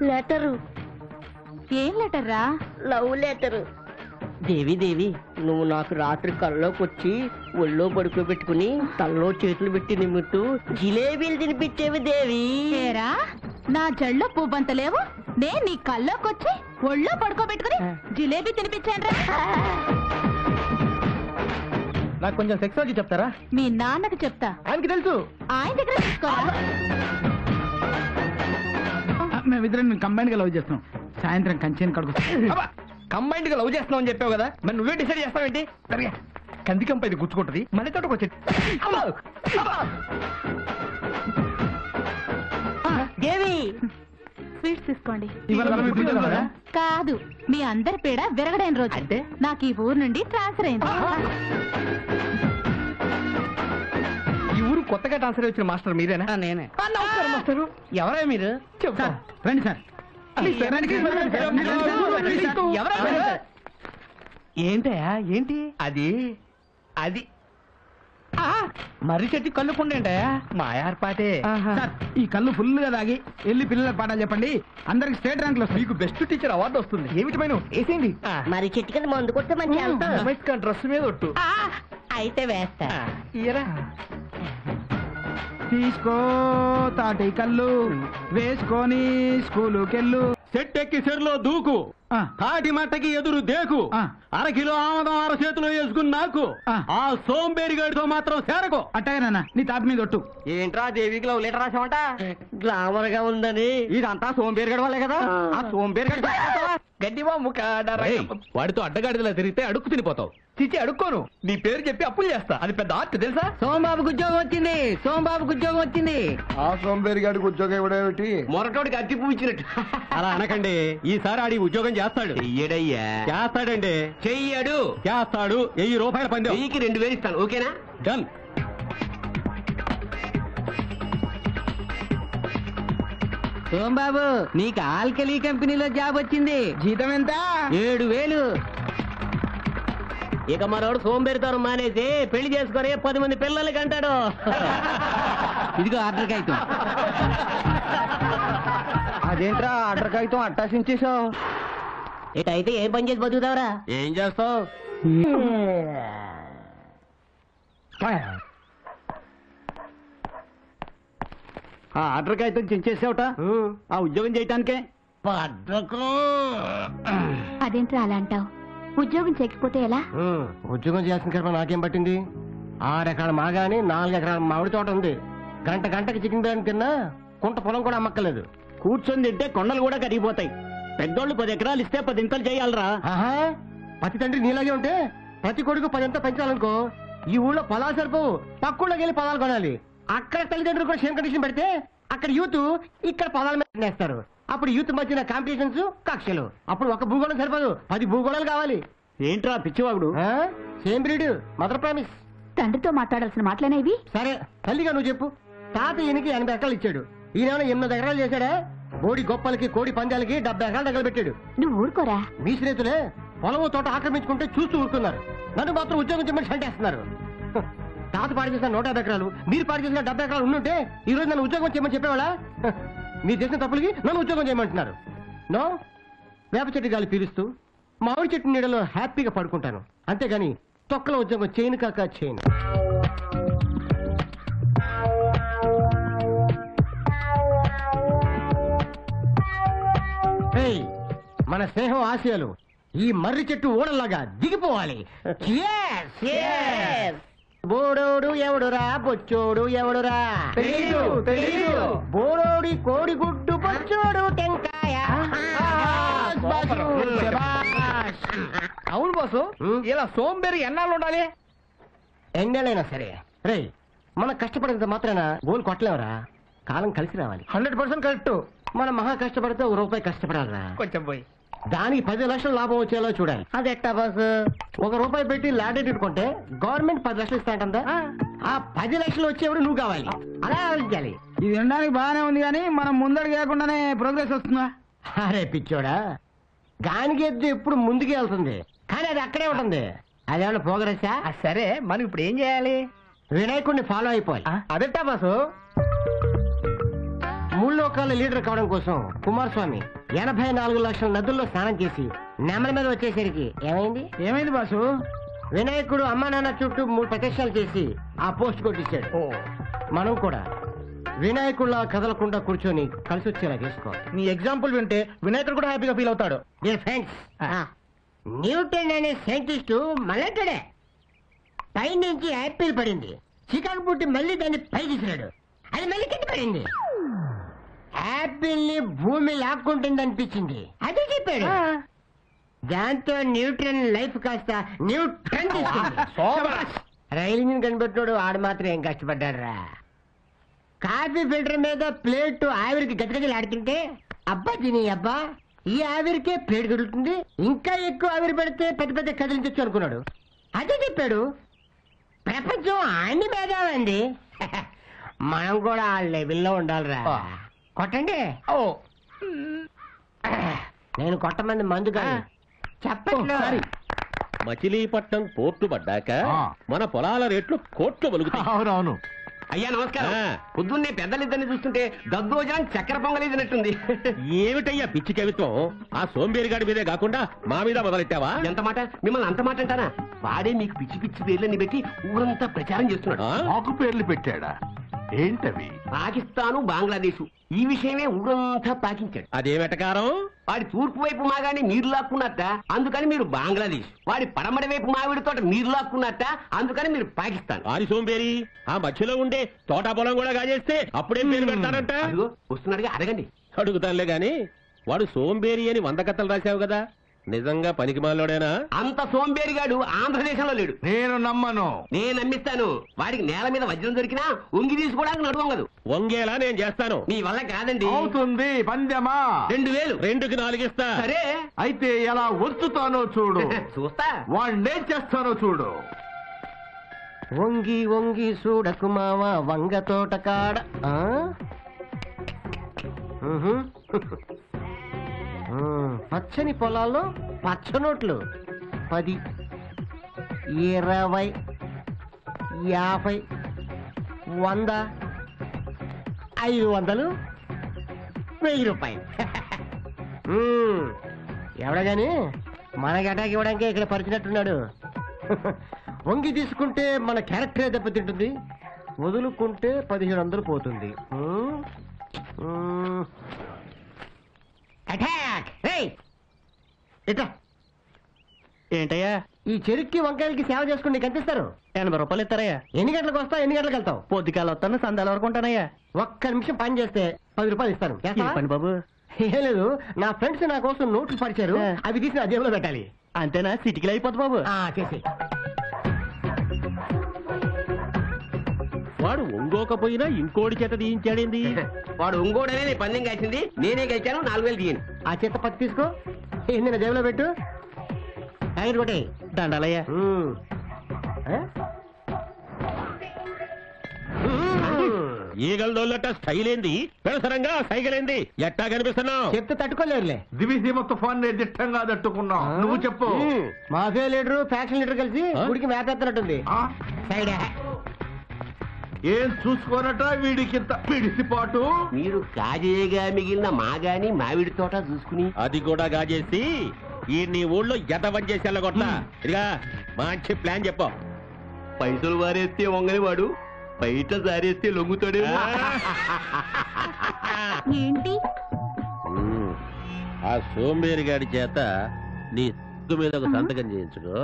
Letter. ఏం letter రా? Love letter. దేవి దేవి, నువ్వు నాకు రాత్రి కల్లోకి వచ్చి ఒళ్ళో పడుకోబెట్టుకుని తల్లో చేతులు పెట్టి నిమ్ముతూ జిలేబీలు తినిపించేవి దేవి. ఏరా, నా జళ్ళో పువ్వంత లేవు, నేను నీ కల్లోకొచ్చి ఒళ్ళో పడుకోబెట్టుకుని జిలేబీ తినిపించాను. నాకు కొంచెం సెక్సాలజీ చెప్తారా? మీ నాన్నకి చెప్తా. ఆయనకి తెలుసు. ఆయన దగ్గర తీసుకోరా. మేమిద్దరం కంబైన్ గా లవ్ చేస్తున్నాం. సాయంత్రం కంచెని కడుగు. కంబైన్ గా లవ్ చేస్తున్నాం అని చెప్పావు కదా, మరి నువ్వే డిసైడ్ చేస్తావేంటి? సరిగా కందికంప ఇది గుచ్చుకుంటది, మళ్ళీ తోటకు వచ్చేది. దేవి, స్వీట్స్ తీసుకోండి. ఇవాళ కాదు, మీ అందరి పేడ విరగడైన రోజు. అంటే నాకు ఈ ఊరు నుండి ట్రాన్స్ఫర్ అయింది. ఈ ఊరు కొత్తగా ట్రాన్స్ఫర్ వచ్చిన మాస్టర్ మీరేనా? నేనే. నమస్కారం మాస్టర్. ఎవరా మీరు? చెప్తా. రండి సార్. ఏంటయా ఏంటి అది? అది మర్రి చెట్టు కళ్ళుకుండేంటయా మా ఏర్పాటే. సార్, ఈ కళ్ళు ఫుల్ గా తాగి వెళ్ళి పిల్లలకు పాఠాలు చెప్పండి, అందరికి స్టేట్ ర్యాంక్ లో మీకు బెస్ట్ టీచర్ అవార్డు వస్తుంది. ఏమిటి మైను వేసేయండి. మరి చెట్టు కింద మందు కొడితే మంచి వెళ్తాం. డ్రెస్ మీద ఒట్టు. అయితే వేస్తా. ఇయరా తీసుకో తాటి కళ్ళు వేసుకొని స్కూలుకెళ్ళు. సెట్ ఎక్కి సెర్లో దూకు, తాటి మట్టకి ఎదురు దేకు, అరకిలో ఆమదం అర చేతిలో వేసుకుని నాకు ఆ సోంబేరిగాడితో మాత్రం చేరకు. అట్టగానన్నా నీ తాపి మీద ఒట్టు. ఏంట్రా దేవికి లవ్ లెటర్ రాసామంట? గ్లామర్ గా ఉందని. ఇదంతా సోంబేరిగాడి వాళ్ళే కదా. ఆ సోంబేరిగాడి గడ్డివా ముఖ వాడితో అడ్డగాడిలా తిరిగితే అడుక్కు తినిపోతావు. చిచ్చి అడుక్కోను, నీ పేరు చెప్పి అప్పులు చేస్తా. అది పెద్ద ఆర్ట్ తెలుసా? సోంబాబుకి ఉద్యోగం వచ్చింది, సోంబాబుకి ఉద్యోగం వచ్చింది. ఆ సోంబేరి గాడికి ఉద్యోగం ఇవ్వడేమిటి? మొరటోడికి అట్టి పూచినట్టు. అలా అనకండి, ఈసారి ఆడి ఉద్యోగం చేస్తాడు. చెయ్యడయ్యా. చేస్తాడండి. చెయ్యడు. చేస్తాడు. 1000 రూపాయల పందెం. 1000కి 2000 ఇస్తాను. ఓకేనా? డన్. సోంబాబు, నీకు ఆల్కలీ కంపెనీలో జాబ్ వచ్చింది. జీతం ఎంత? 7000. ఇక మరోడు సోంబేరితనం మానేసి పెళ్లి చేసుకొని 10 మంది పిల్లలకి అంటాడు. ఇదిగో ఆర్డర్ కాగితం. అదేంట్రా ఆర్డర్ కాగితం అట్టాసించేసావు? ఇటైతే ఏ పని చేసి బతుకుతావరా? ఏం చేస్తావు? ఆ ఆర్డర్ అయితే చించేసావుట ఆ ఉద్యోగం చేయటానికే. అదేంట్రా అలా అంటావు? ఉద్యోగం చేయకపోతే ఎలా? ఉద్యోగం చేయాల్సిన కర్మ నాకేం పట్టింది? 6 ఎకరాల మాగాని 4 ఎకరాల మామిడి తోట ఉంది. గంటకి చికెన్ బిర్యానీ తిన్నా కుంట పొలం కూడా అమ్మక్కలేదు. కూర్చొని తింటే కొండలు కూడా కరిగిపోతాయి. పెద్దోళ్ళు 10 ఎకరాలు ఇస్తే 10 ఇంతలు చేయాలరా. ఆహా, ప్రతి తండ్రి నీలాగే ఉంటే ప్రతి కొడుకు 10 ఇంత పెంచాలనుకో, ఈ ఊళ్ళో పొలాలు సరిపోవు, పక్కూళ్ళకి వెళ్ళి పొలాలు కొనాలి. అక్కడ తల్లిదండ్రులు కూడా సేమ్ కండిషన్ పెడితే అక్కడ యూత్ ఇక్కడ పొలాల మీద వేస్తారు. అప్పుడు యూత్ మధ్యన కాంపిటీషన్స్, కక్షలు. అప్పుడు ఒక భూగోళం సరిపోదు, 10 భూగోళాలు కావాలి. ఏంట్రా పిచ్చివాగుడు? Same breed, mother promise. తండ్రితో మాట్లాడాల్సిన మాటలేనేవి? సరే తల్లిగా నువ్వు చెప్పు. తాత ఈయనకి 80 ఎకరాలు ఇచ్చాడు, ఈయన 8 ఎకరాలు చేశాడా? బోడి గొప్పలకి కోడి పందాలకి 70 ఎకరాలు తగలబెట్టాడు. నువ్వు ఊరుకోరా. మీ స్నేహితులే పొలము తోట ఆక్రమించుకుంటే చూస్తూ ఊరుకున్నారు, నన్ను మాత్రం ఉద్యోగం చేయమని సంటేస్తున్నారు. తాత పాడు చేసిన 150 ఎకరాలు, మీరు పాడు చేసిన 70 ఎకరాలు ఉండుంటే ఈ రోజు నన్ను ఉద్యోగం చేయమని చెప్పేవాళ్ళ? మీరు చేసిన తప్పులకి నన్ను ఉద్యోగం చేయమంటున్నారు. నో, వేప చెట్టు గాలి పీలుస్తూ మామిడి చెట్టు నీడలో హ్యాపీగా పడుకుంటాను, అంతేగాని తొక్కల ఉద్యోగం చేయను కాక చేయను. మన స్నేహం ఆశయాలు ఈ మర్రి చెట్టు ఓడల్లాగా దిగిపోవాలి. బోడోడు ఎవడురా, బొచ్చోడు ఎవడురా? బోడోడి కోడి గుడ్డు, బొచ్చోడు టెంకాయ. అవును బాసు, ఇలా సోంబేరి ఎన్నాళ్ళు ఉండాలి? ఎన్నేళ్ళైనా సరే రే, మనం కష్టపడినంత మాత్రాన గోల్ కొట్టలేవరా. కాలం కలిసి రావాలి. 100% కరెక్ట్. మనం మహా కష్టపడితే ₹1 కష్టపడాలరా. కొంచెం పోయి దానికి 10 లక్షల లాభం వచ్చేలా చూడాలి. అది ఎట్టా బాసు? ₹1 పెట్టి ల్యాండ్ కొంటే గవర్నమెంట్ 10 లక్షలు ఇస్తాంటందా? ఆ 10 లక్షలు వచ్చేవాడు నువ్వు కావాలి. అలా ఆలోచించాలి. ఇది వినడానికి బాగానే ఉంది కానీ మనం ముందడుగు వేయకుండానే ప్రోగ్రెస్ వస్తుందా? అరే పిచ్చోడా, గానికి ఎద్దు ఎప్పుడు ముందుకు వెళ్తుంది కానీ అది అక్కడే ఉంటుంది. అదేమన్నా ప్రోగ్రెసా? సరే, మనం ఇప్పుడు ఏం చేయాలి? వినాయకుడిని ఫాలో అయిపోవాలి. అదెట్టా బాసు? ఊళ్ళో లోకాల లీడర్ కావడం కోసం కుమారస్వామి 84 లక్షల నదుల్లో స్నానం చేసి నెమల మీద వచ్చేసరికి ఏమైంది బాసు? వినాయకుడు అమ్మా నాన్న చుట్టూ 3 ప్రదక్షిణాలు చేసి ఆ పోస్ట్ కొట్టించాడు. మనం కూడా వినాయకుళ్ళ కదలకుండా కూర్చొని కలిసి వచ్చేలా చేసుకోవాలి. నీ ఎగ్జాంపుల్ వింటే వినాయకుడు కూడా హ్యాపీగా ఫీల్ అవుతాడు. డియర్ ఫ్రెండ్స్, న్యూటన్ అనే సైంటిస్టు మళ్ళీ పై నుంచి యాపిల్ పడింది, చికాకు పుట్టి మళ్ళీ దాన్ని పై తీసినాడు, అది మళ్ళీ కింద పడింది. యాపిల్ ని భూమి లాక్కుంటుంది అనిపించింది, అదే చెప్పాడు. దాంతో న్యూటన్ లైఫ్ కాస్త న్యూటన్ రైలు ఇంజిన్ కనిపెట్టినాడు, ఆడు మాత్రం ఏం కష్టపడ్డాడు రా. కాఫీ ఫిల్టర్ మీద ప్లేట్ ఆవిరికి గజగజలాడుతుంటే అబ్బా తిని అబ్బా ఈ ఆవిరికే ప్లేట్ గడుగుతుంది, ఇంకా ఎక్కువ ఆవిరి పెడితే పెద్ద పెద్ద కదిలించచ్చు అనుకున్నాడు, అదే చెప్పాడు. ప్రపంచం అన్ని భేదాలండి, మనం కూడా ఆ లెవెల్లో ఉండాలిరా. కొట్టండి. నేను కొట్టమంది మందు కాదు, చెప్పండి. మచిలీపట్నం పోర్టు పడ్డాక మన పొలాల రేట్లు కోట్లు పలుకుతాయి. అవునవును. అయ్యా నమస్కారం. పొద్దున్నే పెద్దలిద్దరిని చూస్తుంటే దద్దోజనం చక్కెర పొంగలేదినట్టుంది. ఏమిటయ్యా పిచ్చి కవిత్వం? ఆ సోంబేరిగాడి మీదే కాకుండా మా మీద మొదలెట్టావా? ఎంత మాట, మిమ్మల్ని అంత మాట అంటారా? వాడే మీకు పిచ్చి పిచ్చి పేర్లని పెట్టి ఊరంతా ప్రచారం చేస్తున్నాడు. మాకు పేర్లు పెట్టాడా? ఏంటవి? పాకిస్తాను, బంగ్లాదేశ్ ఈ విషయమే ఊరంతా పాకించాడు. అదే వెటకారం. వాడి తూర్పు వైపు మాగాని మీరు లాక్కున్నట్ట, అందుకని మీరు బంగ్లాదేశ్. వాడి పడమడి వైపు మావిడి తోట మీరు లాక్కున్నట్ట, అందుకని మీరు పాకిస్తాన్. ఆరి సోంబేరి ఆ మధ్యలో ఉండే తోటా పొలం కూడా కాజేస్తే అప్పుడేం పేరు పెడతారంట? వస్తున్నాడుగా, అడగండి. అడుగుతానులే గాని వాడు సోంబేరి అని 100 కథలు రాశావు కదా, నిజంగా పనికి మాలోడేనా? అంత సోంబేరిగాడు ఆంధ్రదేశంలో లేడు. నేను నమ్మను. నేను నమ్మిస్తాను. వాడికి నేల మీద వజ్రం దొరికినా ఉంగి తీసుకోవడానికి నడువంగదు. వంగేలా నేను చేస్తాను. మీ వల్ల కాదండి. అవుతుంది. పందెమా? 2000. 2కి 4 ఇస్తా. సరే అయితే ఎలా వచ్చుతానో చూడు. చూస్తా. వాణ్ణేం చేస్తానో చూడు. వంగి వంగి చూడకు మావ వంగ తోట కాడ. పచ్చని పొలాల్లో పచ్చనోట్లు 10, 20, 50, 100, 500, 1000 రూపాయలు. ఎవడగాని మనకి అటాక్ ఇవ్వడానికి ఇక్కడ పరిచినట్టున్నాడు. వంగి తీసుకుంటే మన క్యారెక్టరే దెబ్బతింటుంది, వదులుకుంటే 1500 పోతుంది. అటాక్! ఏంటయ్యా ఈ చెరుక్కి వంకాయలకి సేవ చేసుకుని నీకు అందిస్తారు. 80 రూపాయలు ఇస్తారయ్యా. ఎన్ని గంటలకు వస్తావు, ఎన్ని గంటలకు వెళ్తావు? పొద్దుకాల వస్తాను, సందాల వరకు ఉంటానయ్యా. ఒక్క నిమిషం పని చేస్తే 10 రూపాయలు ఇస్తాను. చేస్తావా? పని బాబు. ఏం లేదు, నా ఫ్రెండ్స్ నా కోసం నోట్లు పరిచారు, అవి తీసి నా జేబులో పెట్టాలి. అంతేనా? సిటీకి అయిపోద్ది బాబు. చేసి వాడు ఒంగోకపోయినా ఇంకోటి చేత తీయించాడేంది? వాడు ఉంగోడనే నేను పందెం కాసింది, నేనే గెలిచాను. 4000 తీయండి. ఆ చేత 10 తీసుకో, ఏంది నా జేబులో పెట్టు. టైర్ కొట్టే దండాలయ్యా. ఈగలదోళ్ళట స్టైల్ ఏంది, పెడసరంగా సైకిల్ ఏంది, ఎట్టా కనిపిస్తున్నావు? చెప్తే తట్టుకోలేరులే. దివిసీమ తుఫాన్ దిట్టంగా తట్టుకున్నాం. నువ్వు చెప్పు. మాఫియా లీడరు ఫ్యాక్షన్ లీడర్ కలిసి గుడికి మేపెత్తనట్టుంది. సైడ్ ఏం చూసుకోనట వీడికింత పిడిసిపాటు. మీరు కాజేయగా మిగిలిన మాగాని మామిడి తోట చూసుకుని అది కూడా గాజేసి ఈ నీ ఊళ్ళో ఎదవం చేసి వెళ్ళగొట్లా. ఇదిగా మంచి ప్లాన్ చెప్పు. పైసలు వారేస్తే వంగని వాడు బయట సారేస్తే లొంగుతాడు. ఏంటి? ఆ సోంబేరి గాడి చేత నీ మీద ఒక సంతకం చేయించుకో,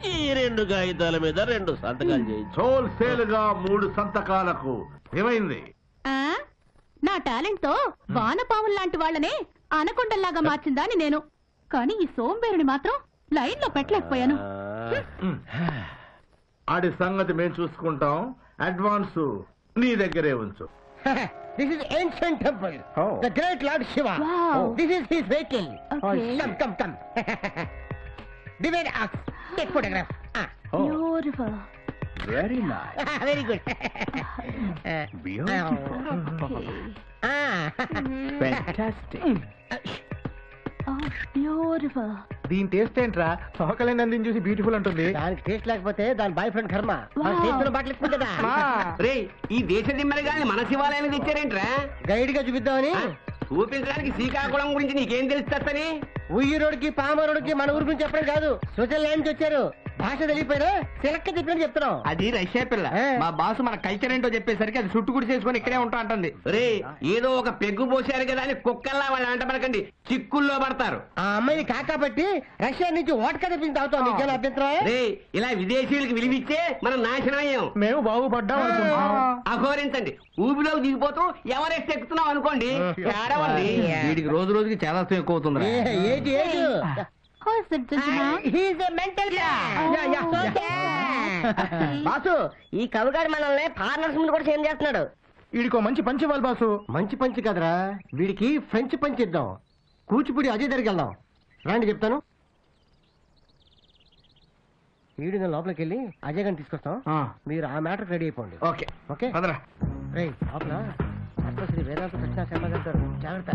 ఈ 2 కాగితాల మీద 2 సంతకాలు చేయించు. హోల్సేల్ గా 3 సంతకాలకు ఏమైంది? నా టాలెంట్ తో వానపాములు లాంటి వాళ్ళనే అనకొండల్లాగా మార్చిందాని నేను, కానీ ఈ సోంబేరుని మాత్రం లైన్ లో పెట్టలేకపోయాను. ఆడి సంగతి మేము చూసుకుంటాం. అడ్వాన్స్ నీ దగ్గరే ఉంచు. This is ancient temple. The great Lord Shiva. Wow. This is his vehicle. Okay. Come. Divide us. Take photograph. Beautiful. Very nice. Very good. Beautiful. Ah. Fantastic. Oh, beautiful. దీని taste ఏంట్రా సోకలే నందిని చూసి beautiful అంటుంది. దానికి taste లేకపోతే దాని boy friend కర్మ బట్టలు ఇస్తుంది కదా. రే ఈ దేశ దిమ్మరి గాని మన శివాలయానికి తెచ్చారేంట్రా? గైడ్ గా చూపిద్దామని. చూపించడానికి శ్రీకాకుళం గురించి నీకేం తెలుస్తని? ఉయ్యూరోడికి పామరోడికి మన ఊరి గురించి చెప్పడం కాదు, స్విట్జర్లాండ్ నుంచి వచ్చారు. భాష తెలియపోయినా సిలక్క చెప్పినట్టు చెప్తున్నాం. అది రష్యా పిల్ల. మా బాసు మన కల్చర్ ఏంటో చెప్పేసరికి అది చుట్టు గుడి చేసుకుని ఇక్కడే ఉంటా అంటుంది. రే ఏదో ఒక పెగ్గు పోసారు కదా అని కుక్కల్లా వాళ్ళు అంట పడకండి, చిక్కుల్లో పడతారు. ఆ అమ్మాయి కాకాబట్టి రష్యా నుంచి ఓటక తెప్పించి తాగుతాం. నీకేనా అభ్యంతరం? రే ఇలా విదేశీయులకు విలువిచ్చే మనం నాశనం అయ్యాం. మేము బాగుపడ్డాం అనుకుంటున్నాం. అఘోరించండి, ఊబిలోకి దిగిపోతూ ఎవరెస్ట్ ఎక్కుతున్నాం అనుకోండి. ఏడవండి. వీడికి రోజు రోజుకి చాలా ఎక్కువ అవుతుంది. ఏంటి ఏంటి? బాసు ఈ కవిగాడు మనల్ని ఫారినర్స్ ముందు కూడా సేమ్ చేస్తున్నాడు. వీడికో మంచి పంచి ఇవ్వాలి బాసు. మంచి పంచి కదరా, వీడికి ఫ్రెంచ్ పంచి ఇద్దాం. కూచిపూడి అజయ్ దగ్గరికి వెళ్దాం రండి చెప్తాను. వీడి నేను లోపలికి వెళ్ళి అజయ్ గారిని తీసుకొస్తాం. మీరు ఆ మ్యాటర్ రెడీ అయిపోండి. ఓకే ఓకే పదరా. రేయ్ లోపల శ్రీ వేదాంత సత్యనారాయణ శర్మ గారు జాగ్రత్త.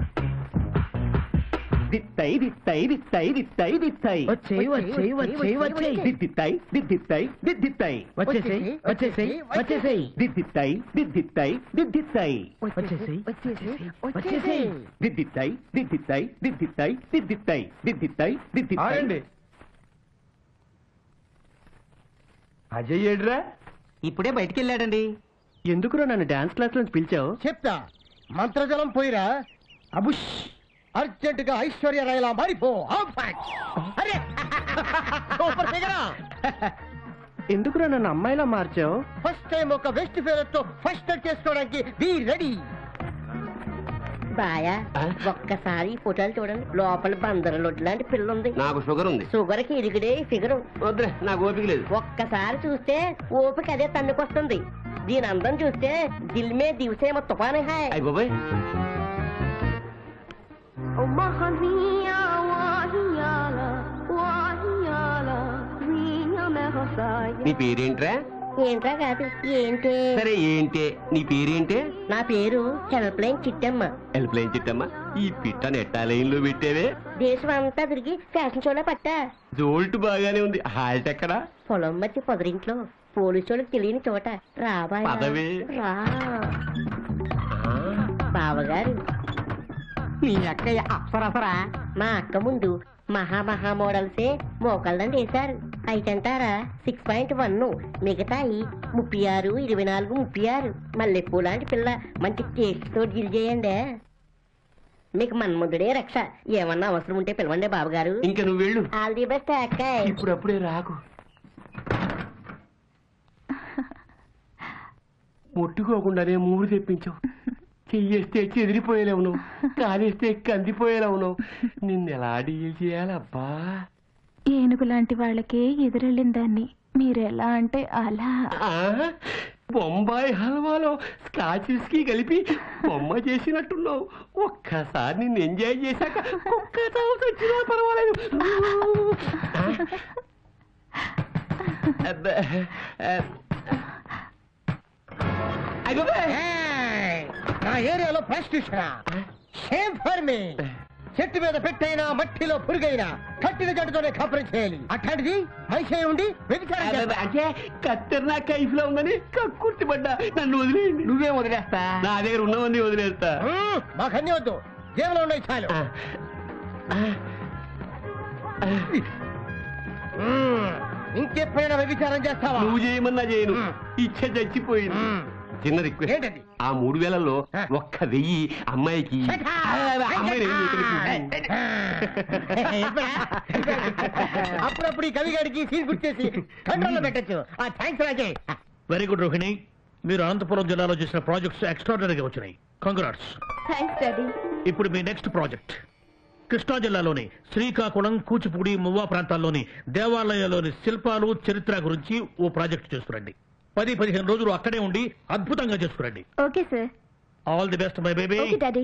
దిత్తై దిత్తై దిత్తై దిత్తై దిత్తై వచ్చేయ్ వచ్చేయ్ వచ్చేయ్ వచ్చేయ్ దిత్తిత్తై దిత్తిత్తై దిత్తిత్తై వచ్చేసేయ్ వచ్చేసేయ్ వచ్చేసేయ్ దిత్తిత్తై దిత్తిత్తై దిత్తిత్తై వచ్చేసేయ్ వచ్చేసేయ్ వచ్చేసేయ్ దిత్తిత్తై దిత్తిత్తై దిత్తిత్తై దిత్తిత్తై దిత్తిత్తై దిత్తిత్తై. ఆగండి. అజయ్ ఏడ్రా? ఇప్పుడే బయటికి వెళ్ళాడండి. ఎందుకురా నన్ను డాన్స్ క్లాస్ నుంచి పిలిచావు? చెప్తా, మంత్రజలం పోయిరా. అబుష్ అర్జెంట్ గా ఐశ్వర్య రాయలా మారిపో. అరే సూపర్ ఫిగర్. ఎందుకురా నన్ను అమ్మాయిలా మార్చావు? ఫస్ట్ టైం ఒక వెస్ట్ ఫేర్ తో ఫస్ట్ చేసుకోవడానికి బీ రెడీ. బాయా ఒక్కసారి ఫోటోలు చూడండి, లోపల బందర లొడ్డు లాంటి పిల్ల ఉంది. నాకు షుగర్ ఉంది. షుగర్ కి ఇరిగిడే ఫిగర్. వద్దులే, నాకు ఓపిక లేదు. ఒక్కసారి చూస్తే ఓపిక అదే తన్నుకొస్తుంది. దీని అందం చూస్తే దిల్ మే దివసే తుఫానే హాయ్. అయ్య బాబాయ్, నీ పేరేంట్రా? ఏంట్రా కాదు ఏంటి? సరే ఏంటే నీ పేరేంటే? నా పేరు హెల్ప్లైన్ చిట్టమ్మ. హెల్ప్లైన్ చిట్టమ్మ. ఈ పిట్ట నెట్టా లైన్ లో పెట్టేవే. దేశం అంతా తిరిగి ఫ్యాషన్ షోలో పట్టా. జోల్ట్ బాగానే ఉంది. హాల్ట్ ఎక్కడా? పొలం మధ్య పొదరింట్లో పోలీసు వాళ్ళకి తెలియని చోట. రాబాయ్ పదవే. రా బావగారు. నీ అక్కయ్య అప్సరసరా? మా అక్క ముందు మహా మోడల్సే మోకాళ్ళని వేశారు. అయితంటారా 6.1, మిగతాయి 36, 24, 36. మల్లెపూ లాంటి పిల్ల మంచి టేస్ట్ తో డీల్ చేయండి. మీకు మన్ముద్దుడే రక్ష. ఏమన్నా అవసరం ఉంటే పిలవండి బాబుగారు. ఇంకా నువ్వు వెళ్ళు. ఆల్ ది బెస్ట్ అక్కాయ్. ఇప్పుడప్పుడే రాకు. ముట్టుకోకుండానే మూడు తెప్పించావు. చెయ్యేస్తే చెదిరిపోయేలేవు నువ్వు, కాలేస్తే కందిపోయేలేవు నువ్వు. నిన్నెలా డీల్ చేయాలబ్బా? ఏనుగు లాంటి వాళ్ళకే ఎదురెళ్ళిన దాన్ని మీరెలా అంటే అలా. బొంబాయి హల్వాలో స్కాచ్ విస్కీ కలిపి బొమ్మ చేసినట్టున్నావు. ఒక్కసారి నిన్ను ఎంజాయ్ చేశాక కుక్క చావు వచ్చినా పర్వాలేదు. నా ఏరియాలో ప్రాస్టిట్యూషన్ షేమ్ ఫర్ మీ. చెట్టు మీద పెట్టైనా మట్టిలో పురుగైనా కట్టిన జట్టుతోనే కాపురం చేయాలి. అట్లాంటిది మనిషి ఉండి అంటే కత్తెర నా కైఫ్ లో ఉందని కక్కుర్తిపడ్డా. నన్ను వదిలేయండి. నువ్వేం వదిలేస్తా? నా దగ్గర ఉన్నవన్నీ వదిలేస్తా. మాకు అన్ని వద్దు, జేబులో ఉన్నాయి చాలు. ఇంకెప్పుడైనా వ్యభిచారం చేస్తావా? నువ్వు చేయమన్నా చేయను. ఇచ్చ చచ్చిపోయింది. చిన్న రిక్వెస్ట్, ఏంటది? ఆ 3000లో 1,000 అమ్మాయికి. అప్పుడప్పుడు ఈ కవిగాడికి సీన్ గుర్తేసి కంట్రోల్లో పెట్టచ్చు. Thanks Rajay. Very good Rohini. మీరు అనంతపురం జిల్లాలో చేసిన ప్రాజెక్ట్స్ ఎక్స్ట్రాడనరీగా వచ్చినాయి. కంగ్రాట్స్. Thanks daddy. ఇప్పుడు మీ నెక్స్ట్ ప్రాజెక్ట్ కృష్ణా జిల్లాలోని శ్రీకాకుళం, కూచిపూడి, మువ్వా ప్రాంతాల్లోని దేవాలయాల్లోని శిల్పాలు, చరిత్ర గురించి ఓ ప్రాజెక్ట్ చేస్తురండి. 10-15 రోజులు అక్కడే ఉండి అద్భుతంగా చేసుకురండి. Okay sir. All the best my baby. Okay daddy.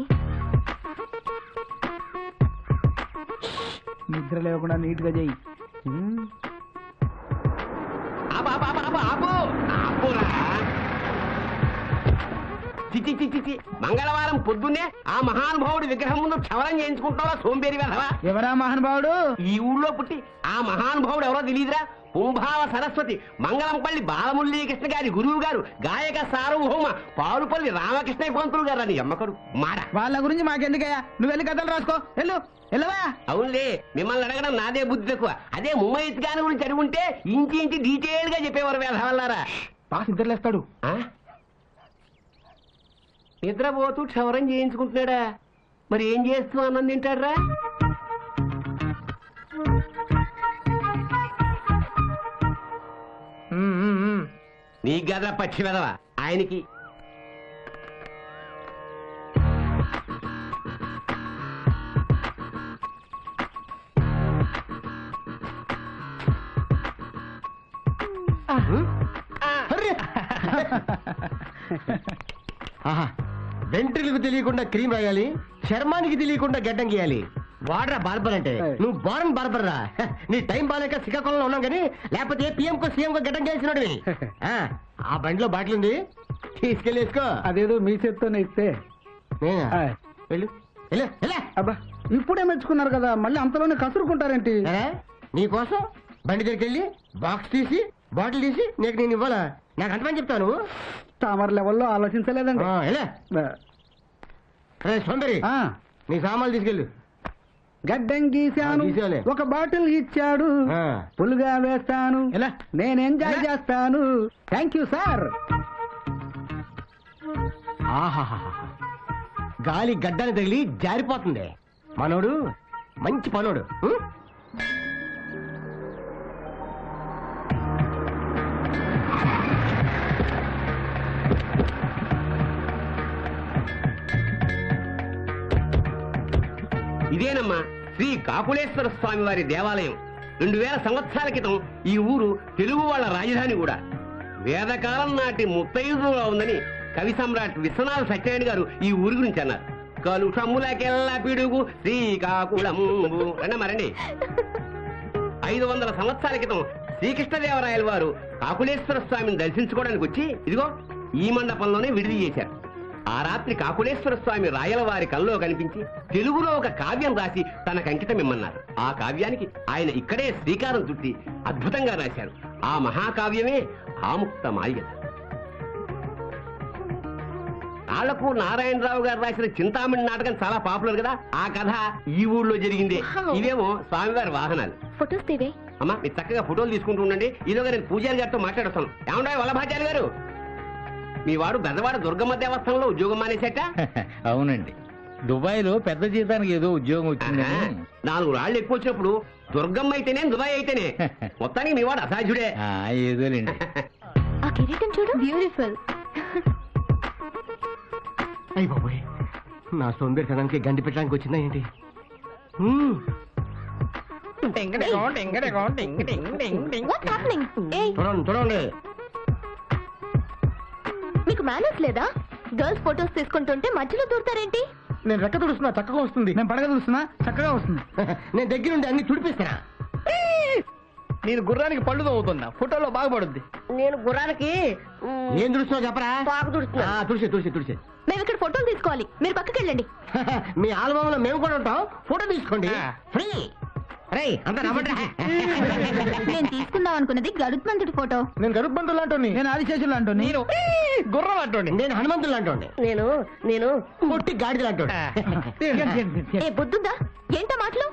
నిద్ర లేకుండా నీట్ గా చెయ్యి. చిచి చిచి మంగళవారం పొద్దున్నే ఆ మహానుభావుడి విగ్రహం ముందు క్షవరం చేయించుకుంటావా సోంబేరి వెధవా? ఎవరా మహానుభావుడు? ఈ ఊళ్ళో పుట్టి ఆ మహానుభావుడు ఎవరో తెలియదురా? కుంభావ సరస్వతి మంగళంపల్లి బాలమురళీకృష్ణ గారి గురువు గారు గాయక సార్వభౌమ పాలుపల్లి రామకృష్ణ పంతులు గారు అని అమ్మకడు మాట. వాళ్ళ గురించి మాకెందుకయ్యా, నువ్వు వెళ్ళి కథలు రాసుకో. వెళ్ళవా? అవునులే, మిమ్మల్ని అడగడం నాదే బుద్ధి తక్కువ. అదే ముమ్మయ్య గారి గురించి అడుగుంటే ఇంచి డీటెయిల్ గా చెప్పేవారు వేధవల్లారా. బాస్ నిద్రలేస్తాడు. నిద్రపోతూ క్షవరం చేయించుకుంటున్నాడా? మరి ఏం చేస్తూ అన్నం తింటాడ్రా? నీ గద పచ్చి వెదవా ఆయనకి. వెంట్రులకు తెలియకుండా క్రీమ్ రాయాలి, చర్మానికి తెలియకుండా గడ్డం గీయాలి. వాడరా బార్బర్ అంటే నువ్వు బారన్ బార్బర్ రా. నీ టైం బాలేక శ్రీకాకుళంలో ఉన్నాం కానీ లేకపోతే పిఎం కో సీఎం కో గడ్డం గీయాల్సినోడివి. ఆ బండిలో బాటిల్ ఉంది, తీసుకెళ్ళి వేసుకో. అదేదో మీ చేత్తోనే ఇస్తే. వెళ్ళు అబ్బా ఇప్పుడే మెచ్చుకున్నారు కదా, మళ్ళీ అంతలోనే కసురుకుంటారేంటి? నీకోసం బండి దగ్గరికి వెళ్ళి బాక్స్ తీసి బాటిల్ తీసి నీకు నేను ఇవ్వాలా? నాకు అంతమని చెప్తాను. తామర లెవెల్లో ఆలోచించలేదండి. సొందరి నీ సామాన్లు తీసుకెళ్ళు. గడ్డం గీశాను, గీసాలే. ఒక బాటిల్ ఇచ్చాడు, పులుగా వేస్తాను, నేను ఎంజాయ్ చేస్తాను. Thank you sir. గాలి గడ్డాన్ని తగిలి జారిపోతుంది. మనోడు మంచి పనోడు. ఇదేనమ్మా శ్రీ కాకులేశ్వర స్వామి వారి దేవాలయం. 2000 సంవత్సరాల క్రితం ఈ ఊరు తెలుగు వాళ్ళ రాజధాని కూడా. వేదకాలం నాటి ముత్తైదుగా ఉందని కవి సమ్రాట్ విశ్వనాథ సత్యనారాయణ గారు ఈ ఊరి గురించి అన్నారు. కలుషములకెల్ల పిడుగు శ్రీకాకుళంబు రండి. 500 సంవత్సరాల క్రితం శ్రీకృష్ణదేవరాయల వారు కాకులేశ్వర స్వామిని దర్శించుకోవడానికి వచ్చి ఇదిగో ఈ మండపంలోనే విడిది చేశారు. ఆ రాత్రి కాకులేశ్వర స్వామి రాయల వారి కల్లో కనిపించి తెలుగులో ఒక కావ్యం రాసి తనకు అంకితం ఇమ్మన్నారు. ఆ కావ్యానికి ఆయన ఇక్కడే శ్రీకారం చుట్టి అద్భుతంగా రాశారు. ఆ మహాకావ్యమే ఆముక్త మాల్యద. ఆళ్లకు నారాయణరావు గారు రాసిన చింతామణి నాటకం చాలా పాపులర్ కదా. ఆ కథ ఈ ఊళ్ళో జరిగిందే. ఇవేమో స్వామివారి వాహనాలు. ఫొటోస్ తీవే అమ్మా మీరు చక్కగా ఫోటోలు తీసుకుంటూ ఉండండి. ఈలోగా నేను పూజారి గారితో మాట్లాడొస్తాను. ఏమంటాయి వల్లభాచార్య గారు, మీ వాడు బెదవాడ దుర్గమ్మ దేవస్థానంలో ఉద్యోగం మానేశాట? అవునండి, దుబాయ్ లో పెద్ద జీతానికి ఏదో ఉద్యోగం వచ్చింది. 4 రాళ్లు ఎక్కువ వచ్చినప్పుడు దుర్గమ్మ అయితేనే దుబాయ్ అయితేనే మొత్తానికి మీ వాడు అసాధ్యుడే. ఏదోలేండి. ఆ కిరీటం చూడు, బ్యూటిఫుల్. అయ్యి బాబోయ్, నా సోంబేరితనానికి గండి పెట్టడానికి వచ్చిందా ఏంటి? చూడండి మీకు మేనర్స్ లేదా? గర్ల్స్ ఫోటోస్ తీసుకుంటుంటే మధ్యలో దూరుతారేంటి? నేను రెక్క తుడుస్తున్నా చక్కగా వస్తుంది, నేను పడగ తుడుస్తున్నా చక్కగా వస్తుంది. నేను దగ్గరుండి అన్ని తుడిపిస్తానా? నేను గుర్రానికి పళ్ళు తవ్వుతున్నా, ఫోటోలో బాగుపడుద్ది. నేను గుర్రానికి ఏం తుడుస్తున్నావు చెప్పరా? పాకు తుడుస్తున్నా. తుడిసే మేము ఇక్కడ ఫోటోలు తీసుకోవాలి, మీరు పక్కకి వెళ్ళండి. మీ ఆల్బమ్ మేము కూడా ఉంటాం, ఫోటో తీసుకోండి ఫ్రీ. అంతా రమ్మంటా. నేను తీసుకుందాం అనుకున్నది గరుత్మంతుడి ఫోటో. నేను గరుత్మంతులు అంటోని, నేను ఆదిశేషులు అంటోని, నేను గుర్రం అంటోని, నేను హనుమంతులు అంటోండి, నేను కొట్టి గాడిదలు అంటోండి. ఏ బుద్ధుందా? ఏంటో మాటలు?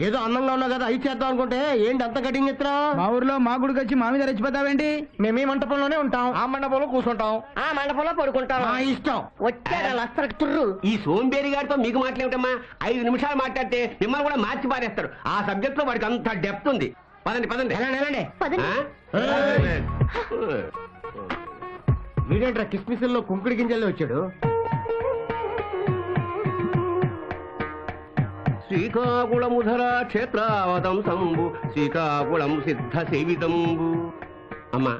ఏదో అందంగా ఉన్నా కదా అయి చేద్దాం అనుకుంటే ఏంటి అంత కటింగ్ ఎత్తురా? మా ఊర్లో మా గుడికి వచ్చి మా మీద రెచ్చిపోతావేంటి? మేము ఈ మంటపంలోనే ఉంటాం, ఆ మండపంలో కూర్చుంటాం, ఆ మండపంలో పడుకుంటాం. మా ఇష్టం. వచ్చారా లస్తరకు తుర్రు. ఈ సోంబేరి గారితో మీకు మాట్లాడటమ్మా 5 నిమిషాలు మాట్లాడితే మిమ్మల్ని కూడా మార్చి పారేస్తాడు. ఆ సబ్జెక్ట్ లో వాడికి అంత డెప్త్ ఉంది. పదండి వెళ్ళండి. పదండి. వీడేంట్రా కిస్మిస్లో కుంకుడి గింజల్లో వచ్చాడు? శ్రీకాకుళముధర క్షేత్రావతం సంబు శ్రీకాకుళం సిద్ధ సేవితంబు. అమ్మా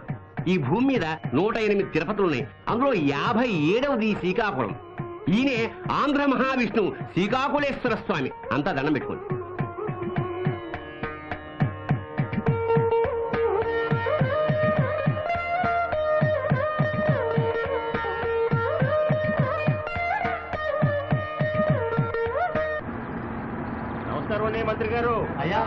ఈ భూమి మీద 108 తిరుపతులున్నాయి. అందులో 57వది శ్రీకాకుళం. ఈయనే ఆంధ్ర మహావిష్ణు శ్రీకాకుళేశ్వర స్వామి. అంతా దండం పెట్టుకోండి. మంత్రి గారు అయ్యా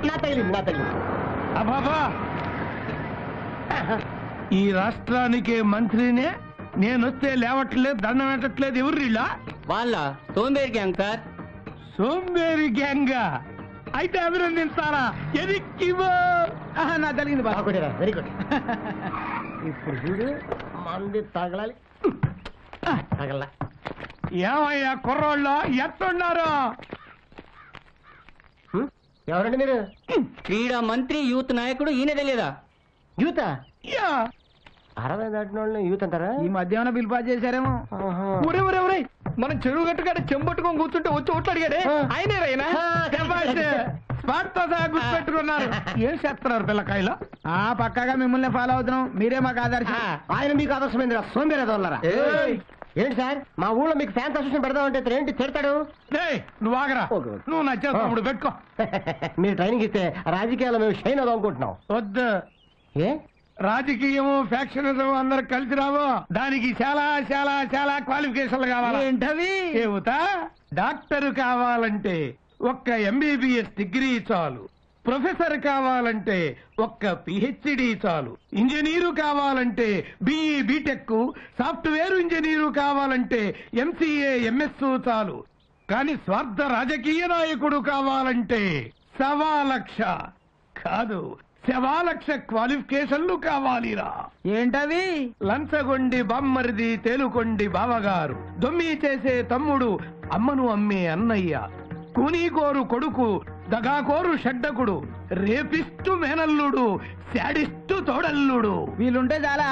నా తగిలింది అబాబా ఈ రాష్ట్రానికి మంత్రినే నేనొస్తే లేవట్లేదు, దండం పెట్టట్లేదు. ఎవరు వీళ్ళ? వాళ్ళ సోంబేరి గ్యాంగ్ సార్. సోంబేరి గ్యాంగ్. అయితే అభినందిస్తారా? ఎదిక్కివో. నా తగిలింది బాబు. Very good. ఇప్పుడు చూడు మంది తగలాలి. తగల ఏమయ్యా కుర్రోళ్ళు ఎట్టున్నారు? ఎవరండి మీరు? క్రీడా మంత్రి, యూత్ నాయకుడు ఈయన తెలియదా? యూత యా. 60 దాటిన వాళ్ళని యూత్ అంటారా? ఈ మధ్యాహ్నం బిల్ పాస్ చేశారేమో. ఒరే ఒరే ఒరే, మనం చెరువు గట్టుకాడ చెంబట్టుకొని కూర్చుంటే వచ్చి ఓట్లు అడిగాడే ఆయనే రైనా? స్పాట్తో సహా గుర్తుపెట్టుకున్నారు. ఏం చేస్తున్నారు పిల్లకాయలు? పక్కాగా మిమ్మల్ని ఫాలో అవుతున్నాం, మీరే మాకు ఆదర్శం. ఆయన మీకు ఆదర్శమైంది సోంబేరేదో వాళ్ళరా. ఏంటి సార్ మా ఊళ్ళో మీకు ఫ్యాన్స్ అసోసియేషన్ పెడదామంటే ఏంటి తిడతాడు? నువ్వు ఆగరా, నువ్వు నచ్చేస్తాడు పెట్టుకో. మీరు ట్రైనింగ్ ఇస్తే రాజకీయాల్లో మేము షైన్ అవుదాం అనుకుంటున్నాం. వద్దు, ఏ రాజకీయము ఫ్యాక్షనిజం అందరు కలిసి రావు. దానికి చాలా చాలా చాలా క్వాలిఫికేషన్లు కావాలి. ఏంటవి? చెబుతా. డాక్టర్ కావాలంటే ఒక్క MBBS డిగ్రీ చాలు. ప్రొఫెసర్ కావాలంటే ఒక్క PhD చాలు. ఇంజనీరు కావాలంటే BE BTech, సాఫ్ట్వేర్ ఇంజనీరు కావాలంటే MCA MS చాలు. కానీ స్వార్థ రాజకీయ నాయకుడు కావాలంటే 1,00,000 కాదు 1,00,000 క్వాలిఫికేషన్లు కావాలిరా. ఏంటవి? లంచగొండి బామ్మరిది, తేలుకొండి బావగారు, దొమ్మి చేసే తమ్ముడు, అమ్మను అమ్మే అన్నయ్య, కూనీకోరు కొడుకు, దగాకోరు షడ్డకుడు, రేపిస్టు మేనల్లుడు, శాడిస్టు తోడల్లుడు. వీళ్ళుంటే చాలా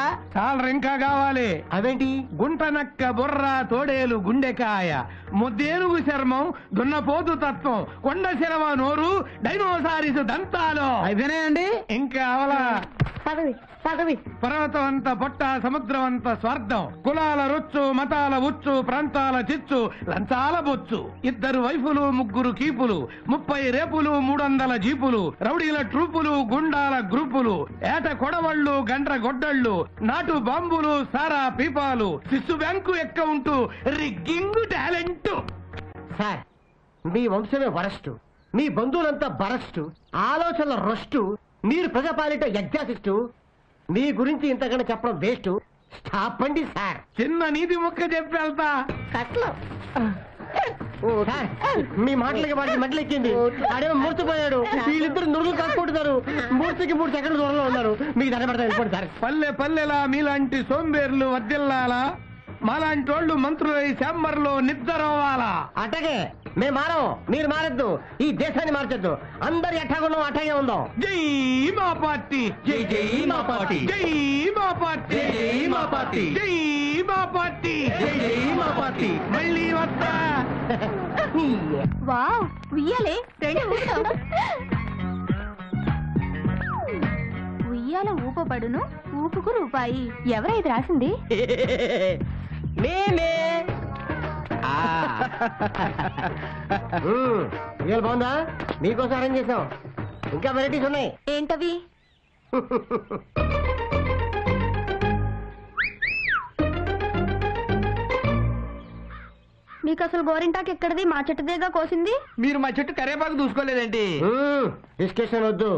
ఇంకా కావాలి. అవేంటి? గుంటనక్క బుర్ర, తోడేలు గుండెకాయ, ముద్దేనుగు చర్మం, దున్నపోతు తత్వం, కొండ శరవ నోరు, డైనోసారిస్ దంతాలు. అయిపోయినాయండి. ఇంకా అవలా పదవి పర్వతం అంత పొట్ట, సముద్రం అంత స్వార్థం, కులాల రొచ్చు, మతాల ఉచ్చు, ప్రాంతాల చిచ్చు, లంచాల బొచ్చు, 2 వైఫులు 3 కీపులు, 30 రేపులు, 300 జీపులు, రౌడీల ట్రూపులు, గుండాల గ్రూపులు, ఏట కొడవళ్ళు, గండ్ర గొడ్డళ్ళు, నాటు బాంబులు, సారా పీపాలు, శిశు bank account, rigging talent. Sir మీ వంశమే వరస్టు, మీ బంధువులంతా బరస్టు, ఆలోచనల రొస్టు, మీరు ప్రజాపాలిట ఎగ్జాసిస్టు. మీ గురించి ఇంతకన్నా చెప్పడం వేస్ట్. స్టాప్ అండి సార్. చిన్న నీతి ముక్క చెప్పి వెళ్తా. సార్ మీ మాటలకి వాడికి మట్లెక్కింది. ఆడేమో మూర్చిపోయాడు. వీళ్ళిద్దరు నురుగులు కాసుకుంటున్నారు. మూర్తికి 3 సెకండ్ల దూరంలో ఉన్నారు. మీకు దండపడతా వెళ్ళిపోండి సార్. పల్లె పల్లెలా మీలాంటి సోంబేర్లు వర్దిల్లాలా, మాలాంటి వాళ్ళు మంత్రులై శాంబర్లో నిద్రవాలా. అట్టగే మేము మారం, మీరు మారద్దు. ఈ దేశాన్ని మార్చొద్దు. అందరు ఎట్టాగున్నాం అట్టాగే ఉందాం. జై మా పార్టీ, జై జై మా పార్టీ, జై మా పార్టీ, జై మా పార్టీ, జై మా పార్టీ, జై జై మా పార్టీ. మళ్ళీ వస్తా. వావ్, ఉయ్యాలే రెండు ఊపుతాం. ఉయ్యాల ఊపబడును, ఊపుకు రూపాయి. ఎవరా ఇది రాసింది? మేమే. ఇవాళ బాగుందా? మీకోసం అరేంజ్ చేసాం. ఇంకా వెరైటీస్ ఉన్నాయి. ఏంటవి? మీకు అసలు గోరింటాకు ఎక్కడిది? మా చెట్టుదేగా కోసింది. మీరు మా చెట్టు కరేపాకు చూసుకోలేదేంటి? డిస్కషన్ వద్దు.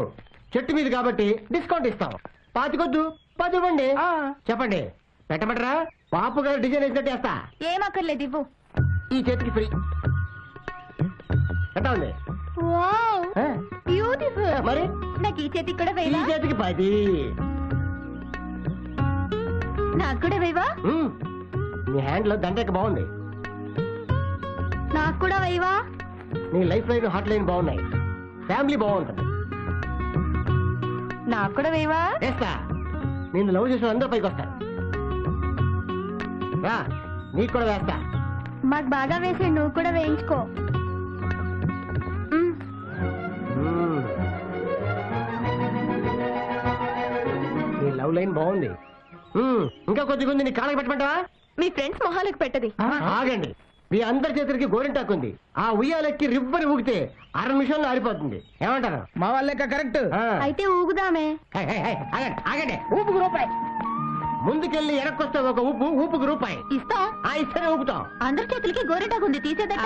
చెట్టు మీద కాబట్టి డిస్కౌంట్ ఇస్తాం. 5 కొద్దు 10 ఇవ్వండి. చెప్పండి, పెట్టమంటారా? పాపు గారు డిజైన్ వేసినట్టు వేస్తా. ఏం అక్కర్లేదు, ఇవ్వు. ఈ చేతికి ఫ్రీ. ఎట్లా ఉంది? Wow, beautiful. మరి నాకు ఈ చేతికి కూడా ఈ వేయవా? చేతికి 10. నాకు కూడా వేయవా? నీ హ్యాండ్ లో దండక బాగుంది. నాకు కూడా వేయవా? నీ లైఫ్ లైన్ హార్ట్ లైన్ బాగున్నాయి. ఫ్యామిలీ బాగుంటుంది. నాకు కూడా వేయవా? వేస్తా. నేను లవ్ చేసిన అందరూ పైకి వస్తారు. రా, నీకు కూడా వేస్తా. మాకు బాగా వేసి నువ్వు కూడా వేయించుకో. నీ లవ్ లైన్ బాగుంది. ఇంకా కొద్దిగా ఉంది. నీ కాళ్ళకి పెట్టమంటావా? మీ ఫ్రెండ్స్ మొహాలకు పెట్టది. ఆగండి, మీ అందరి చేతులకి గోరింటాకు ఉంది. ఆ ఉయ్యాలెక్కి రిబ్బని ఊగితే 6 నిమిషాల్లో ఆరిపోతుంది. ఏమంటారు? మా వాళ్ళ కరెక్ట్. అయితే ఊగుదామే. ఆగండి ఆగండి, ఊపుకు రూపాయి. ముందుకెళ్ళి వెనక్కొస్తే ఒక ఊపుకి రూపాయి ఇస్తాం. ఇస్తేనే ఊపుతాం. అందరి చేతులకి గోరింటాకుంది తీసేదట.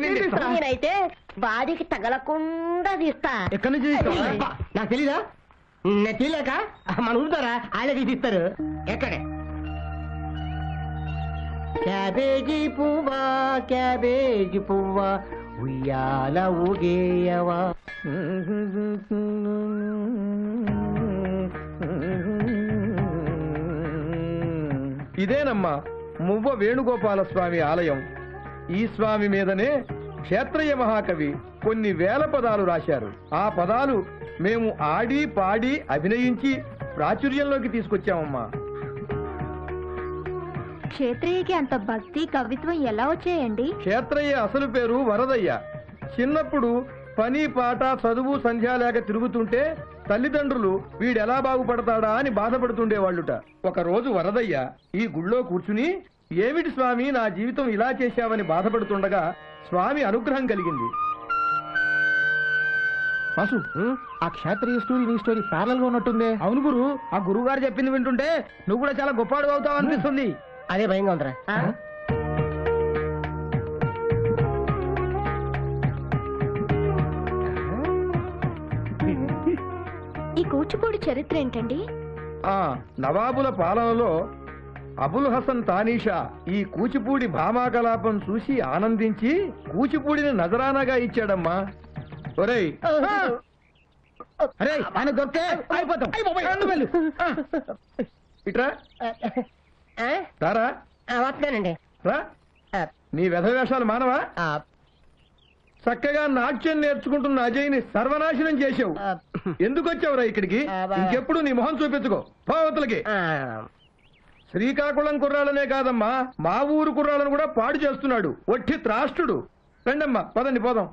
నేనైతే బాడీకి తగలకుండా తీస్తా. ఎక్కడి నుంచి తీస్తావు? నాకు తెలీదా? నేను తెలియక మన ఊరుతారా ఆయన తీసిస్తారు. ఎక్కడే క్యాబేజీ పువ్వా ఉయ్యాల ఊగేయవా. ఇదేనమ్మా మువ్వ వేణుగోపాల స్వామి ఆలయం. ఈ స్వామి మీదనే క్షేత్రయ్య మహాకవి కొన్ని వేల పదాలు రాశారు. ఆ పదాలు మేము ఆడి పాడి అభినయించి ప్రాచుర్యంలోకి తీసుకొచ్చామమ్మా. క్షేత్రయ్యకి అంత భక్తి కవిత్వం ఎలా వచ్చాయండి? క్షేత్రయ్య అసలు పేరు వరదయ్య. చిన్నప్పుడు పని పాట చదువు సంధ్యా లేక తిరుగుతుంటే తల్లిదండ్రులు వీడెలా బాగుపడతాడా అని బాధపడుతుండేవాళ్ళుట. ఒక రోజు వరదయ్య ఈ గుళ్ళో కూర్చుని, ఏమిటి స్వామి నా జీవితం ఇలా చేశావని బాధపడుతుండగా స్వామి అనుగ్రహం కలిగింది. వాసు, ఆ క్షేత్రీయ స్టోరీ నీ స్టోరీ ప్యారల్ గా ఉన్నట్టుంది. అవును గురు, ఆ గురువు గారు చెప్పింది వింటుంటే నువ్వు కూడా చాలా గొప్పవాడు అవుతావు అనిపిస్తుంది. అదే భయంగా ఉందిరా. ఈ కూచిపూడి చరిత్ర ఏంటండి? నవాబుల పాలనలో అబుల్ హసన్ తానీషా ఈ కూచిపూడి భామాకలాపం చూసి ఆనందించి కూచిపూడిని నజరానాగా ఇచ్చాడమ్మా. ఒరేయ్, అరే ఆయన దొరికితే అయిపోతాం. ఇట్రా తారా వస్తున్నానండి. రా, నీ వెధవేషాలు మానవా? చక్కగా నాట్యం నేర్చుకుంటున్న అజయ్ని సర్వనాశనం చేసావు. ఎందుకు వచ్చావురా ఇక్కడికి? ఇంకెప్పుడు నీ మొహం చూపించుకో. పోవతలకి. శ్రీకాకుళం కుర్రాళ్ళనే కాదమ్మా, మా ఊరు కుర్రాళ్ళను కూడా పాడు చేస్తున్నాడు. ఒట్టి త్రాష్టుడు. రండమ్మా, పదండి పోదాం.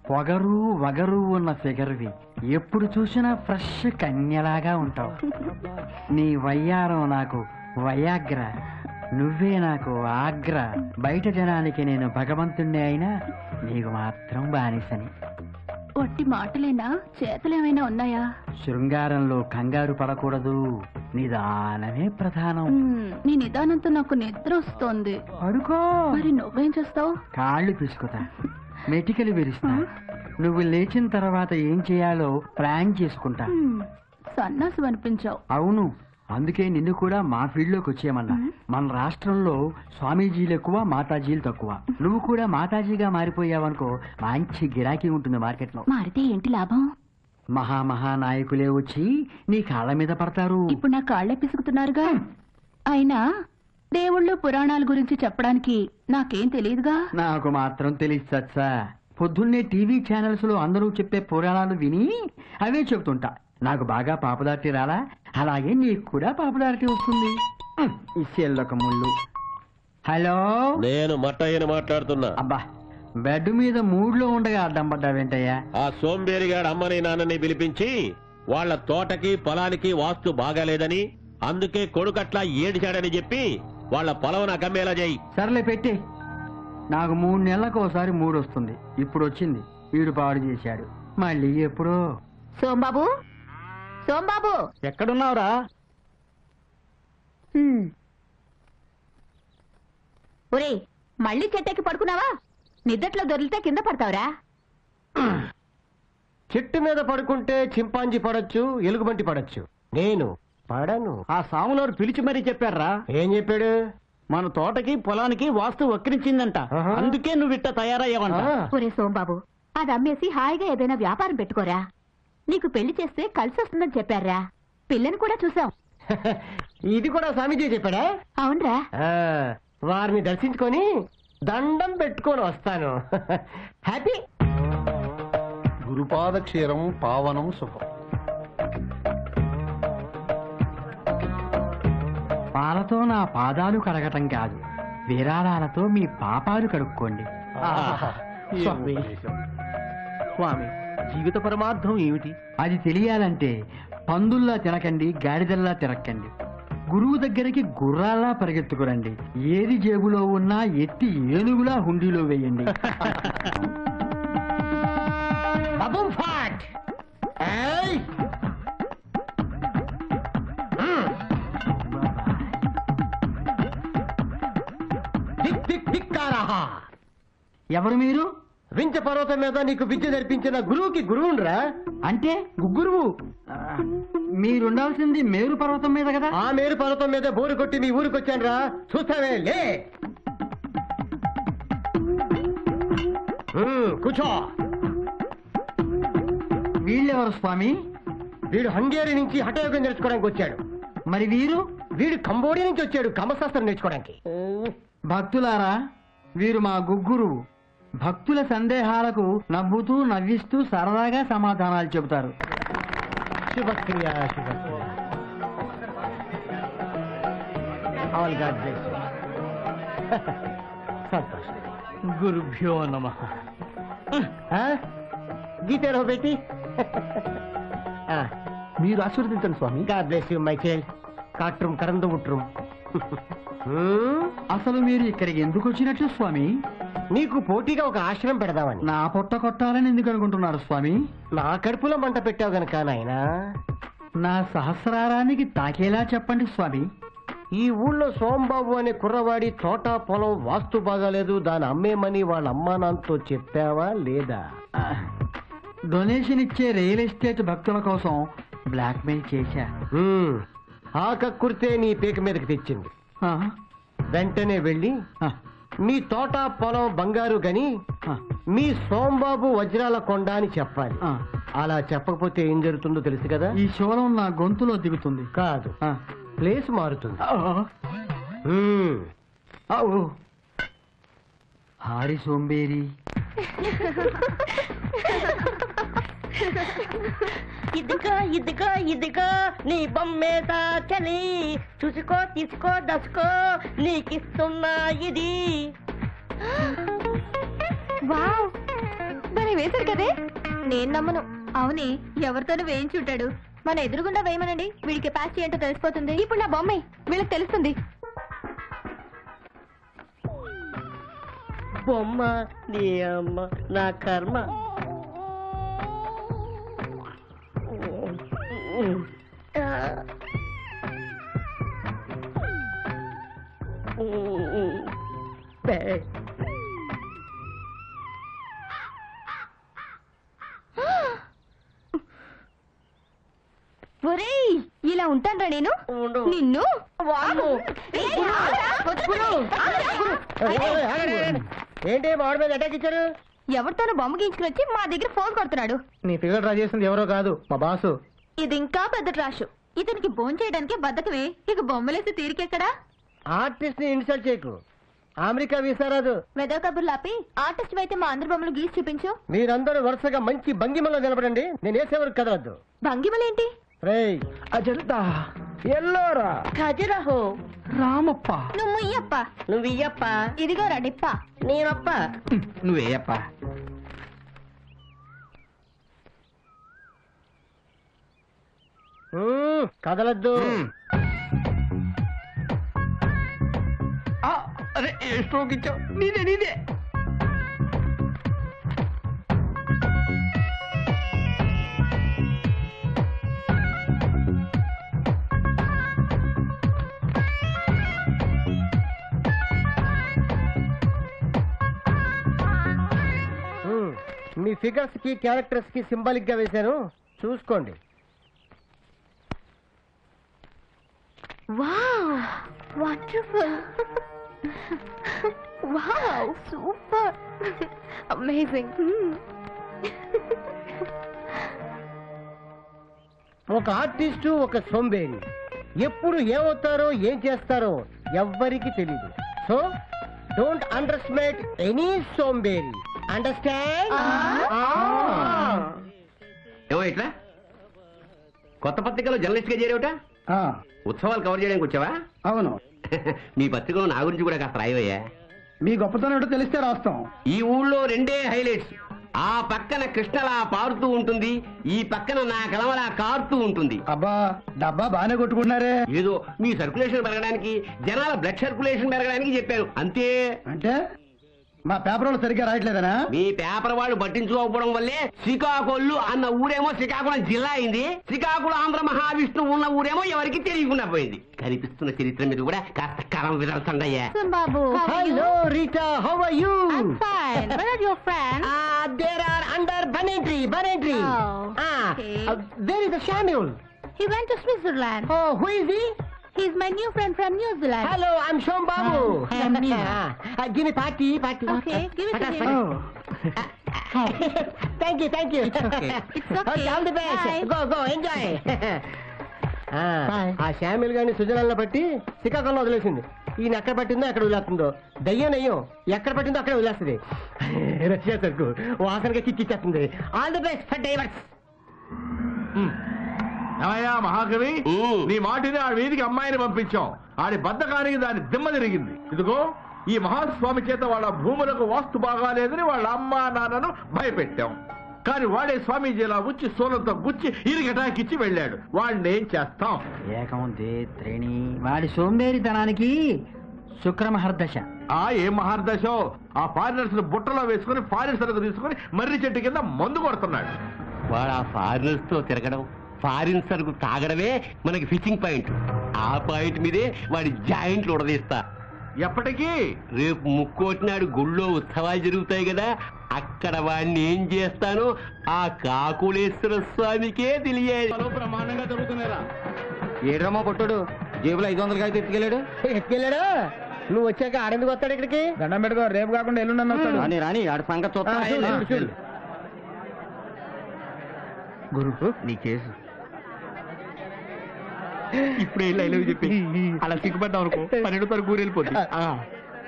పొగరు వగరు ఉన్న ఫిగర్వి, ఎప్పుడు చూసినా ఫ్రెష్ కన్యలాగా ఉంటావు. నీ వయ్యారం నాకు వయాగ్ర, నువ్వే నాకు ఆగ్ర. బయట జనానికి నేను భగవంతుణ్ణి అయినా నీకు మాత్రం బానిసని. ఒట్టి మాటలేనా? చేతులేమైనా ఉన్నాయా? శృంగారంలో కంగారు పడకూడదు, నిదానమే ప్రధానం. నీ నిదానంతో నాకు నిద్ర వస్తోంది. అడుకో. మరి నువ్వేం చేస్తావు? కాళ్ళు పిసుకుతా, మెటికలు విరుస్తా. నువ్వు లేచిన తర్వాత ఏం చేయాలో ప్లాన్ చేసుకుంటా. సన్నాసు అనిపించావు. అవును, అందుకే నిన్ను కూడా మా ఫీల్డ్ లోకి వచ్చేయమన్నా. మన రాష్ట్రంలో స్వామీజీలు ఎక్కువ, మాతాజీలు తక్కువ. నువ్వు కూడా మాతాజీగా మారిపోయావనుకో, మంచి గిరాకీ ఉంటుంది మార్కెట్ లో. మారితే ఏంటి లాభం? మహానాయకులే వచ్చి నీ కాళ్ళ మీద పడతారు. ఇప్పుడు నా కాళ్లే పిసుకుతున్నారుగా. అయినా దేవుళ్ళు పురాణాల గురించి చెప్పడానికి నాకేం తెలియదుగా. నాకు మాత్రం తెలియదు సచ్చా. పొద్దున్నే టీవీ ఛానల్స్ లో అందరూ చెప్పే పురాణాలు విని అవే చెబుతుంటా. నాకు బాగా పాపదార్టి రాలా, అలాగే నీకు కూడా పాపదార్టి వస్తుంది. ఇచ్చేళ్ళొక ముళ్ళు. హలో, నేను మట్టయ్యని మాట్లాడుతున్నా. అబ్బా, బెడ్ మీద మూడ్లో ఉండగా అడ్డం పడ్డా వెంటయ్యా. ఆ సోంబేరిగాడు అమ్మని నాన్నని పిలిపించి వాళ్ళ తోటకి పొలానికి వాస్తు బాగాలేదని, అందుకే కొడుకట్లా ఏడిచాడని చెప్పి వాళ్ళ పొలం నాకు అమ్మేలా చేయి. సర్లే పెట్టి. నాకు 3 నెలలకు ఒకసారి మూడు వస్తుంది. ఇప్పుడు వచ్చింది. వీడు పాడు చేశాడు. మళ్ళీ ఎప్పుడో. సోంబాబు, సోంబాబు ఎక్కడున్నావురా? ఒరే, మళ్ళీ చెట్టెక్కి పడుకున్నావా? నిద్దట్లో దొరికితే కింద పడతావురా. చెట్టు మీద పడుకుంటే చింపాంజీ పడొచ్చు, ఎలుగుబంటి పడొచ్చు, నేను పడను. ఆ సాములోరు పిలిచి మరీ చెప్పారా? ఏం చెప్పాడు? మన తోటకి పొలానికి వాస్తు వక్రించిందంట, అందుకే నువ్వు ఇట్ట తయారయ్యావంట. ఒరే సోంబాబు, అది అమ్మేసి హాయిగా ఏదైనా వ్యాపారం పెట్టుకోరా. నీకు పెళ్లి చేస్తే కలిసి వస్తుందని చెప్పారా. పిల్లని కూడా చూసాం. ఇది కూడా స్వామీజీ చెప్పాడా? అవునరా. వారిని దర్శించుకొని దండం పెట్టుకొని వస్తాను. హ్యాపీ. గురుపాద క్షీరం పావనం శుభం. పాలతో నా పాదాలు కడగటం కాదు, విరాళాలతో మీ పాపాలు కడుక్కోండి. స్వామి, జీవిత పరమార్థం ఏమిటి? అది తెలియాలంటే పందుల్లా తినకండి, గాడిదల్లా తిరక్కండి. గురువు దగ్గరికి గుర్రాలా పరిగెత్తుకురండి. ఏది జేబులో ఉన్నా ఎత్తి ఏనుగులా హుండీలో వేయండి. బబుల్ ఫాట్ ఏయ్ దిక్ దిక్ దిక్కారహా. ఎవరు మీరు? వించ పర్వతం మీద నీకు విద్య నేర్పించిన గురువుకి గురువుండ్రా. అంటే గుగ్గురువు. మీరుండాల్సింది మేరు పర్వతం మీద కదా. ఆ మేరు పర్వతం మీద బోరు కొట్టి మీ ఊరికొచ్చాను రా. చూస్తావే లే. కూర్చో. వీళ్ళెవరు స్వామి? వీడు హంగేరి నుంచి హఠయోగం నేర్చుకోవడానికి వచ్చాడు. మరి వీరు? వీడు కంబోడియా నుంచి వచ్చాడు కామశాస్త్రం నేర్చుకోవడానికి. భక్తులారా, వీరు మా గుగ్గురువు. భక్తుల సందేహాలకు నవ్వుతూ నవ్విస్తూ సరదాగా సమాధానాలు చెబుతారు. శుభక్రియ శుభక్రియ. All God bless you. సంతోషం. గురుభ్యో నమః. గీతారో బేటీ. మీరు ఆశీర్వదించండి స్వామి. God bless you my child. కాట్rum కరందు ఉట్rum. అసలు మీరు ఇక్కడికి ఎందుకు వచ్చినట్లు స్వామి? నీకు పోటీగా ఒక ఆశ్రమం పెడదామని. నా పొట్ట కొట్టాలని ఎందుకు అనుకుంటున్నారు స్వామి? నా కడుపులో మంట పెట్టావు గనక నాయనా. నా సహస్రారానికి తాకేలా చెప్పండి స్వామి. ఈ ఊళ్ళో సోంబాబు అనే కుర్రవాడి తోట పొలం వాస్తు బాగాలేదు, దాని అమ్మేమని వాళ్ళ అమ్మా నాన్నతో చెప్పావా లేదా? డొనేషన్ ఇచ్చే రియల్ ఎస్టేట్ భక్తుల కోసం బ్లాక్మెయిల్ చేశా. ఆ కక్కుర్తే నీ పీక మీదకి తెచ్చింది. ఆ, వెంటనే వెళ్ళి ఆ, మీ తోట పొలం బంగారు గని ఆ, మీ సోంబాబు వజ్రాల కొండ అని చెప్పాలి. ఆ. అలా చెప్పకపోతే ఏం జరుగుతుందో తెలుసు కదా. ఈ శూలం నా గొంతులో దిగుతుంది. కాదు, ఆ. ప్లేస్ మారుతుంది. ఓ హారి సోంబేరి. ఇదిగో నీ బొమ్మేదా చలి, చూసుకో తీసుకో దసుకో, నీకిస్తున్నా ఇది. వావ్, మరి వేశారు కదే. నేను నమ్మను. అవునే, ఎవరితోనూ వేయించుంటాడు. మన ఎదురుగుండా వేయమనండి, వీడి కెపాసిటీ ఏంటో తెలిసిపోతుంది. ఇప్పుడు నా బొమ్మే వీళ్ళకి తెలుస్తుంది. బొమ్మ నీ అమ్మ నా కర్మ. ఒరేయ్, ఇలా ఉంటానరా నేను నిన్ను. ఏంటి వాడి మీద అటాక్ ఇచ్చారు? ఎవరితోనూ బొమ్మ గీయించుకుని వచ్చి మా దగ్గర ఫోన్ కొడుతున్నాడు. నీ ఫిగర్ డ్రా చేసింది ఎవరో కాదు, మా బాసు. ఇది ఇంకా పెద్ద ట్రాష్. ఇతనికి భోజనం చేయడానికి బద్దకమే, ఇక బొమ్మలేసి తీరికెక్కడా? ఆర్టిస్ట్ ని ఇన్సల్ట్ చేయకు. అమెరికా వీసా రాదు. వెదవ కబుర్లు ఆపి ఆర్టిస్ట్ అయితే మా అందరి బొమ్మలు గీసి చూపించు. మీరందరూ వరుసగా మంచి భంగిమలో నిలబడండి. నేను వేసేవరకు కదలద్దు. భంగిమలేంటి? రేయ్ అజంతా, ఎల్లోరా, ఖజురహో, రామప్ప, నువ్వు ముయ్యప్ప, నువ్వు ఇయ్యప్ప, ఇదిగో రడిప్ప. నేనప్ప. నువ్వేయప్ప. కదలద్దు. అరే స్ట్రోక్ ఇచ్చావు. నీదే నీదే. మీ ఫిగర్స్ కి క్యారెక్టర్స్ కి సింబాలిక్ గా వేశాను, చూసుకోండి. Wow, wonderful. Wow, super, amazing. ఒక ఆర్టిస్టు, ఒక సోంబేరి ఎప్పుడు ఏమవుతారో ఏం చేస్తారో ఎవ్వరికి తెలీదు. So don't underestimate any సోంబేరి. అండర్స్టాండ్? ఏమో ఇట్లా కొత్త పత్రికలో జర్నలిస్ట్ గా చేరేవట? ఉత్సవాలు కవర్ చేయడానికి వచ్చావా? అవును. మీ పత్రికలో నా గురించి కూడా కాస్త రాయవయ్యా. మీ గొప్పతనం ఏంటో తెలిస్తే రాస్తాం. ఈ ఊళ్ళో రెండే హైలైట్స్, ఆ పక్కన కృష్ణలా పారుతూ ఉంటుంది, ఈ పక్కన నా కలవలా కారుతూ ఉంటుంది. అబ్బా డబ్బా బాగానే కొట్టుకున్నారే. ఏదో మీ సర్క్యులేషన్ పెరగడానికి, జనాల బ్లడ్ సర్క్యులేషన్ పెరగడానికి చెప్పాను అంతే. అంటే మా పేపర్ వాళ్ళు సరిగ్గా రాయట్లేదనా? మీ పేపర్ వాళ్ళు పట్టించుకోకపోవడం వల్లే శ్రీకాకుళం అన్న ఊరేమో శ్రీకాకుళం జిల్లా అయింది, శ్రీకాకుళం ఆంధ్ర మహావిష్ణువు ఉన్న ఊరేమో ఎవరికి తెలియకుండా పోయింది. కనిపిస్తున్న చరిత్ర మీద కూడా కాస్త కరం విదల్చండయ్యా. బాబు hello Rita, how are you? Where are your friends? There are under banyan tree. Oh, okay. Where is the Samuel? He went to Switzerland. Oh, who is he? He's my new friend from New Zealand. Hello, I'm Shom Babu. From me. Give me party. Okay, give it to him. Thank you. It's okay. All the best. Bye. Go, enjoy. ఆ శామిల్ గారిని సుజనాల్లో పట్టి శ్రీకాకుళంలో వదిలేసింది. ఈయన ఎక్కడ పట్టిందో ఎక్కడ వదిలేస్తుందో. దయ్యం నయ్యం ఎక్కడ పట్టిందో అక్కడ వదిలేస్తుంది. రష్యా సరుకు వాసనగా చిక్కిచ్చేస్తుంది. All the best for divers. ఏమయ్యా మహాకవి, నీ మాటిని ఆ వీధికి అమ్మాయిని పంపించాం. ఆడి బద్దకానికి దాని దిమ్మ తిరిగింది. ఇదిగో ఈ మహాస్వామి చేత వాళ్ళ భూములకు వాస్తు బాగాలేదని వాళ్ళ అమ్మా నాన్నను భయపెట్టాం. కానీ వాడే స్వామీజీలా వచ్చి సోలంతో గుచ్చి ఇరిగటాకిచ్చి వెళ్ళాడు. వాడిని ఏం చేస్తాం? ఏకముందే త్రేణి వాడి సోంబేరితనానికి శుక్రమహర్దశ. ఏం మహార్దశో, ఆ ఫారినర్స్ బుట్టలో వేసుకుని ఫారిన్ సరుకు తీసుకుని మర్రి చెట్టు కింద మందు కొడుతున్నాడు. వాడు ఆ ఫారినర్స్ తో తిరగడం, ఫారిన్ సరుకు తాగడమే మనకి ఫిషింగ్ పాయింట్. ఆ పాయింట్ మీదే వాడి జాయింట్లు ఉడదీస్తా. ఎప్పటికీ రేపు ముక్కోటినాడు గుళ్ళో ఉత్సవాలు జరుగుతాయి కదా, అక్కడ వాడిని ఏం చేస్తానో ఆ కాకులేశ్వర స్వామికే తెలియాలి. బ్రహ్మాండంగా జరుగుతున్నారా? ఏడ్రమ్మా పొట్టుడు జేబులో 500 అయితే ఎత్తుకెళ్ళాడు. నువ్వు వచ్చాక ఆడెందుకు వస్తాడు ఇక్కడికి? దండం పెట్టుకో, రేపు కాకుండా ఎల్లుండి వస్తాడు. రాని రాని ఆడ సంగతి చూస్తా. చూడు. గురు నీ కేసు ఇప్పుడు లైవ్ చెప్పి అలా సిగ్గుపడ్డాం అనుకో 12వ తారీఖు ఊరు వెళ్ళిపోతుంది.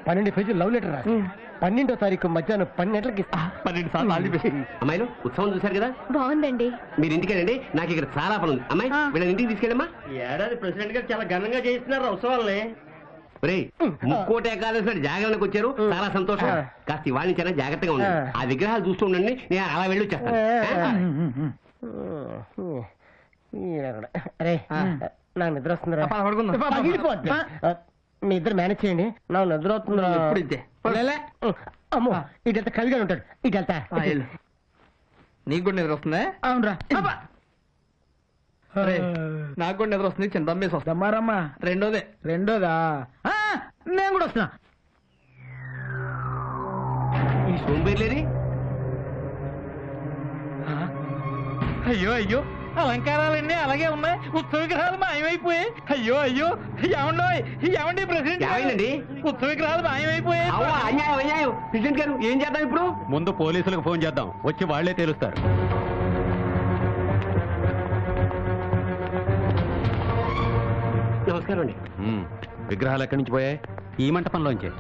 12 పేజీలు లవ్ లెటర్ రాసి 12వ తారీఖు మధ్యాహ్నం 12 12 సార్లు అమ్మాయిలు ఉత్సవం చూశారు కదా, బాగుందండి. మీరు ఇంటికెళ్ళండి, నాకు ఇక్కడ చాలా పని ఉంది. అమ్మాయి వీళ్ళని ఇంటికి తీసుకెళ్ళమ్మా. ఏడాది ప్రెసిడెంట్ గారు చాలా ఘనంగా చేస్తున్నారు ఉత్సవాలని. రే ముక్కోటి ఏకాదశి జాగరణకు వచ్చారు, చాలా సంతోషం. కాస్త ఇవాళ నుంచైనా జాగ్రత్తగా ఉండండి. ఆ విగ్రహాలు చూస్తూ ఉండండి, నేను అలా వెళ్ళి వచ్చేస్తాను. అరే నాకు నిద్ర వస్తుందిరా. పగిలిపోద్ది. మీ ఇద్దరు మేనేజ్ చేయండి, నాకు నిద్ర వస్తుందిరా. ఎప్పుడు ఇంతే. అమ్మో ఇటెళ్తా కవిగా ఉంటాడు. ఇటెళ్తా. నీకు కూడా నిద్ర వస్తుందా? అవునరా. నాకు కూడా నిద్ర వస్తుంది. చిన్న దమ్మేసి వస్తా. దమ్మారమ్మా రెండోదా? నేను కూడా వస్తున్నా. ఈ సోంబేర్లేరి అయ్యో అలంకారాలన్నీ అలాగే ఉన్నాయి, ఉత్సవ విగ్రహాలు మాయమైపోయాయి. అయ్యో ఏమండి ప్రెసిడెంట్ ఏమైందండి? ఉత్సవ విగ్రహాలు మాయమైపోయాయి. అన్యాయం. ప్రెసిడెంట్ గారు ఏం చేద్దాం ఇప్పుడు? ముందు పోలీసులకు ఫోన్ చేద్దాం, వచ్చి వాళ్లే తేలుస్తారు. నమస్కారం అండి. విగ్రహాలు ఎక్కడి నుంచి పోయాయి? ఈ మంటపంలోంచే.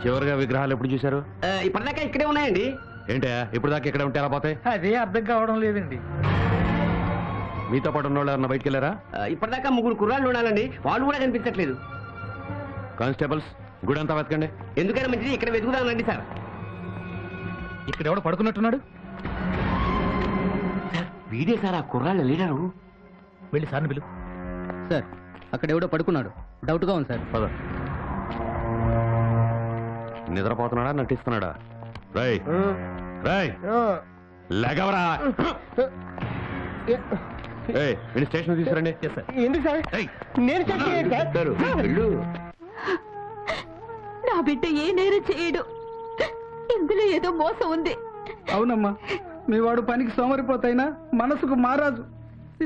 చివరిగా విగ్రహాలు ఎప్పుడు చూశారు? ఇప్పటిదాకా ఇక్కడే ఉన్నాయండి. ఏంటా ఇప్పుడు దాకా ఇక్కడ ఉంటే ఎలా పోతాయి? అదే అర్థం కావడం లేదండి. మీతో పాటు ఉన్న వాళ్ళు ఎవరన్నా బయటికి వెళ్ళారా? ఇప్పటిదాకా 3 కుర్రాళ్ళు ఉండాలండి, వాళ్ళు కూడా కనిపించట్లేదు. కానిస్టేబుల్స్ గుడి అంతా వెతకండి. ఎందుకైనా మంచిది ఇక్కడ వెతుకుదానండి సార్. ఇక్కడ ఎవడో పడుకున్నట్టున్నాడు. వీడే సార్ ఆ కుర్రాళ్ళ లీడరు. వెళ్ళి సార్ని పిలు. సార్ అక్కడ ఎవడో పడుకున్నాడు, డౌట్ గా ఉంది సార్. పద. నిద్రపోతున్నాడా నటిస్తున్నాడా? రై లేగవరా. స్టేషన్ తీసుకురండి. ఎందుకు సార్? నేను వెళ్ళు. నా బిడ్డ ఏ నేరం చేయడు, ఇందులో ఏదో మోసం ఉంది. అవునమ్మా, మీ వాడు పనికి సోమరిపోతైనా మనసుకు మారాజు.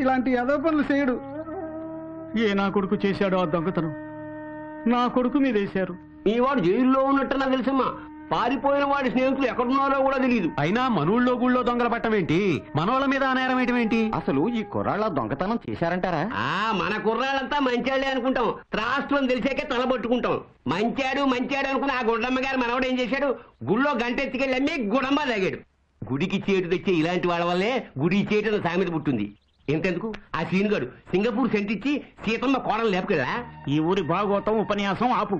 ఇలాంటి యదో పనులు చేయడు. నా కొడుకు చేశాడో ఆ దొంగతనం నా కొడుకు మీద వేశారు. ఈ వాడు జైల్లో ఉన్నట్టు నాకు తెలుసమ్మా. పారిపోయిన వాడి స్నేహితులు ఎక్కడున్నారో కూడా తెలియదు. అయినా మనూళ్ళో గుళ్ళో దొంగలు పట్టం ఏంటి, మనోళ్ళ మీద నేరం ఏంటి? అసలు ఈ కుర్రాళ్ళ దొంగతనం చేశారంటారా? మన కుర్రాళ్ళంతా మంచాడే అనుకుంటాం, త్రాస్తులం తెలిసాకే తలబట్టుకుంటాం. మంచాడు అనుకుని ఆ గుడ్డమ్మ గారు మనవడు ఏం చేశాడు? గుళ్ళో గంట ఎత్తుకెళ్ళి అమ్మి గుడమ్మ తాగాడు. గుడికి చేటు తెచ్చే ఇలాంటి వాళ్ళ వల్లే గుడి చేటు సామెత పుట్టింది. ఎంతెందుకు ఆ సీనుగాడు సింగపూర్ సెంట్ ఇచ్చి సీతమ్మ కోడలు లేపుకెళ్ళా. ఈ ఊరి భాగవతం ఉపన్యాసం ఆపు.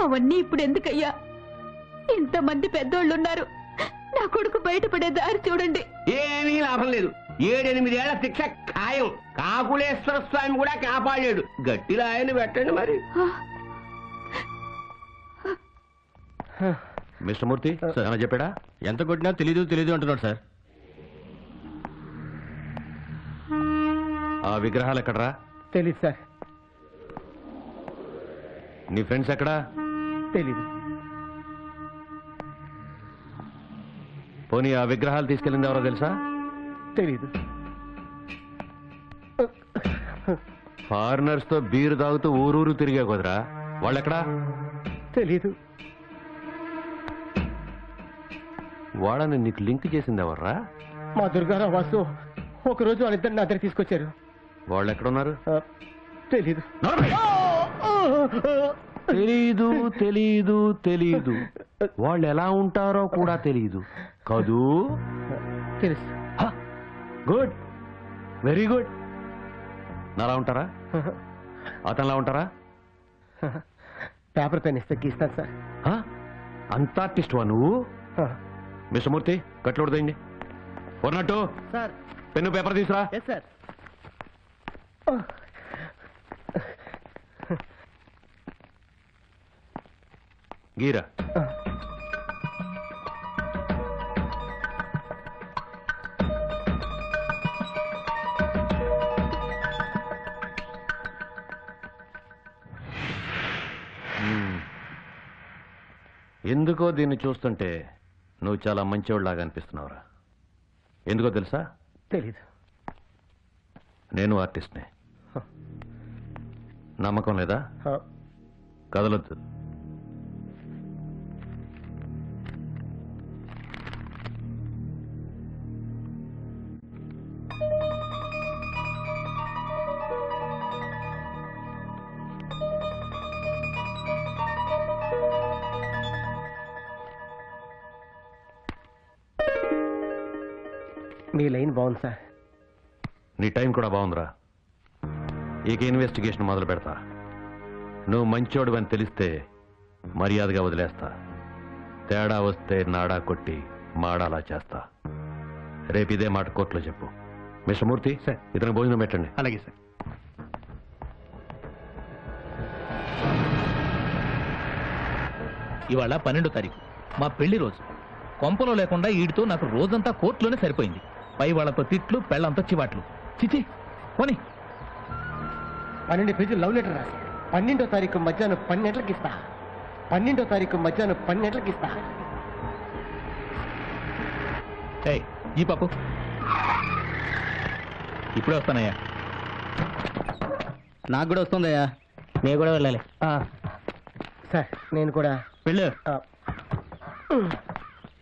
అవన్నీ ఇప్పుడు ఎందుకయ్యా? ఇంతమంది పెద్దోళ్ళున్నారు, నా కొడుకు బయటపడే దారి చూడండి. ఏమీ లాభం లేదు. 7-8 ఏళ్ల శిక్ష ఖాయం. కాకులేశ్వర స్వామి కూడా కాపాడాడు. గట్టిలో ఆయన పెట్టండి మరి. మిస్టర్ మూర్తి ఏమైనా చెప్పాడా? ఎంత కొట్టినా తెలీదు అంటున్నాడు సార్. ఆ విగ్రహాలు ఎక్కడరా? తెలీదు సార్. నీ ఫ్రెండ్స్ ఎక్కడా? తెలీదు. పోనీ ఆ విగ్రహాలు తీసుకెళ్ళింది ఎవరో తెలుసా? తెలీదు. ఫారినర్స్ తో బీరు తాగుతూ ఊరూరు తిరిగే కుదరా? వాళ్ళెక్కడా? తెలీదు. వాళ్ళని నీకు లింక్ చేసింది ఎవర్రా? మా దుర్గారావు వాసు ఒకరోజు వాళ్ళిద్దరు నా దగ్గర తీసుకొచ్చారు. వాళ్ళు ఎక్కడున్నారు? తెలీదు. తెలీదు తెలీదు తెలీదు. వాళ్ళు ఎలా ఉంటారో కూడా తెలీదు కదూ? తెలుసు. Good, very good. నాలా ఉంటారా? అతనిలా ఉంటారా? పేపర్ పెన్ ఇస్తే గీస్తాను సార్. అంత ఆర్టిస్ట్వా నువ్వు? మిస్టర్ మూర్తి కట్లు దండి. ఉన్నట్టు సార్ పెన్ను పేపర్ తీసురా. Yes sir. గీరా. ఎందుకో దీన్ని చూస్తుంటే నువ్వు చాలా మంచివాళ్ళలాగా అనిపిస్తున్నావురా. ఎందుకో తెలుసా? తెలీదు. నేను ఆర్టిస్ట్నే. నమ్మకం లేదా? కదలొద్దు. మీ లైన్ బాగుంది సార్. నీ టైం కూడా బాగుందిరా. ఇక ఇన్వెస్టిగేషన్ మొదలు పెడతా. నువ్వు మంచోడు అని తెలిస్తే మర్యాదగా వదిలేస్తా. తేడా వస్తే నాడా కొట్టి మాడాలా చేస్తా. రేపు ఇదే మాట కోర్టులో చెప్పు. మిస్టర్ మూర్తి సార్, ఇతను భోజనం పెట్టండి. అలాగే సార్. ఇవాళ 12వ తారీఖు మా పెళ్లి రోజు. కొంపలో లేకుండా ఈడితో నాకు రోజంతా కోర్టులోనే సరిపోయింది. పై వాళ్ళతో తిట్లు, పెళ్ళంతా చివాట్లు. చిచి పోనీ. 12 పేజీలు లవ్ లెటర్ రాసి 12వ తారీఖు మధ్యాహ్నం 12 గంటలకు ఇస్తా. 12వ తారీఖు మధ్యాహ్నం 12 గంటలకు ఇస్తా. ఏయ్ ఈ పాపు ఇప్పుడే వస్తానయ్యా. నాకు కూడా వస్తుందయ్యా. నేను కూడా వెళ్ళాలి సార్. నేను కూడా వెళ్ళు.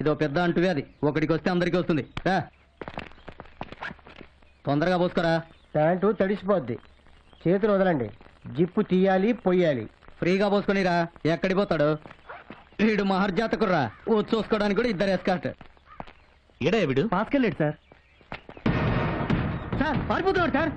ఇదో పెద్ద అంటువ్యాధి. ఒకడికి వస్తే అందరికీ వస్తుంది. తొందరగా పోసుకోరా. ప్యాంటు తడిసిపోద్ది. చేతులు వదలండి. జిప్పు తీయాలి, పొయ్యాలి. ఫ్రీగా పోసుకొనిరా. ఎక్కడి పోతాడు వీడు? మహర్జాతకుర్రా. చూసుకోవడానికి కూడా ఇద్దరు ఎస్కాట్. ఏడా వీడు? పాసుకెళ్ళాడు సార్. సార్ పారిపోతున్నాడు సార్.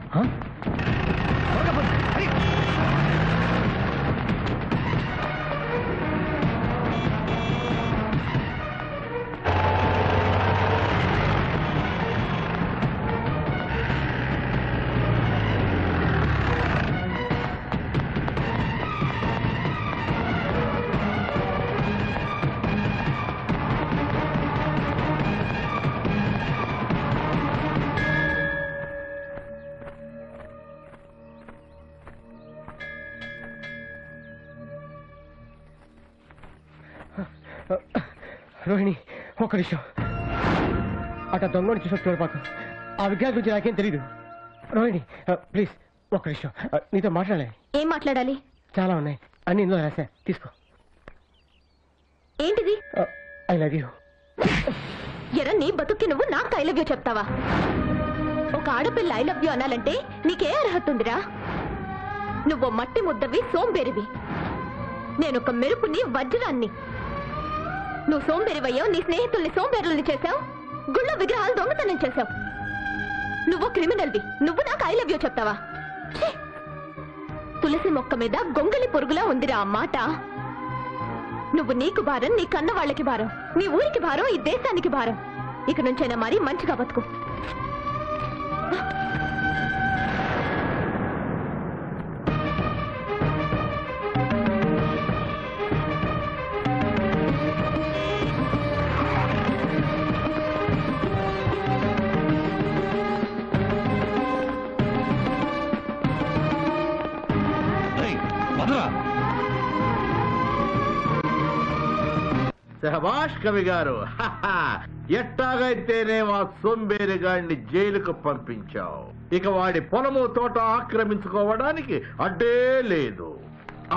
రోహిణి ఒక్క నిమిషం. అట దొంగని చూసి చూడపాకు. ఆ విగ్రహం గురించి నాకేం తెలీదు. రోహిణి ప్లీజ్ ఒక్క నిమిషం. నీతో మాట్లాడాలి. ఏం మాట్లాడాలి? చాలా ఉన్నాయి. అన్ని ఇందులో రాశా. తీసుకో. ఏంటిది? I love you. ఎరా నీ బతుక్కి నువ్వు నాకు ఐ లవ్ యూ చెప్తావా? ఒక ఆడపిల్ల ఐ లవ్ యూ అనాలంటే నీకే అర్హత ఉందిరా? నువ్వు మట్టి ముద్దవి, సోంబేరివి. నేనొక మెరుపుని, వజ్రాన్ని. నువ్వు సోంబేరివయ్యావు. నీ స్నేహితుల్ని సోంబేరుల్ని చేశావు. గుళ్ళో విగ్రహాలు దొంగతనం చేశావు. నువ్వు క్రిమినల్వి. నువ్వు నాకు ఐ లవ్ యూ చెప్తావా? తులసి మొక్క మీద గొంగలి పొరుగులా ఉందిరా ఆ మాట. నువ్వు నీకు భారం, నీ కన్న వాళ్ళకి భారం, నీ ఊరికి భారం, ఈ దేశానికి భారం. ఇక నుంచైనా మరి మంచిగా బతుకు. శభాష్ కవి గారు, ఎట్టాగైతేనే మా సోంబేరి గాడిని జైలుకు పంపించావు. ఇక వాడి పొలము తోట ఆక్రమించుకోవడానికి అడ్డే లేదు.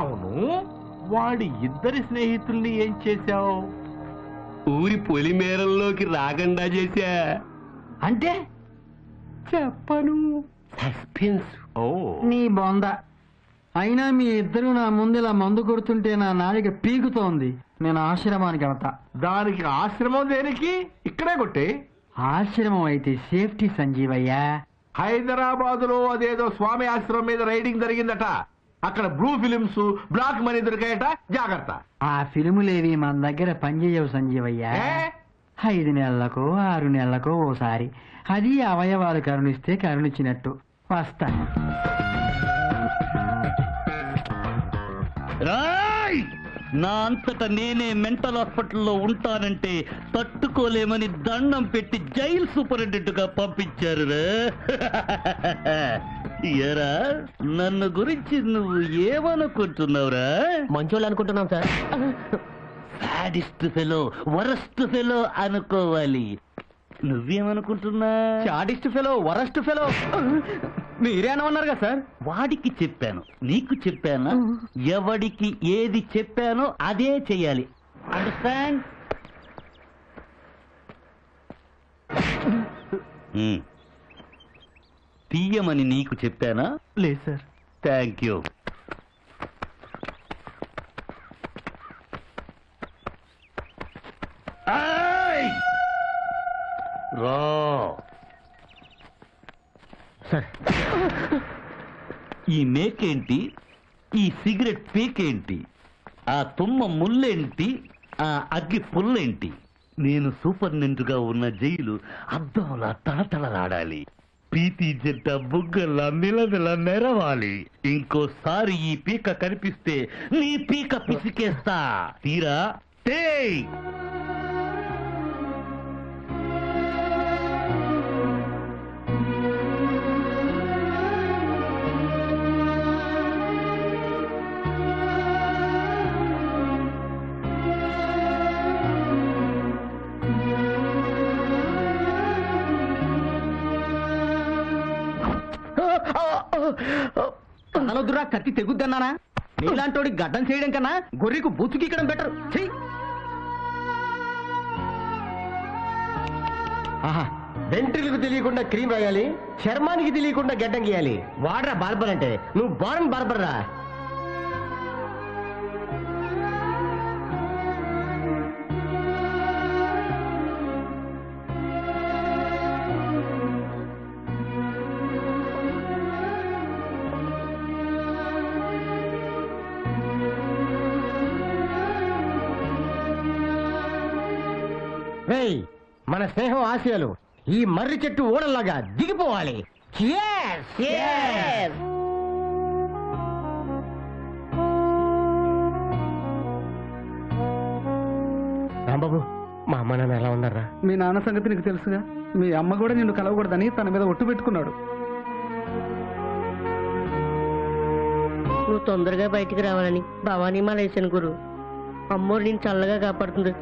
అవును, వాడి ఇద్దరి స్నేహితుల్ని ఏం చేశావు? ఊరి పొలిమేరల్లోకి రాకుండా చేశా. అంటే చెప్పను. సస్పెన్స్. ఓ, నీ బొంద. అయినా మీ ఇద్దరు నా ముందు ఇలా మందు కొడుతుంటే నా నాలిక పీకుతోంది. నేను ఆశ్రమానికి వెళ్తా. దానికి ఆశ్రమం దేనికి? ఇక్కడే కొట్టే. ఆశ్రమం అయితే సేఫ్టీ సంజీవయ్యా. హైదరాబాదులో అదేదో స్వామి ఆశ్రమం మీద రైడింగ్ జరిగిందట. అక్కడ బ్లూ ఫిలిమ్స్, బ్లాక్ మనీ దొరికాయట. జాగ్రత్త. ఆ ఫిల్ములేవి మన దగ్గర పనిచేయవు సంజీవయ్యా. 5 నెలలకు 6 నెలలకు ఓసారి. అది అవయవాలు కరుణిస్తే కరుణించినట్టు. వస్తా. నా అంతటా నేనే మెంటల్ హాస్పిటల్లో ఉంటానంటే తట్టుకోలేమని దండం పెట్టి జైలు సూపరింటెండెంట్ గా పంపించారు. ఎరా, నన్ను గురించి నువ్వు ఏమనుకుంటున్నావురా? మంచోళ్ళు అనుకుంటున్నాం sir. Sadist fellow, worst fellow అనుకోవాలి. నువ్వేమనుకుంటున్నా? చాడిస్ట్ ఫెలో, వరస్ట్ ఫెలో మీరేనన్నారు కదా సార్. వాడికి చెప్పాను, నీకు చెప్పానా? ఎవడికి ఏది చెప్పానో అదే చెయ్యాలి. అండర్స్టాండ్? తీయమని నీకు చెప్పానా? లేదు సార్. Thank you. రా సార్. ఈ మేకేంటి? ఈ సిగరెట్ పీకేంటి? ఆ తుమ్మ ముల్లేంటి? ఆ అగ్గి పుల్లేంటి? నేను సూపరింటెండెంట్గా ఉన్న జైలు అద్దంలా తళతళలాడాలి. పీతి జంట బుగ్గల్లా మిలమిల మెరవాలి. ఇంకోసారి ఈ పీక కనిపిస్తే నీ పీక పిసికేస్తా. తీరా టేయ్. కనలొద్దురా, కత్తి తెగుద్దన్నానా? నీలాంటోడి గడ్డం చేయడం కన్నా గొర్రెకు బుచ్చుకీకడం బెటర్. వెంట్రులకు తెలియకుండా క్రీమ్ రాయాలి, చర్మానికి తెలియకుండా గడ్డం గీయాలి. వాడరా బార్బర్ అంటే. నువ్వు బారన్ బార్బర్ రా. మన స్నేహం ఆశయాలు ఈ మర్రి చెట్టు ఓడల్లాగా దిగిపోవాలి. రాంబాబు, మా అమ్మ నాన్న ఎలా ఉన్నారా? మీ నాన్న సంగతి నీకు తెలుసుగా. మీ అమ్మ కూడా నిన్ను కలవకూడదని తన మీద ఒట్టు పెట్టుకున్నాడు. నువ్వు తొందరగా బయటికి రావాలని భవానీ మాల వేసాను గురు. అమ్మోరు నేను చల్లగా కాపాడుతుంది.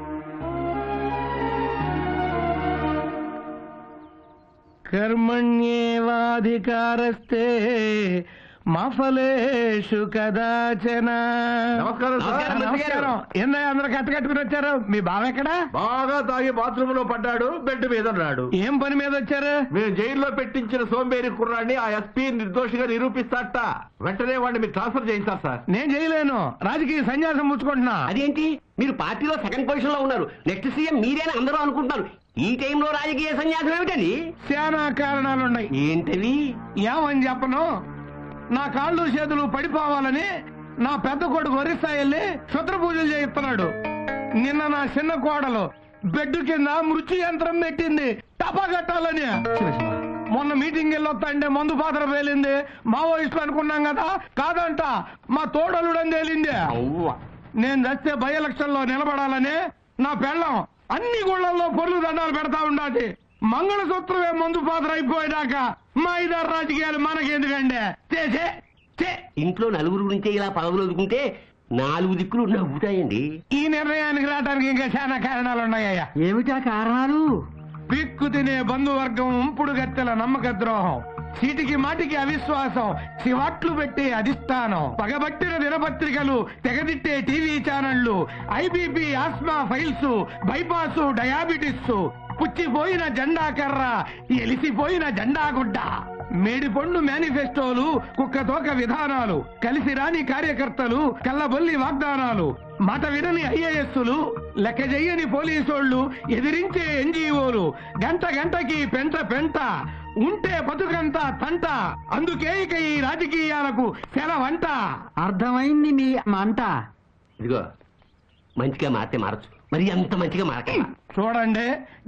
కర్మణ్యేవాధికారస్తే మా ఫలేషు కదాచన. నమస్కారం సార్. నమస్కారం. ఏందా అందరూ కట్టుకుని వచ్చారు? మీ బావ ఎక్కడా? బాగా తాగి బాత్రూమ్ లో పడ్డాడు, బెడ్ మీద ఉన్నాడు. ఏం పని మీద వచ్చారు? మీరు జైల్లో పెట్టించిన సోంబేరి కుర్రాన్ని ఆ ఎస్పీ నిర్దోషిగా నిరూపిస్తాట. వెంటనే వాడిని మీరు ట్రాన్స్ఫర్ చేయించారు సార్. నేను చేయలేను. రాజకీయ సన్యాసం ముచ్చుకుంటున్నా. అదేంటి, మీరు పార్టీలో సెకండ్ పొజిషన్ లో ఉన్నారు. నెక్స్ట్ సీఎం మీరేనా అందరూ అనుకుంటున్నారు. ఈ టైంలో రాజకీయ సన్యాసం ఏమిటండి? చాలా కారణాలున్నాయి. ఏంటవి? ఏమని చెప్పను. నా కాళ్ళు చేతులు పడిపోవాలని నా పెద్ద కొడుకు ఒరిస్సా వెళ్ళి క్షుద్ర పూజలు చేయిస్తున్నాడు. నిన్న నా చిన్న కోడలు బెడ్ కింద మృత్యు యంత్రం పెట్టింది టపా కట్టాలని. మొన్న మీటింగ్ వెళ్ళొస్తా మందు పాత్ర పేలింది. మావోయిస్టులు అనుకున్నాం కదా, కాదంట మా తోడలుడని తేలింది. నేను చస్తే బై ఎలక్షన్ లో నిలబడాలని నా పెళ్ళం అన్ని గుళ్లలో పొర్లు దండాలు పెడతా ఉండాలి. మంగళసూత్రమే మందు పాత్ర అయిపోయినాక మా ఇద్దరు రాజకీయాలు మనకెందుకండి? ఇంట్లో నలుగురు గురించి ఇలా పదవులు వదుకుంటే 4 దిక్కులు నవ్వుతాయండి. ఈ నిర్ణయానికి రావడానికి ఇంకా చాలా కారణాలు ఉన్నాయ్యా. ఏమిటా కారణాలు? పిక్కు తినే బంధువర్గం, ఉంపుడు గత్తెల నమ్మక ద్రోహం, చీటికి మాటికి అవిశ్వాసం, శివాట్లు పెట్టే అధిష్టానం, పగబట్టిన దినపత్రికలు, తెగదిట్టే టీవీ ఛానళ్లు, IBP asthma files, bypass diabetes, పుచ్చిపోయిన జెండా కర్ర, ఎలిసిపోయిన జెండా గుడ్డ, మేడిపండు మేనిఫెస్టోలు, కుక్కతోక విధానాలు, కలిసి రాని కార్యకర్తలు, కళ్ళబొల్లి వాగ్దానాలు, మాట వినని ఐఏఎస్లు, లెక్క చెయ్యని పోలీసోళ్లు, ఎదిరించే ఎన్జీఓలు, గంట గంటకి పెంట పెంట, ఉంటే బతుకంతా తంట. అందుకే ఇక ఈ రాజకీయాలకు సెలవంట. అర్థమైంది మీ మంట. ఇదిగో మంచిగా మారితే మారచ్చు, మరి అంత మంచిగా మారక. చూడండి,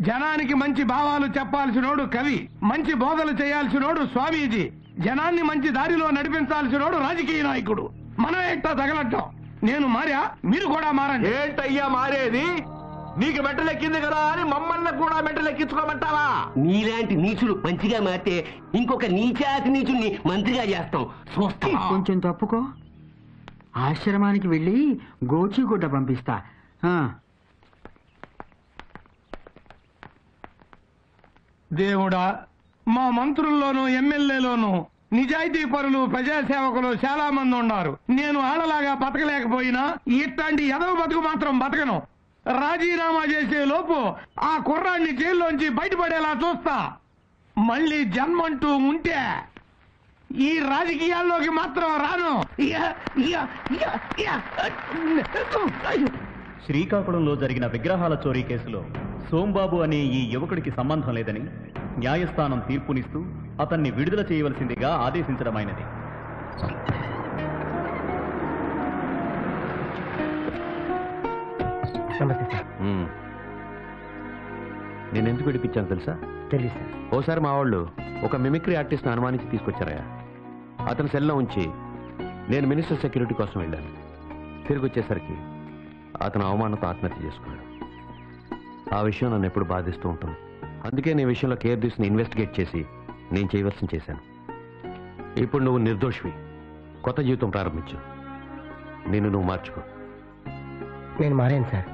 జనానికి మంచి భావాలు చెప్పాల్సినోడు కవి, మంచి బోధలు చేయాల్సినోడు స్వామీజీ, జనాన్ని మంచి దారిలో నడిపించాల్సినోడు రాజకీయ నాయకుడు. మనం ఎట్టా తగలట్టం. నేను మారా, మీరు కూడా మారండి. ఏంటయ్యా మారేది? నీకు మెట్టలెక్కింది కదా అని మమ్మల్ని కూడా మెట్టలెక్కించుకోమంటావా? నీలాంటి నీచుడు మంచిగా మారితే ఇంకొక నీచాతి నీచుడిని మంత్రిగా చేస్తాం, చూస్తాం. కొంచెం తప్పుకో. ఆశ్రమానికి వెళ్ళి గోచిగుడ్డ పంపిస్తా. దేవుడా, మా మంత్రుల్లోనూ ఎమ్మెల్యేలోనూ నిజాయితీ పరులు, ప్రజాసేవకులు చాలా మంది ఉన్నారు. నేను ఆడలాగా బతకలేకపోయినా ఇట్లాంటి ఎదవ బతుకు మాత్రం బతకను. రాజీనామా చేసే లోపు ఆ కుర్రాన్ని జైల్లోంచి బయటపడేలా చూస్తా. మళ్ళీ జన్మంటూ ఉంటే ఈ రాజకీయాల్లోకి మాత్రం రాను. శ్రీకాకుళంలో జరిగిన విగ్రహాల చోరీ కేసులో సోంబాబు అనే ఈ యువకుడికి సంబంధం లేదని న్యాయస్థానం తీర్పునిస్తూ అతన్ని విడుదల చేయవలసిందిగా ఆదేశించడమైనది. నేనెందుకు విడిపించాను తెలుసా? తెలుసు. ఓసారి మా వాళ్ళు ఒక మిమిక్రీ ఆర్టిస్ట్ని అనుమానించి తీసుకొచ్చారయ్యా. అతని సెల్లో ఉంచి నేను మినిస్టర్ సెక్యూరిటీ కోసం వెళ్ళాను. తిరిగి వచ్చేసరికి అతను అవమానంతో ఆత్మహత్య చేసుకున్నాడు. ఆ విషయం నన్ను ఎప్పుడు బాధిస్తూ ఉంటుంది. అందుకే నీ విషయంలో కేర్ తీసుకుని ఇన్వెస్టిగేట్ చేసి నేను చేయవలసిన చేశాను. ఇప్పుడు నువ్వు నిర్దోషివి. కొత్త జీవితం ప్రారంభించు. నిన్ను నువ్వు మార్చుకో. నేను మారాను సార్,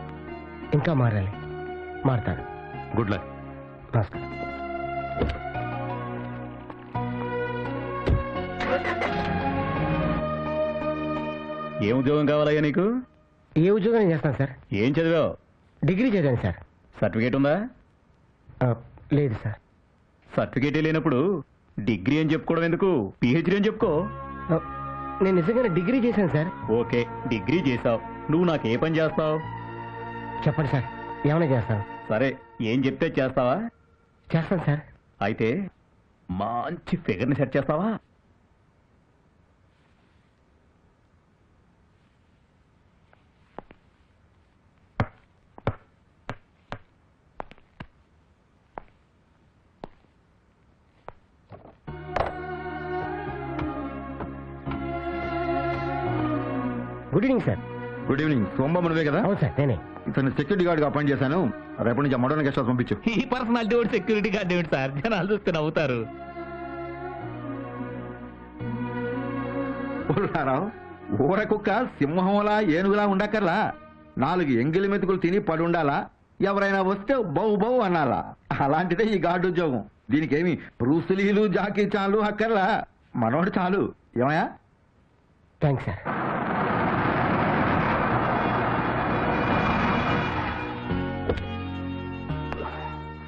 ఇంకా మారాలి. మారుతాను. Good luck. నమస్కారం. ఏం ఉద్యోగం కావాలయ్యా నీకు? ఏ ఉద్యోగం చేస్తాను సార్? ఏం చదివావు? డిగ్రీ చదివాను సార్. సర్టిఫికేట్ ఉందా? లేదు సార్. సర్టిఫికేటే లేనప్పుడు డిగ్రీ అని చెప్పుకోవడం ఎందుకు? పిహెచ్డీ అని చెప్పుకో. నేను నిజంగానే డిగ్రీ చేశాను సార్. ఓకే, డిగ్రీ చేసావు. నువ్వు నాకే పని చేస్తావు? చెప్పండి సార్, ఏమైనా చేస్తాను. సరే, ఏం చెప్తే చేస్తావా? చేస్తాను సార్. అయితే మంచి ఫిగర్ని సెట్ చేస్తావా? Good evening sir. Good evening. Sombabu నువ్వే కదా? అవును సార్, నేనే. ఇతను సెక్యూరిటీ గార్డ్గా అపాయింట్ చేశాను. రేపటి నుంచి మోడర్న్ గెస్ట్ హౌస్ పంపించు. ఈ పర్సనాలిటీ వాడు సెక్యూరిటీ గార్డ్ ఏమిటి సార్? జనాలు చూస్తే నవ్వుతారు. ఊర కుక్క సింహంలా ఏనుగులా ఉండక్కర్లా. 4 ఎంగిలి మెతుకులు తిని పడి ఉండాలా. ఎవరైనా వస్తే బౌ బౌ అనాలా. అలాంటిదే ఈ గార్డు ఉద్యోగం. దీనికేమి బ్రూస్లీలు, జాకీ చాన్లు అక్కర్లా. మనోడు చాలు. ఏమయ్యా? Thanks sir.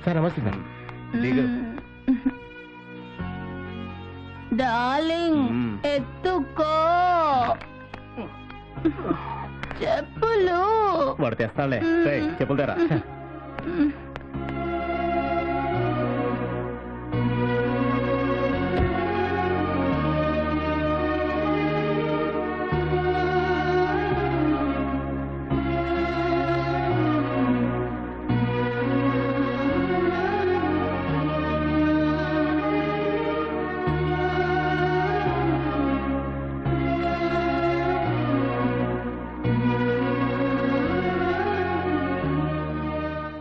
సార్ నమస్తే సార్. డార్లింగ్, ఎత్తుకో చెప్పులు. వాడు తెస్తాడులే. చెప్పులు తెరా.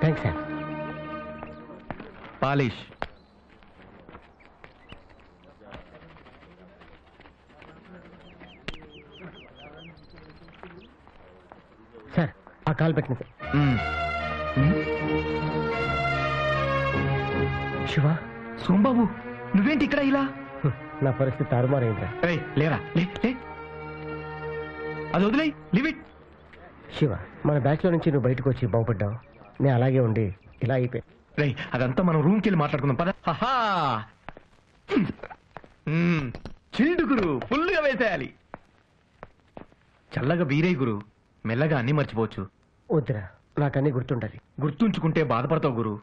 Thanks sir. పాలిష్. సార్ ఆ కాల్ పెట్టిన సార్. శివ, సోంబాబు నువ్వేంటి ఇక్కడ ఇలా? నా పరిస్థితి తారుమారైందా? లేరా లే లే, అది వదిలే, లీవ్ ఇట్. శివ, మన బ్యాచ్ లో నుంచి నువ్వు బయటకు వచ్చి బాగుపడ్డావు. నేను అలాగే ఉండి ఇలా అయిపోయి. రేయ్, అదంతా మనం రూమ్కి వెళ్ళి మాట్లాడుకుందాం పద. చిల్డు గురు, ఫుల్గా వేసేయాలి. చల్లగా బీరే గురు, మెల్లగా అన్ని మర్చిపోవచ్చు. వద్దురా, నాకన్నీ గుర్తుండాలి. గుర్తుంచుకుంటే బాధపడతావు గురు.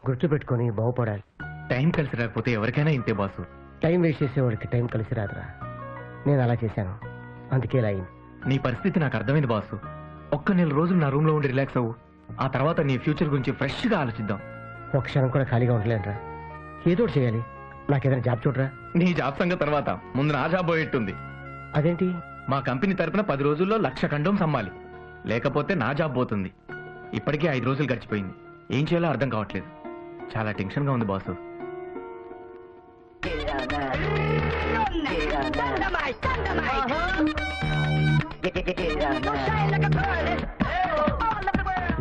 గుర్తు పెట్టుకొని బాగుపడాలి. టైం కలిసి రాకపోతే ఎవరికైనా ఇంతే బాసు. టైం వేస్ట్ చేసేవాడికి టైం కలిసి రాదురా. నేను అలా చేశాను, అందుకే ఇలా అయింది. నీ పరిస్థితి నాకు అర్థమైంది బాసు. ఒక్క నెల రోజులు నా రూమ్ లో ఉండి రిలాక్స్ అవ్వు. ఆ తర్వాత నీ ఫ్యూచర్ గురించి ఫ్రెష్ గా ఆలోచిద్దాం. ఒక క్షణం కూడా ఖాళీగా ఉండలేనురా. ఏదో ఒకటి చేయాలి. నాకేదైనా జాబ్ చూడరా. నీ జాబ్ సంగతి తర్వాత, ముందు నా జాబ్ పోయేట్టుంది. అదేంటి? మా కంపెనీ తరపున 10 రోజుల్లో 1,00,000 కండోమ్స్ అమ్మాలి. లేకపోతే నా జాబ్ పోతుంది. ఇప్పటికే 5 రోజులు గడిచిపోయింది. ఏం చేయాలో అర్థం కావట్లేదు. చాలా టెన్షన్ గా ఉంది బాసు.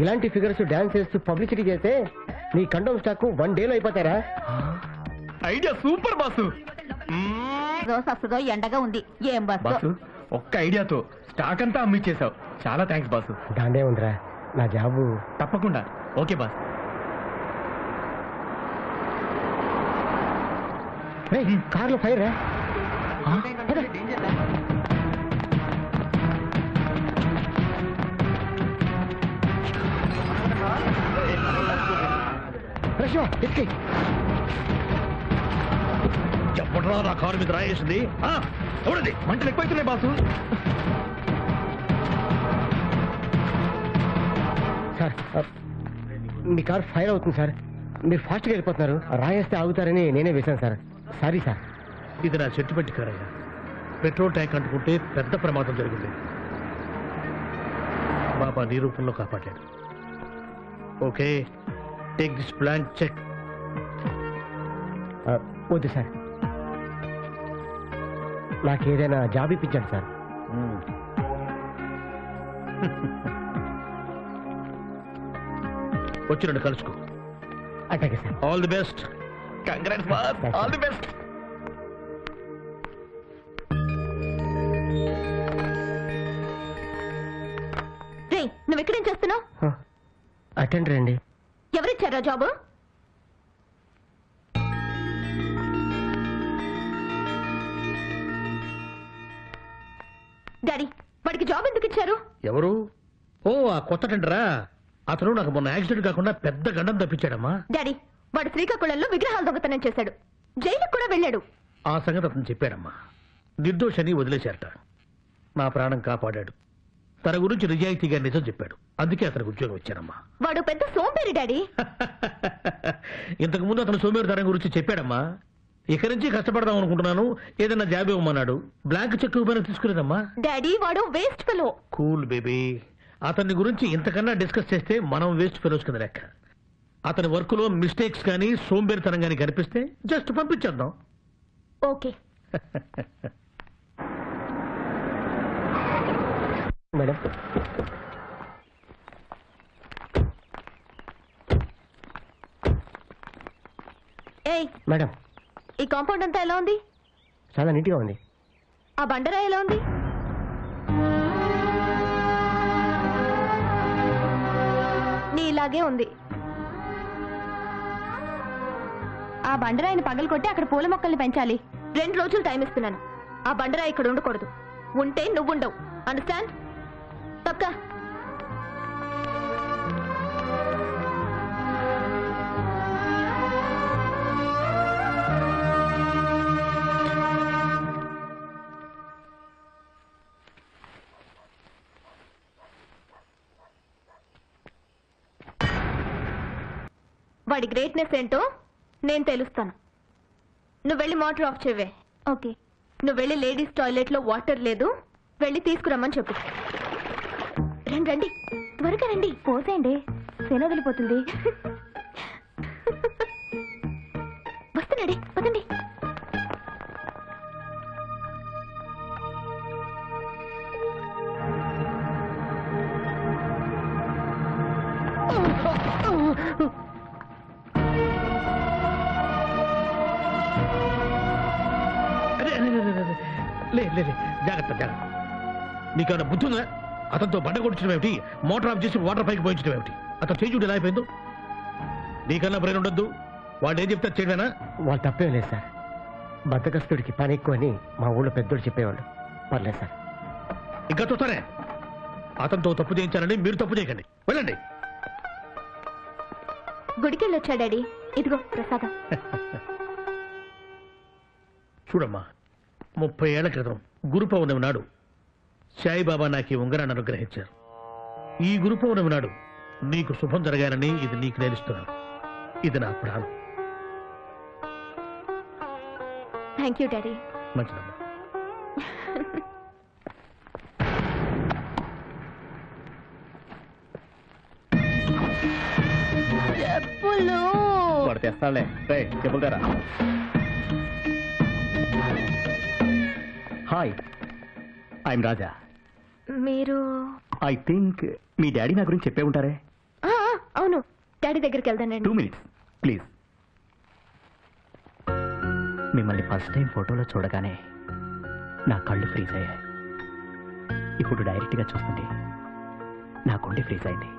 ఇలాంటి ఫిగర్స్ డాన్స్ చేస్తూ పబ్లిసిటీ చేస్తే నీ కండోమ్ స్టాక్ 1 డేలో అయిపోతారా? Idea super boss. రోజు ఎండగా ఉంది. ఏం బాసు, ఒక్క ఐడియాతో స్టాక్ అంతా అమ్మిచ్చేసావు. చాలా థ్యాంక్స్ బాసు. దాందే ఉందిరా, నా జాబు. తప్పకుండా. Okay boss. కార్లో ఫైర్ రా. చెప్పట్రా, నా కారు మీద రాయేసింది. ఎవడది? మంటలు ఎక్కువైతున్నాయి బాసు. సార్, మీ కార్ ఫైర్ అవుతుంది సార్. మీరు ఫాస్ట్గా వెళ్ళిపోతున్నారు. రాయేస్తే ఆగుతారని నేనే వేశాను సార్. Sorry sir. ఇది నా సెంటిమెంట్ కార్ అయ్యా. పెట్రోల్ ట్యాంక్ అంటుకుంటే పెద్ద ప్రమాదం జరిగింది. బాబా నీ రూపంలో కాపాడాడు. Okay, take this plan cheque. వద్దు సార్, నాకేదైనా జాబ్ ఇప్పించండి సార్. వచ్చి నన్ను కలుసుకో. అట్లాగే sir. All the best. Congrats boss. All the best. రే, నువ్వు ఎక్కడేం చేస్తున్నావు? అటెండర్ అండి. ఎవరిచ్చారా జాబు? డాడీ, వాడికి జాబ్ ఎందుకు ఇచ్చారు? ఎవరు? ఓ, ఆ కొత్త టెండరా. అతను నాకు మొన్న యాక్సిడెంట్ కాకుండా పెద్ద గండం తప్పించాడమ్మా. డాడీ, వాడు శ్రీకాకుళంలో విగ్రహాలు దొంగతనం చేశాడు. జైలుకు కూడా వెళ్ళాడు. ఆ సంగతి అతను చెప్పాడమ్మా. నిర్దోషని వదిలేశారట. నా ప్రాణం కాపాడాడు. తన గురించి నిజాయితీగా నిజం చెప్పాడు. అందుకే అతనికి ఉద్యోగం ఇచ్చానమ్మా. వాడు పెద్ద సోంబేరి డాడీ. ఇంతకు ముందు అతను సోమేరుతనం గురించి చెప్పాడమ్మా. ఇక నుంచి కష్టపడదాం అనుకుంటున్నాను, ఏదైనా జాబ్ ఇవ్వమన్నాడు. బ్లాంక్ చెక్ ఇవ్వమని తీసుకునేదమ్మా. డాడీ, వాడు వేస్ట్ ఫెలో. Cool baby. అతని గురించి ఇంతకన్నా డిస్కస్ చేస్తే మనం వేస్ట్ ఫెలోస్ కింద లెక్క. అతని వర్క్ లో మిస్టేక్స్ కానీ సోంబేరితనం కానీ కనిపిస్తే జస్ట్ పంపించేద్దాం. Okay madam. ఏయ్ మేడం, ఈ కాంపౌండ్ అంతా ఎలా ఉంది? చాలా నీట్గా ఉంది. ఆ బండరా ఎలా ఉంది? నీ ఇలాగే ఉంది. ఆ బండరాయిని పగలు కొట్టి అక్కడ పూల మొక్కల్ని పెంచాలి. 2 రోజులు టైం ఇస్తున్నాను. ఆ బండరాయి ఇక్కడ ఉండకూడదు. ఉంటే నువ్వుండవు. అండర్స్టాండ్? తక్క. వాడి గ్రేట్నెస్ ఏంటో నేను తెలుస్తాను. నువ్వు వెళ్ళి మోటార్ ఆఫ్ చేయవే. ఓకే. నువ్వు వెళ్ళి లేడీస్ టాయిలెట్ లో వాటర్ లేదు, వెళ్ళి తీసుకురమ్మని చెప్పు. రండి రండి, త్వరగా రండి. పోసేయండి. శన వదిలిపోతుంది. వస్తున్నాడే, పదండి. లే జాగ్రత్త జాగ్రత్త. నీకేమైనా బుద్ధి ఉందా? అతనితో బండ కొట్టించడం ఏమిటి, మోటార్ ఆఫ్ చేసి వాటర్ పైకి పోయించడం ఏమిటి? అతను చేయి చూడు ఎలా అయిపోయిందో. నీకన్నా బ్రెయిన్ ఉండొద్దు. వాడు ఏం చెప్తారు చేయడమేనా? వాళ్ళు తప్పేం లేదు సార్. బద్దకస్తుడికి పని ఎక్కువ అని మా ఊళ్ళో పెద్దోడు చెప్పేవాళ్ళు. పర్లేదు సార్. ఇంకా చూస్తారే, అతనితో తప్పు చేయించాలని మీరు తప్పు చేయకండి. వెళ్ళండి. గుడికెళ్ళి వచ్చా డాడీ, ఇదిగో ప్రసాదం. చూడమ్మా, 30 ఏళ్ల క్రితం గురు పౌర్ణమి నాడు సాయిబాబా నాకు ఈ ఉంగరాన్ని అనుగ్రహించారు. ఈ గురు పౌర్ణమి నాడు నీకు శుభం జరగాలని ఇది నీకు నేర్పిస్తున్నాను. ఇది నా ప్రాణం. Thank you daddy. మంచిదమ్మా. చెప్పులు వాడు తెస్తాడులే. చెప్పుతారా? హాయ్, ఐఎమ్ రాజా. మీరు? ఐ థింక్ మీ డాడీ నా గురించి చెప్పే ఉంటారే. అవును, డాడీ దగ్గరికి వెళ్తానండి. 2 minutes ప్లీజ్. మిమ్మల్ని ఫస్ట్ టైం ఫోటోలో చూడగానే నా కళ్ళు ఫ్రీజ్ అయ్యాయి. ఇప్పుడు డైరెక్ట్గా చూస్తుంటే నా గుండె ఫ్రీజ్ అయింది.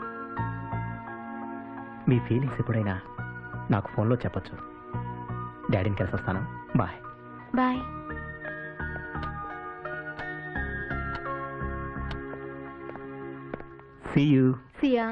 మీ ఫీలింగ్స్ ఎప్పుడైనా నాకు ఫోన్లో చెప్పొచ్చు. డాడీని కలిసి వస్తాను. Bye. Bye. See you. See ya.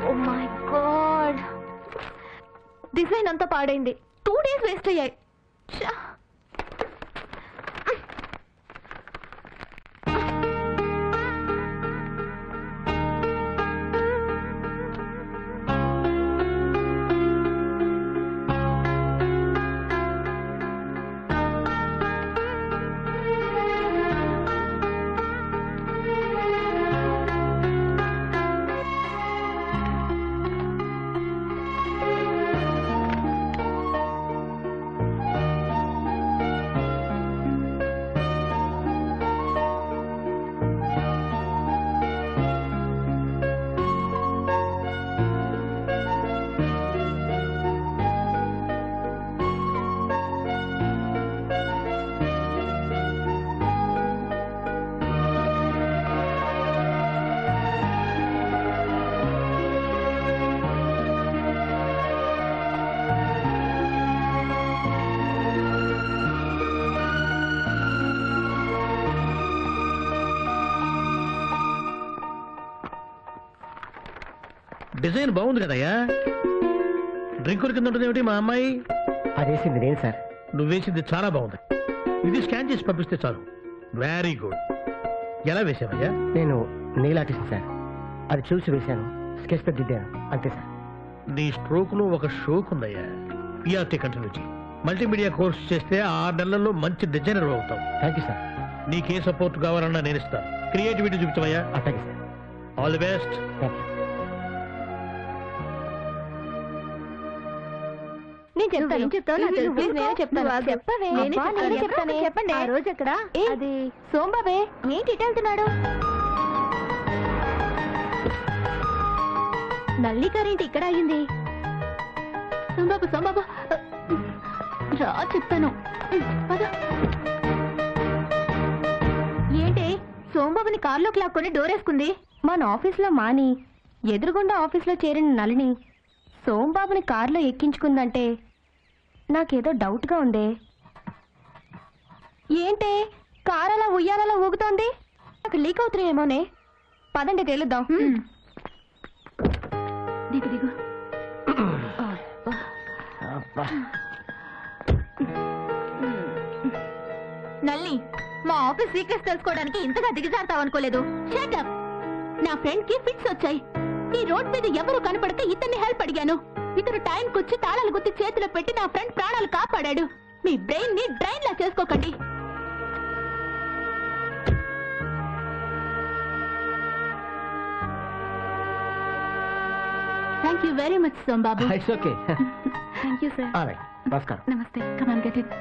Oh my god, design అంతా పాడైంది. 2 days వేస్ట్ అయ్యాయి. డిజైన్ బాగుంది కదయ్యా. డ్రింకుల కింద ఉంటుంది ఏమిటి మా అమ్మాయి? అదేసింది నేను సార్. నువ్వేసింది చాలా బాగుంది. ఇది స్కాన్ చేసి పంపిస్తే చాలు. Very good. ఎలా వేసావయ్యా? నేను నెయిల్ ఆర్టిస్ట్ సార్. అది చూసి వేశాను, స్కెచ్ తో దిద్దాను, అంతే సార్. నీ స్ట్రోక్ లో ఒక షోక్ ఉందయ్యా. ఈఆర్టీ కంటిన్యూటీ మల్టీమీడియా కోర్స్ చేస్తే 6 నెలల్లో మంచి డిజైనర్ అవుతావు. Thank you sir. నీకే సపోర్ట్ కావాలన్నా నేను ఇస్తాను. క్రియేటివిటీ చూపించవయ్యా. అట్లాగే sir. All the best. Thank you. నేను చెప్తాను. ఏం చెప్తావు? నాకు తెలుసు. నేను చెప్తాను. చెప్పవే. నేనే చెప్తాను. చెప్పండి. ఆ రోజు ఎక్కడ? అది సోంబాబే. ఏంటి ఇటు వెళ్తున్నాడు? నల్లికారేంటి ఇక్కడ అయ్యింది? సోంబాబు, సోంబాబు రా, చెప్తాను. పద. ఏంటి సోంబాబుని కారులోకి లాక్కొని డోర్ వేసుకుంది? మన ఆఫీస్లో మాని ఎదురుగుండా ఆఫీస్లో చేరిన నలిని సోంబాబుని కారులో ఎక్కించుకుందంటే నాకేదో డౌట్గా ఉందే. ఏంటే కారలా ఉయ్యాలలో ఊగుతోంది? అక్కడ లీక్ అవుతున్నాయేమోనే. పదండి తేలుద్దాం. దిగు దిగు. నల్లి, మా ఆఫీస్ సీక్రెట్స్ తెలుసుకోవడానికి ఇంతగా దిగజారుతావనుకోలేదు. Shut up. నా ఫ్రెండ్ కి ఫిట్స్ వచ్చాయి. ఈ రోడ్ మీద ఎవరు కనపడక ఇతన్ని హెల్ప్ అడిగాను. ఇతను టైం కొచ్చి తాళాలు గుర్తి చేతిలో పెట్టి నా ఫ్రెండ్ ప్రాణాలు కాపాడాడు. మీ బ్రెయిన్ ని డ్రైన్ లా చేసుకోకండి. Thank you very much Sombabu. It's okay. Thank you sir. Alright, నమస్కారం. నమస్తే. Come on get it.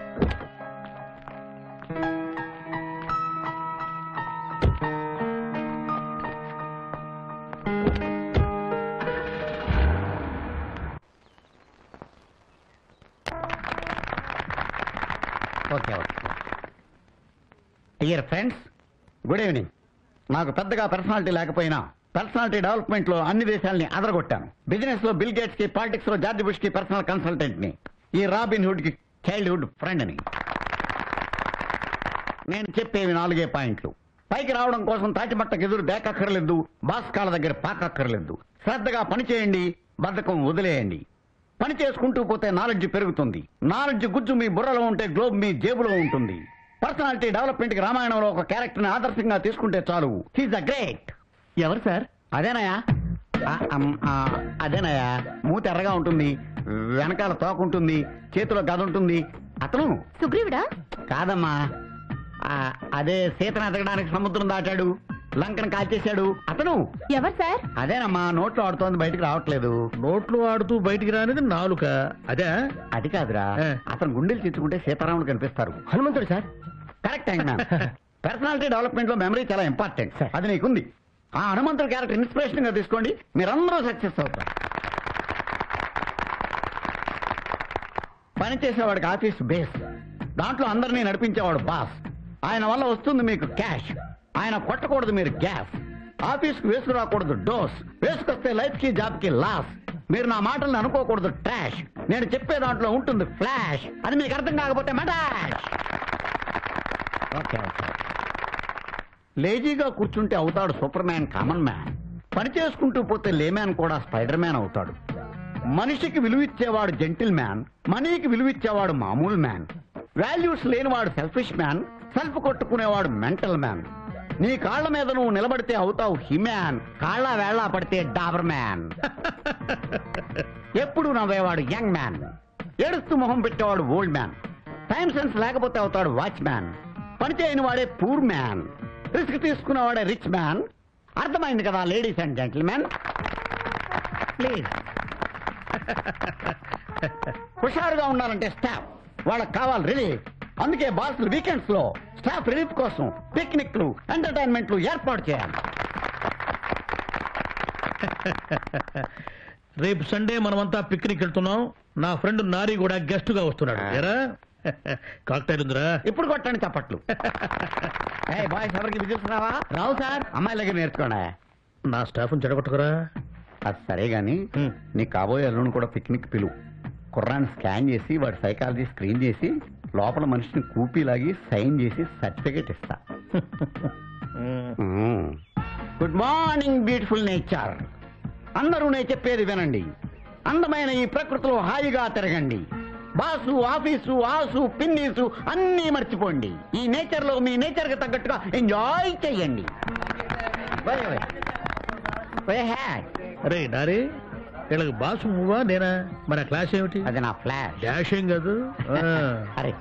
Okay okay. Dear friends, good evening. నాకు పెద్దగా పర్సనాలిటీ లేకపోయినా పర్సనాలిటీ డెవలప్మెంట్ లో అన్ని దేశాలని అదరగొట్టాను. బిజినెస్ లో బిల్ గేట్స్ కి, పాలిటిక్స్ లో జార్జ్ బుష్ కి పర్సనల్ కన్సల్టెంట్ ని, ఈ రాబిన్ హుడ్ కి చైల్డ్హుడ్ ఫ్రెండ్ ని. నేను చెప్పేవి 4 పాయింట్లు. పైకి రావడం కోసం తాటిమట్టకు ఎదురు దేకక్కర్లేదు, బాస్ కాళ్ళ దగ్గర పాకక్కర్లేదు. శ్రద్ధగా పని చేయండి, బద్ధకం వదిలేయండి. పని చేసుకుంటూ పోతే నాలెడ్జ్ పెరుగుతుంది. నాలెడ్జ్ గుజ్జు మీ బుర్రలో ఉంటే గ్లోబ్ మీ జేబులో ఉంటుంది. పర్సనాలిటీ డెవలప్మెంట్ కి రామాయణంలో ఒక క్యారెక్టర్ ని ఆదర్శంగా తీసుకుంటే చాలు. He's the great. ఎవరు సార్? అదేనయా, అదేనయా. మూతి ఎర్రగా ఉంటుంది, వెనకాల తోక ఉంటుంది, చేతిలో గద ఉంటుంది. అతను సుగ్రీవుడా? కాదమ్మా, అదే సీతను ఎదగడానికి సముద్రం దాటాడు, లంకను కాల్చేశాడు. అతను ఎవరు సార్? అదేనమ్మా, నోట్లో ఆడుతోంది, బయటికి రావట్లేదు. నోట్లు ఆడుతూ బయటికి రానిది నాలుక. అదే అది కాదురా, అతను గుండెలు తెచ్చుకుంటే సీతారాముడు కనిపిస్తారు. హనుమంతుడు సార్. కరెక్ట్ అయినా. పర్సనాలిటీ డెవలప్మెంట్ లో మెమరీ చాలా ఇంపార్టెంట్. అది నీకుంది. ఆ హనుమంతుడు క్యారెక్టర్ ఇన్స్పిరేషన్ గా తీసుకోండి, మీరందరూ సక్సెస్ అవుతారు. పనిచేసేవాడికి ఆఫీస్ బేస్, దాంట్లో అందరినీ నడిపించేవాడు బాస్. ఆయన వల్ల వస్తుంది మీకు క్యాష్. ఆయన కొట్టకూడదు మీరు గ్యాస్. ఆఫీస్కి వేసుకురాకూడదు డోస్, వేసుకొస్తే లైఫ్ కి జాబ్ కి లాస్. మీరు నా మాటల్ని అనుకోకూడదు ట్రాష్. నేను చెప్పే దాంట్లో ఉంటుంది ఫ్లాష్. అది మీకు అర్థం కాకపోతే మటాష్. Okay okay. లేజీగా కూర్చుంటే అవుతాడు సూపర్ మ్యాన్, కామన్ మ్యాన్. పని చేసుకుంటూ పోతే లేమ్యాన్ కూడా స్పైడర్ మ్యాన్ అవుతాడు. మనిషికి విలువిచ్చేవాడు జెంటిల్ మ్యాన్, మనీకి విలువిచ్చేవాడు మామూలు మ్యాన్. వాల్యూస్ లేనివాడు సెల్ఫిష్ మ్యాన్, సెల్ఫ్ కొట్టుకునేవాడు మెంటల్ మ్యాన్. నీ కాళ్ల మీద నువ్వు నిలబడితే అవుతావు హిమ్యాన్, కాళ్ళ వేళ్లా పడితే డాబర్ మ్యాన్. ఎప్పుడు నవ్వేవాడు యంగ్ మ్యాన్, ఏడుస్తూ మొహం పెట్టేవాడు ఓల్డ్ మ్యాన్. టైం సెన్స్ లేకపోతే అవుతాడు వాచ్ మ్యాన్. పని చేయని వాడే పూర్ మ్యాన్, రిస్క్ తీసుకునేవాడే రిచ్ మ్యాన్. అర్థమైంది కదా లేడీస్ అండ్ జెంటిల్మెన్? ప్లీజ్. హుషారుగా ఉండాలంటే స్టాఫ్, వాళ్ళకి కావాలి రిలీఫ్. అందుకే బాసులు వీకెండ్స్ లో స్టాఫ్ రిలీఫ్ కోసం పిక్నిక్లు, ఎంటర్టైన్మెంట్లు ఏర్పాటు చేయాలి. రేపు సండే మనమంతా పిక్నిక్ వెళ్తున్నాం. నా ఫ్రెండ్ నారి కూడా గెస్ట్ గా వస్తున్నాడు. ఎరా కాక్టైల్ ఉందిరా? ఇప్పుడు కొట్టండి చప్పట్లు. బాయ్స్ ఎవరికి విజిల్స్ రావా? రావు సార్. అమ్మాయిల దగ్గర నేర్చుకోండి. నా స్టాఫ్ చెడగొట్టకురా. అది సరే గాని నీ కాబోయే అల్లుని కూడా పిక్నిక్ పిలువు. కుర్రాన్ని స్కాన్ చేసి వాడి సైకాలజీ స్క్రీన్ చేసి లోపల మనిషిని కూపీలాగి సైన్ చేసి సర్టిఫికేట్ ఇస్తా. Good morning beautiful nature. అందరూ నేను చెప్పేది వినండి. అందమైన ఈ ప్రకృతిలో హాయిగా తిరగండి. బాసు, ఆఫీసు, ఆసు, పిన్నీసు అన్నీ మర్చిపోండి. ఈ నేచర్ లో మీ నేచర్ కి తగ్గట్టుగా ఎంజాయ్ చెయ్యండి. అరే నారే, వీళ్ళకి బాసు నువ్వా నేనా? మన క్లాస్ ఏమిటి? అది నా ఫ్లాష్. డాష్ ఏం కాదు. అరే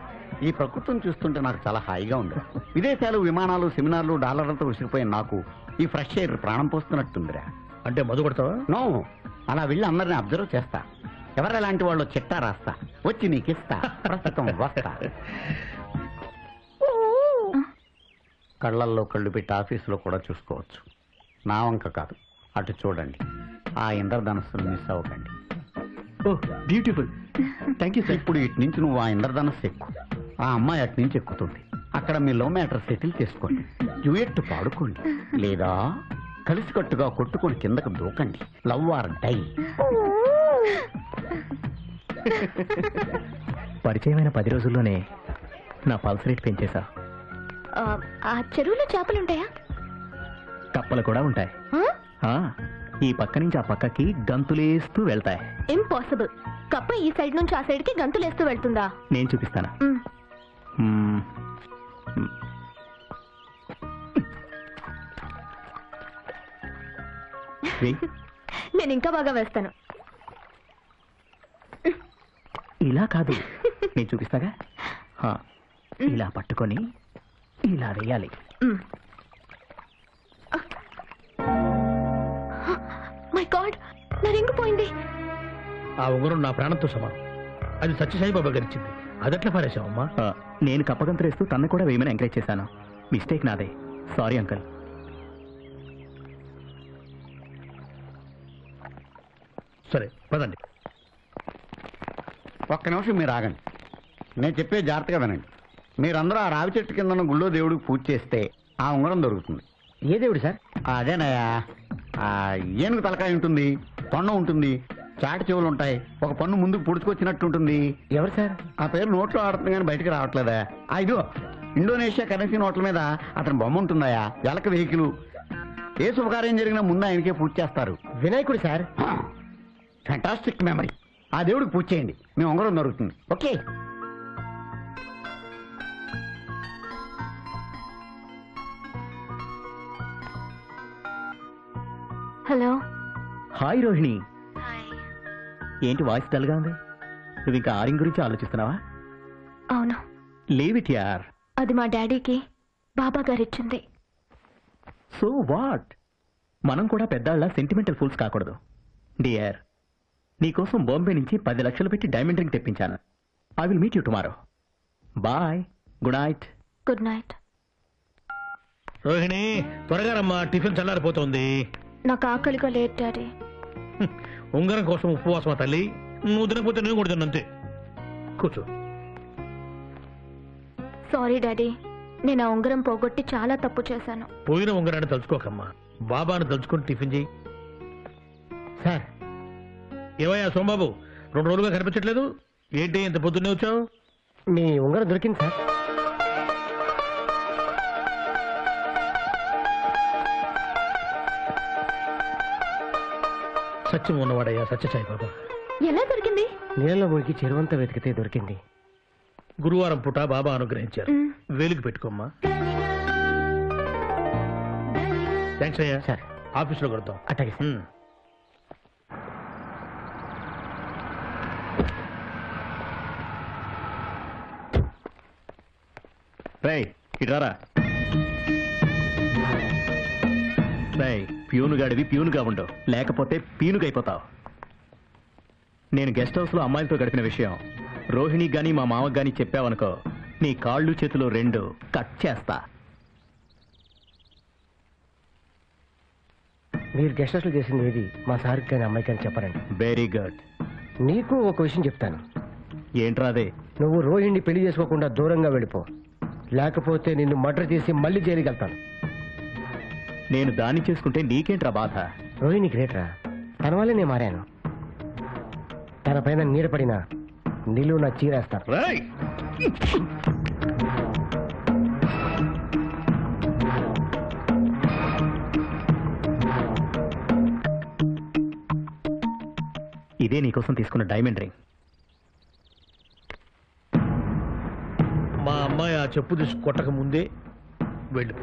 ఈ ప్రకృతిని చూస్తుంటే నాకు చాలా హాయిగా ఉంది. విదేశాలు, విమానాలు, సెమినార్లు, డాలర్లతో విసిరిపోయిన నాకు ఈ ఫ్రెష్ ఎయిర్ ప్రాణం పోస్తున్నట్టుందిరా. అంటే మధు కొడతావా? నో, అలా వెళ్ళి అందరిని అబ్జర్వ్ చేస్తా. ఎవరెలాంటి వాళ్ళు చిట్టా రాస్తా, వచ్చి నీకిస్తా. ప్రస్తుతం వస్తా. కళ్ళల్లో కళ్ళు పెట్టి ఆఫీసులో కూడా చూసుకోవచ్చు. నా వంక కాదు, అటు చూడండి. ఆ ఇంద్రధనస్సును మిస్ అవ్వకండి. బ్యూటిఫుల్. Thank you sir. ఇప్పుడు ఇటు నుంచి నువ్వు ఆ ఇంద్రధనస్సు ఎక్కు, ఆ అమ్మాయి అటు నుంచి ఎక్కుతుంది. అక్కడ మీ లవ్ మ్యాటర్ సెటిల్ చేసుకోండి. డ్యూయెట్ పాడుకోండి, లేదా కలిసికట్టుగా కొట్టుకొని కిందకు దూకండి. Love or die. పరిచయమైన 10 రోజుల్లోనే నా పల్స్ రేట్ పెంచేశా. ఆ చెరువులో చేపలుంటాయా? కప్పలు కూడా ఉంటాయి. ఈ పక్క నుంచి ఆ పక్కకి గంతులేస్తూ వెళ్తాయి. ఇంపాసిబుల్. కప్ప ఈ సైడ్ నుంచి ఆ సైడ్ కి గంతులేస్తూ వెళ్తుందా? నేను చూపిస్తాను. నేను ఇంకా బాగా వేస్తాను. ఇలా కాదు, నేను చూపిస్తాగా. ఇలా పట్టుకొని ఇలా వేయాలి. మై గాడ్, నా రింగు పోయింది. ఆ ఉంగరం నా ప్రాణంతో సమానం. అది సత్యసాయిబాబా గారు ఇచ్చింది. అదట్లా పారేశావమ్మా? నేను కప్పగంతులేస్తూ తన్ను కూడా వేయమని ఎంకరేజ్ చేశాను. మిస్టేక్ నాదే. Sorry uncle. సరే పదండి. ఒక్క నిమిషం మీరు ఆగండి. నేను చెప్పే జాగ్రత్తగా వినండి. మీరందరూ ఆ రావి చెట్టు కింద గుళ్ళో దేవుడికి పూజ చేస్తే ఆ ఉంగరం దొరుకుతుంది. ఏ దేవుడు సార్? అదేనయ్యా, ఏనుగు తలకాయ ఉంటుంది, తొండం ఉంటుంది, చాటి చెవులు ఉంటాయి, ఒక పన్ను ముందుకు పుడుచుకొచ్చినట్టు ఉంటుంది. ఎవరు సార్? ఆ పేరు నోట్లో ఆడుతుంది కానీ బయటికి రావట్లేదా? ఇదిగో ఇండోనేషియా కరెన్సీ నోట్ల మీద అతని బొమ్మ ఉంటుందయా. ఎలక వెహికల్. ఏ శుభకార్యం జరిగినా ముందు ఆయనకే పూజ చేస్తారు. వినాయకుడు సార్. Fantastic memory. ఆ దేవుడికి పూజ చేయండి, మీ ఉంగరం దొరుకుతుంది. ఓకే. హలో. హాయ్ రోహిణి. ఏంటి వాయిస్ డల్గా ఉంది? నువ్వు ఇంకా ఆరింగ్ గురించి ఆలోచిస్తున్నావా? అవును. లీవ్ ఇట్ యార్. అది మా డాడీకి బాబా గారు ఇచ్చింది. So what? మనం కూడా పెద్దాళ్ళ సెంటిమెంటల్ ఫూల్స్ కాకూడదు. డియర్, నీకోసం బాంబే నుంచి 10 లక్షలు పెట్టి డైమండ్ రింగ్ తెప్పించాను. I will meet you tomorrow. Bye. Good night. Good night. Rohini, త్వరగా రమ్మా, టిఫిన్ చల్లారిపోతుంది. నాకు ఆకలిగా లేదు డాడీ. ఉంగరం కోసం ఉపవాసమా తల్లి? నువ్వు తినకపోతే నేను కూడా తిన్నంతే. కూర్చో. సారీ డాడీ, నేను ఆ ఉంగరం పోగొట్టి చాలా తప్పు చేశాను. పోయిన ఉంగరాన్ని తలుచుకోకమ్మా, బాబాను తలుచుకొని టిఫిన్ చేయి. సార్. ఏవయ్యా సోమబాబు, 2 రోజులుగా కనిపించట్లేదు, ఏంటి ఇంత పొద్దున్నే వచ్చావు? మీ ఉంగరం దొరికింది సార్. సత్యం ఉన్నవాడయ్యా సత్యసాయిబాబా. ఎలా దొరికింది? నీళ్ళలో మునిగి చెరువంతా వెతికితే దొరికింది. గురువారం పూట బాబా అనుగ్రహించారు. వేలికి పెట్టుకోమ్మా. థ్యాంక్స్ అయ్యా. సార్, ఆఫీస్లో కొడతాం. అట్టగే సార్. రేయ్ ఇట్రారా. రేయ్, ప్యూనుగాడివి ప్యూనుగా ఉండవు, లేకపోతే పీనుగైపోతావు. నేను గెస్ట్ హౌస్ లో అమ్మాయిలతో గడిపిన విషయం రోహిణికి గాని మా మామకు గాని చెప్పావనుకో, నీ కాళ్ళు చేతులు 2 కట్ చేస్తా. మీరు గెస్ట్ హౌస్ లో చేసింది ఏది మా సార్కి కానీ అమ్మాయికి కానీ చెప్పరండి. Very good. నీకు ఒక విషయం చెప్తాను. ఏంట్రా అదే? నువ్వు రోహిణిని పెళ్లి చేసుకోకుండా దూరంగా వెళ్ళిపో, లేకపోతే నిన్ను మర్డర్ చేసి మళ్ళీ జైలుకి వెళ్తాను. నేను దాన్ని చేసుకుంటే నీకేంట్రా బాధ? రోహిణి గ్రేట్రా, తన వల్లే నేను మారాను. తన పైన నీడపడిన నిలువు నా చీరేస్తాను. ఇదే నీకోసం తీసుకున్న డైమండ్ రింగ్. మా అమ్మాయి ఆ చెప్పు తీసి కొట్టక ముందే వెళ్ళు.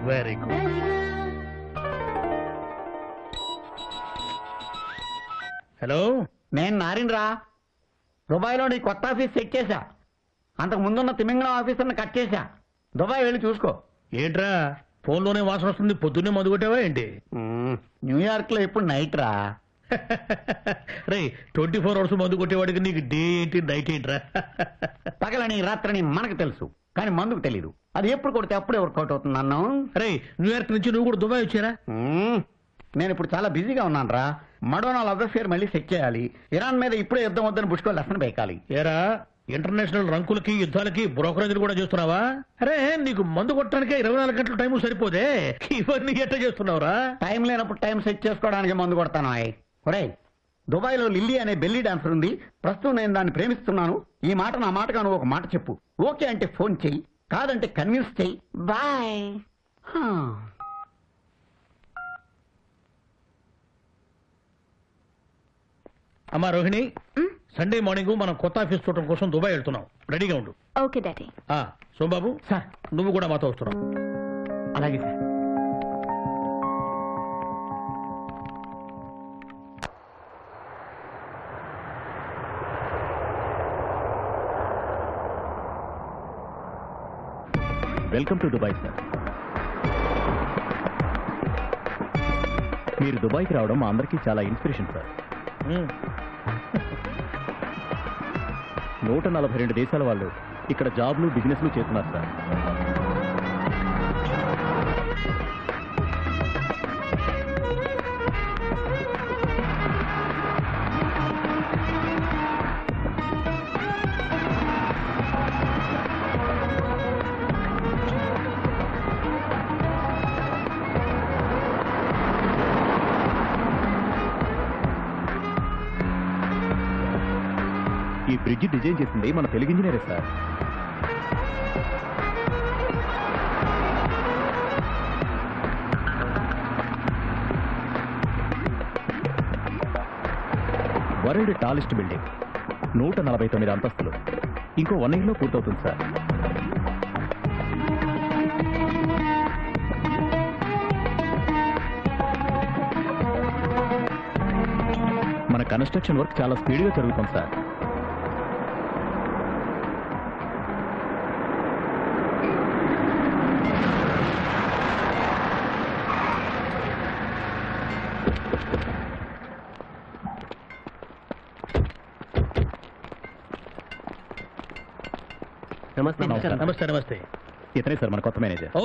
Very good. హలో, నేను నారిన్రా. దుబాయ్లో నీ కొత్త ఆఫీస్ సెట్ చేశా. అంతకు ముందున్న తిమింగళం ఆఫీసర్ని కట్ చేశా. దుబాయ్ వెళ్ళి చూసుకో. ఏంట్రా ఫోన్లోనే వాసన వస్తుంది, పొద్దున్నే మందు కొట్టావా ఏంటి? న్యూయార్క్ లో ఎప్పుడు నైట్ రా. రే, 24 hours మందు కొట్టేవాడికి నీకు డే ఏంటి నైట్ ఏంట్రా? పగలని రాత్రని మనకు తెలుసు, కానీ మందుకు తెలీదు. అది ఎప్పుడు కొడితే అప్పుడే వర్కౌట్ అవుతుంది అన్నాం. రే, న్యూయార్క్ నుంచి నువ్వు కూడా దుబాయ్ వచ్చారా? నేను ఇప్పుడు చాలా బిజీగా ఉన్నాను రా. మడోనా లవ్ అఫేర్ మళ్ళీ సెట్ చేయాలి. ఇరాన్ మీద ఇప్పుడే యుద్ధం వద్దని బుష్కో లెసన్ బేకాలి. ఏరా, ఇంటర్నేషనల్ రంకులకి యుద్ధాలకి బ్రోకరేజ్ కూడా చేస్తున్నావా? అరే నీకు మందు కొట్టడానికే 24 గంటల టైం సరిపోదే, ఇవన్నీ ఎట్ట చేస్తున్నావురా? టైం లేనప్పుడు టైం సెట్ చేసుకోవడానికి మందు కొడతాను. ఒరేయ్, దుబాయ్ లో లిల్లీ అనే బెల్లీ డాన్సర్ ఉంది. ప్రస్తుతం నేను దాన్ని ప్రేమిస్తున్నాను. ఈ మాట నా మాటగా నువ్వు ఒక మాట చెప్పు. ఓకే అంటే ఫోన్ చెయ్యి, కాదంటే కన్విన్స్ చెయ్యి. బాయ్. అమ్మా రోహిణి, సండే మార్నింగ్ మనం కొత్త ఆఫీస్ చూడటం కోసం దుబాయ్ వెళ్తున్నాం. రెడీగా ఉండు. Okay daddy. సోమబాబు సార్. నువ్వు కూడా మాతో వస్తున్నావు. అలాగే sir. Welcome to Dubai sir. మీరు దుబాయ్కి రావడం మా అందరికీ చాలా ఇన్స్పిరేషన్ సార్. 142 దేశాల వాళ్ళు ఇక్కడ జాబ్లు బిజినెస్లు చేస్తున్నారు సార్. ఈ బ్రిడ్జ్ డిజైన్ చేసింది మన తెలుగు ఇంజనీరే సార్. వరల్డ్ టాలెస్ట్ బిల్డింగ్, 149 అంతస్తులు. ఇంకో 1 year లో పూర్తవుతుంది సార్. మన కన్స్ట్రక్షన్ వర్క్ చాలా స్పీడ్గా జరుగుతుంది సార్. నమస్తే. నమస్తే. ఇతనే సార్ మన కొత్త మేనేజర్. ఓ,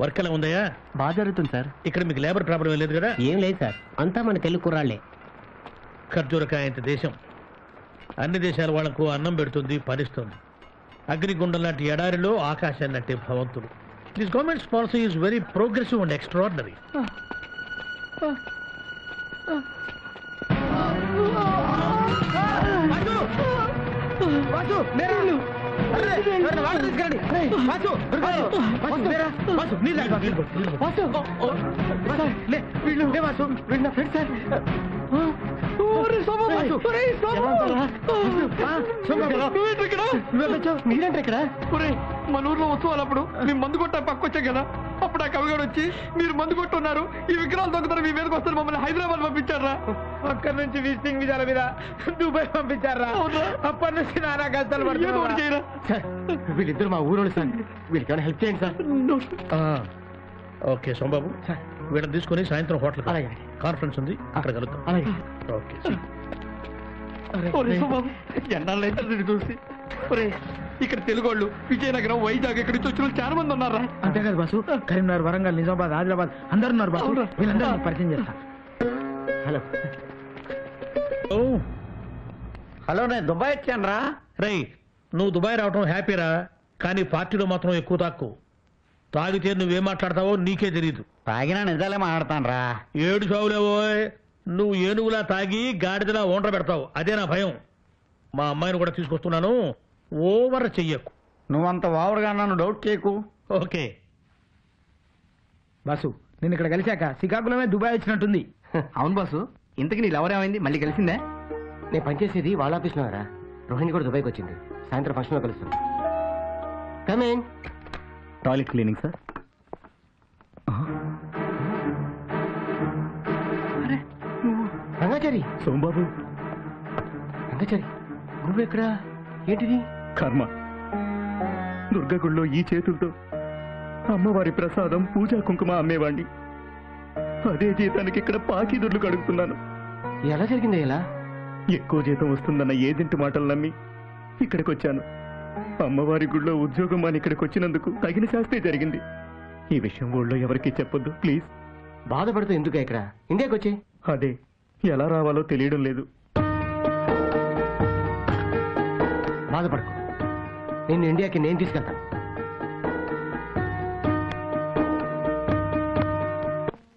వర్క్ ఎలా ఉందయ్యా? బాగా జరుగుతుంది సార్. ఇక్కడ మీకు లేబర్ ప్రాబ్లం లేదు కదా? ఏం లేదు సార్, అంతా మన తెలుగు కుర్రాళ్లే. ఖర్జూరకాయ ఇంత దేశం అన్ని దేశాల వాళ్లకు అన్నం పెడుతుంది, పరిస్తుంది. అగ్నిగుండం లాంటి ఎడారిలో ఆకాశాన్ని అంటే భవంతుడు. This government's policy is very progressive and extraordinary. మీరేంటి ఇక్కడ? మన ఊర్లో ఉత్సవాలప్పుడు మేము మందు కొట్టా పక్కొచ్చాం కదా, అప్పుడు ఆ కవిగాడు వచ్చి మీరు మందు కొట్టున్నారు, ఈ విగ్రహాలు దొంగతారు, మీ మీదకి వస్తారు, మమ్మల్ని హైదరాబాద్ పంపించారా. అక్కడి నుంచి విజిటింగ్ విజాల మీద దుబాయ్ పంపించారా. అప్పటి నుంచి నానా కష్టాలు పడుతున్నారు. వీళ్ళిద్దరు మా ఊరోళ్ళు సార్, వీళ్ళకి హెల్ప్ చేయండి సార్. ఓకే సోమబాబు, వీళ్ళని తీసుకుని సాయంత్రం హోటల్ కాన్ఫరెన్స్ ఉంది, అక్కడ కలుద్దాం. ఓకే. ఎన్నాళ్ళైతే చూసి ఇక్కడ తెలుగు వాళ్ళు విజయనగరం, వైజాగ్ ఇక్కడి నుంచి వచ్చిన చాలా మంది ఉన్నారా? అంతే కదా బాసు, కరీంనగర్, వరంగల్, నిజామాబాద్, ఆదిలాబాద్ అందరు ఉన్నారు బాసు. వీళ్ళందరూ పరిచయం చేస్తా. హలో హలో, నేను దుబాయ్ వచ్చాను రా. రై, నువ్వు దుబాయ్ రావటం హ్యాపీరా, కానీ పార్టీలో మాత్రం ఎక్కువ తాక్కు. తాగితే నువ్వేం మాట్లాడతావో నీకే తెలియదు. తాగినా నిజాలే మాట్లాడతాను రా. ఏడు చావులేవో, నువ్వు ఏనుగులా తాగి గాడిదలా ఓండ్ర పెడతావు, అదే నా భయం. మా అమ్మాయిని కూడా తీసుకొస్తున్నాను, ఓవర్ చెయ్యకు. నువ్వంత ఓవర్గా నన్ను డౌట్ చేయకు. ఓకే బాసు, నేను ఇక్కడ కలిశాక శ్రీకాకుళమే దుబాయ్ వచ్చినట్టుంది. అవును బాసు, ఇంతకి నీ లవర్ ఏమైంది? మళ్ళీ కలిసిందే? నేను పనిచేసేది వాళ్ళ ఆఫీస్లో రా. రోహిణి కూడా దుబాయ్కి వచ్చింది, సాయంత్రం ఫంక్షన్లో కలుస్తాను. Come on. Toilet cleaning sir. Rangachari. Somababu. Rangachari, నువ్వెక్కడా? ఏంటిది? కర్మ. దుర్గగుళ్ళో ఈ చేతులతో అమ్మవారి ప్రసాదం, పూజా కుంకుమ అమ్మేవాణ్ణి. అదే జీతానికి ఇక్కడ పాకీదుర్లు కడుగుతున్నాను. ఎలా జరిగింది? ఎలా? ఎక్కువ జీతం వస్తుందన్న ఏజెంట్ మాటలు నమ్మి ఇక్కడికి వచ్చాను. అమ్మవారి గుళ్ళో ఉద్యోగం అని ఇక్కడికి వచ్చినందుకు తగిన శాస్త్రే జరిగింది. ఈ విషయం ఊళ్ళో ఎవరికీ చెప్పొద్దు ప్లీజ్. బాధపడుతూ ఎందుకు ఇక్కడ? ఇండియాకి వచ్చి. అదే ఎలా రావాలో తెలియడం లేదు. బాధపడకు, నిన్ను ఇండియాకి నేను తీసుకెళ్తాను.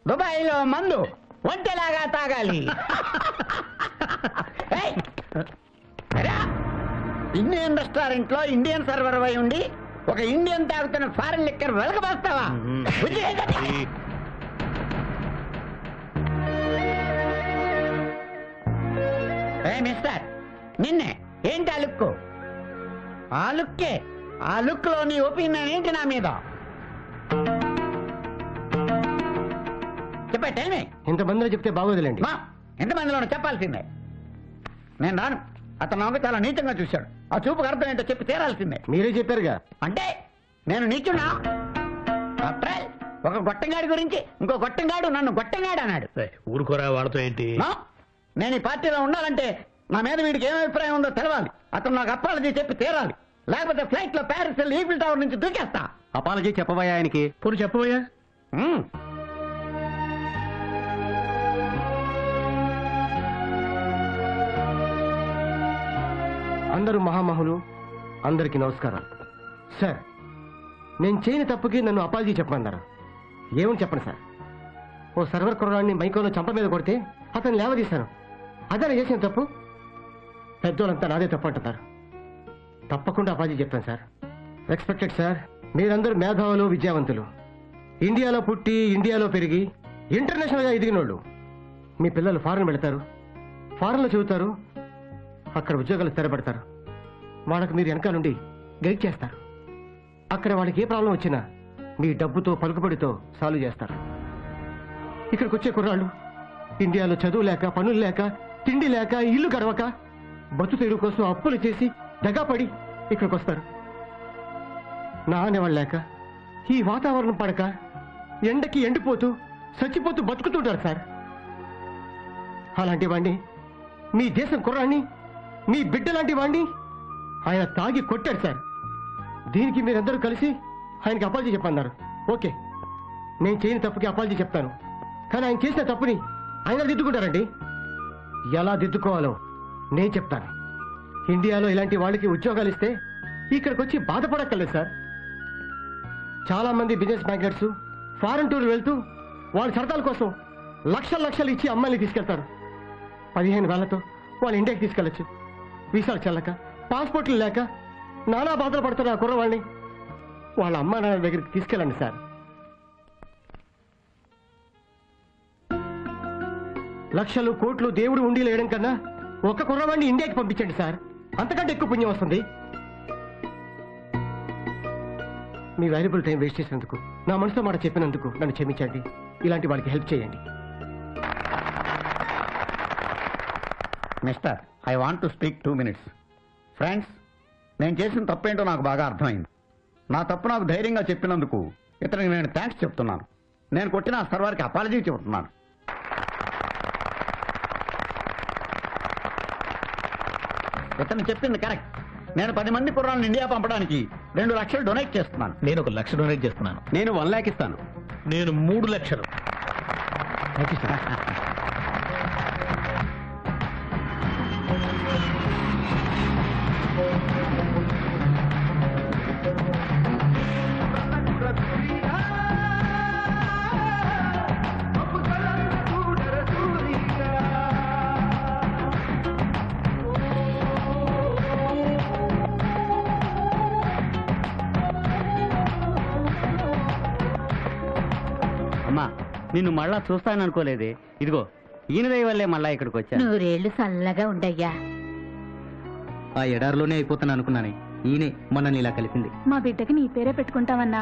దుబాయ్లో మందు ఒంటెలాగా తాగాలి. ఏయ్! రా! ఇండియన్ రెస్టారెంట్ లో ఇండియన్ సర్వర్ అయి ఉండి ఒక ఇండియన్ తాగుతున్న ఫారెన్ లిక్కర్ వెలగబోస్తావా? బుద్ధి లేదా? మిస్టర్, నిన్నే ఏంటి ఆ లుక్? ఆ లుక్కే, ఆ లుక్ లో నీ ఒపీనియన్ ఏంటి నా మీద? చెప్పండి. ఇంతమందిలో చెప్తే బాగోదులేండి. ఎంతమందిలోనూ చెప్పాల్సిందే. నేను రాను. అతను నాకు చాలా నీచంగా చూశాడు. ఆ చూపుకు అర్థం ఏంటో చెప్పి తీరాల్సిందే. మీరే చెప్పారుగా. అంటే నేను నీచున్నా? అప్రాల్ ఒక గొట్టంగాడి గురించి ఇంకో గొట్టంగాడు నన్ను గొట్టంగాడు అన్నాడు. ఊరుకోరా వాళ్ళతో ఏంటి? నేను ఈ పార్టీలో ఉండాలంటే నా మీద వీడికి ఏం అభిప్రాయం ఉందో తెలవాలి. అతను నాకు అపాలజీ చెప్పి తీరాలి, లేకపోతే ఫ్లైట్ లో ప్యారిస్ వెళ్ళి ఈఫిల్ టవర్ నుంచి దూకేస్తా. అపాలజీ చెప్పబోయా ఆయనకి? పోనీ చెప్పబోయా? అందరూ మహామహులు, అందరికీ నమస్కారం. సార్, నేను చేయని తప్పుకి నన్ను అపాలజీ చెప్పమన్నారు. ఏమని చెప్పండి సార్? ఓ సర్వర్ కుర్రాడిని మైకోలో చంప మీద కొడితే అతను లేవదీశాను. అదే చేసిన తప్పు. పెద్దోళ్ళంతా నాదే తప్పు అంటున్నారు. తప్పకుండా అపాలజీ చెప్తాను సార్. రెస్పెక్టెడ్ సార్, మీరందరూ మేధావులు, విద్యావంతులు, ఇండియాలో పుట్టి ఇండియాలో పెరిగి ఇంటర్నేషనల్గా ఎదిగినోళ్ళు. మీ పిల్లలు ఫారెన్ వెళతారు, ఫారెన్లో చదువుతారు, అక్కడ ఉద్యోగాలు స్థిరపడతారు. వాళ్ళకు మీరు వెనకాల నుండి గైడ్ చేస్తారు. అక్కడ వాళ్ళకి ఏ ప్రాబ్లం వచ్చినా మీ డబ్బుతో పలుకుబడితో సాల్వ్ చేస్తారు. ఇక్కడికి వచ్చే కుర్రాళ్ళు ఇండియాలో చదువు లేక, పనులు లేక, తిండి లేక, ఇల్లు గడవక, బతు తెరువు కోసం అప్పులు చేసి దగాపడి ఇక్కడికి వస్తారు. నా అనేవాళ్ళు లేక, ఈ వాతావరణం పడక, ఎండకి ఎండిపోతూ చచ్చిపోతూ బతుకుతుంటారు సార్. అలాంటి వాణ్ణి, మీ దేశం కుర్రాన్ని, మీ బిడ్డ లాంటి వాణ్ణి ఆయన తాగి కొట్టాడు సార్. దీనికి మీరందరూ కలిసి ఆయనకి అపాలజీ చెప్పన్నారు. ఓకే, నేను చేయని తప్పుకి అపాలజీ చెప్తాను. కానీ ఆయన చేసిన తప్పుని ఆయన దిద్దుకుంటారండి. ఎలా దిద్దుకోవాలో నేను చెప్తాను. ఇండియాలో ఇలాంటి వాళ్ళకి ఉద్యోగాలు ఇస్తే ఇక్కడికి వచ్చి బాధపడక్కర్లేదు సార్. చాలా మంది బిజినెస్ మ్యాగ్నెట్స్ ఫారెన్ టూర్ వెళ్తూ వాళ్ళ సరదాల కోసం లక్షలు లక్షలు ఇచ్చి అమ్మాయిని తీసుకెళ్తారు. 15,000తో వాళ్ళు ఇండియాకి తీసుకెళ్లొచ్చు. వీసాలు చెల్లక, పాస్పోర్ట్లు లేక నానా బాధలు పడుతున్న ఆ కుర్రవాళ్ళని వాళ్ళ అమ్మా నాన్న దగ్గరికి తీసుకెళ్ళండి సార్. లక్షలు కోట్లు దేవుడు ఉండి లేయడం కన్నా ఒక కుర్రవాడిని ఇండియాకి పంపించండి సార్. అంతకంటే ఎక్కువ పుణ్యం వస్తుంది. మీ వాల్యుబుల్ టైం వేస్ట్ చేసినందుకు, నా మనసులో మాట చెప్పినందుకు నన్ను క్షమించండి. ఇలాంటి వాళ్ళకి హెల్ప్ చేయండి. Mister, I want to speak 2 minutes. Friends, నేను చేసిన తప్పేంటో నాకు బాగా అర్థమైంది. నా తప్పు నాకు ధైర్యంగా చెప్పినందుకు ఇతనికి నేను థ్యాంక్స్ చెప్తున్నాను. నేను కొట్టిన ఆ సర్వర్కి అపాలజీ చెబుతున్నాను. ఇతను చెప్పింది కరెక్ట్. నేను 10 మంది కుర్రాలను ఇండియా పంపడానికి 2 లక్షలు డొనేట్ చేస్తున్నాను. నేను 1 లక్ష డొనేట్ చేస్తున్నాను. నేను 1 lakh ఇస్తాను. నేను 3 లక్షలు. అమ్మా, నిన్ను మళ్ళా చూస్తాననుకోలేదే. ఇదిగో ఈయన దయ వల్లే మళ్ళా ఇక్కడికి వచ్చా. 100 ఏళ్ళు చల్లగా ఉండయ్యా. ఆ ఎడారిలోనే అయిపోతాను అనుకున్నాను. ఈయనే మొన్న ఇలా కలిసింది. మా బిడ్డకి నీ పేరే పెట్టుకుంటావన్నా.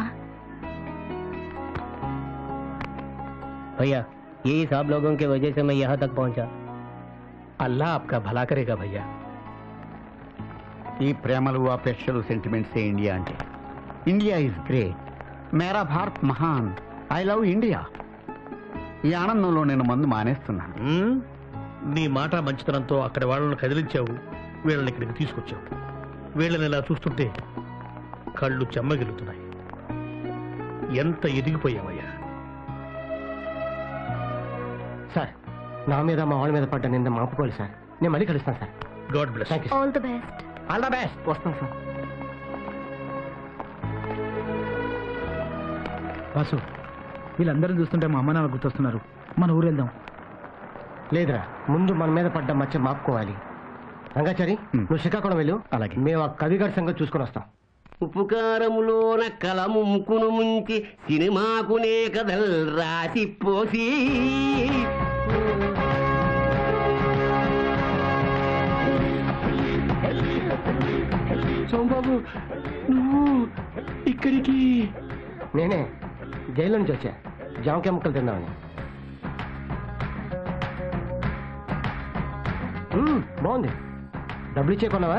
भैया यही सब लोगों के वजह से मैं यहाँ तक पहुँचा. अल्लाह आपका भला करेगा भैया. ఈ ప్రేమలు, అపేక్షలు, సెంటిమెంట్సే ఇండియా అంటే. ఇండియా ఈజ్ గ్రేట్, మేరా భారత్ మహాన్, ఐ లవ్ ఇండియా. ఈ ఆనందంలో నేను మందు మానేస్తున్నాను. నీ మాట మంచితనంతో అక్కడ వాళ్ళని కదిలించావు, వీళ్ళని ఇక్కడికి తీసుకొచ్చావు. వీళ్ళని ఇలా చూస్తుంటే కళ్ళు చెమ్మగిలుతున్నాయి. ఎంత ఎదిగిపోయావయ్యా. సార్, నా మీద మా వాళ్ళ మీద పడ్డ నింద మాపుకోవాలి సార్. నేను మళ్ళీ కలుస్తాను sir. God bless. Thank you. All the best. All the best. వస్తాం సార్. వాసు, వీళ్ళందరూ చూస్తుంటే మా అమ్మ నాన్న గుర్తొస్తున్నారు. మన ఊరు వెళ్దాం. లేదురా, ముందు మన మీద పడ్డ మచ్చ మాపుకోవాలి. రంగాచారి, నువ్వు శ్రీకాకుళం వెళ్ళు. అలాగే. మేము ఆ కవిగారి సంగతి చూసుకొని వస్తాం. ఉపకారములోన కలము ముక్కును ముంచి సినిమాకునే కథల్ రాసి పోసి సోమబాబు, నువ్వు ఇక్కడికి? నేనే జైల్లో నుంచి వచ్చా, జామకాయ ముక్కలు తిందామని. బాగుంది. డబ్బులు ఇచ్చే కొన్నావా?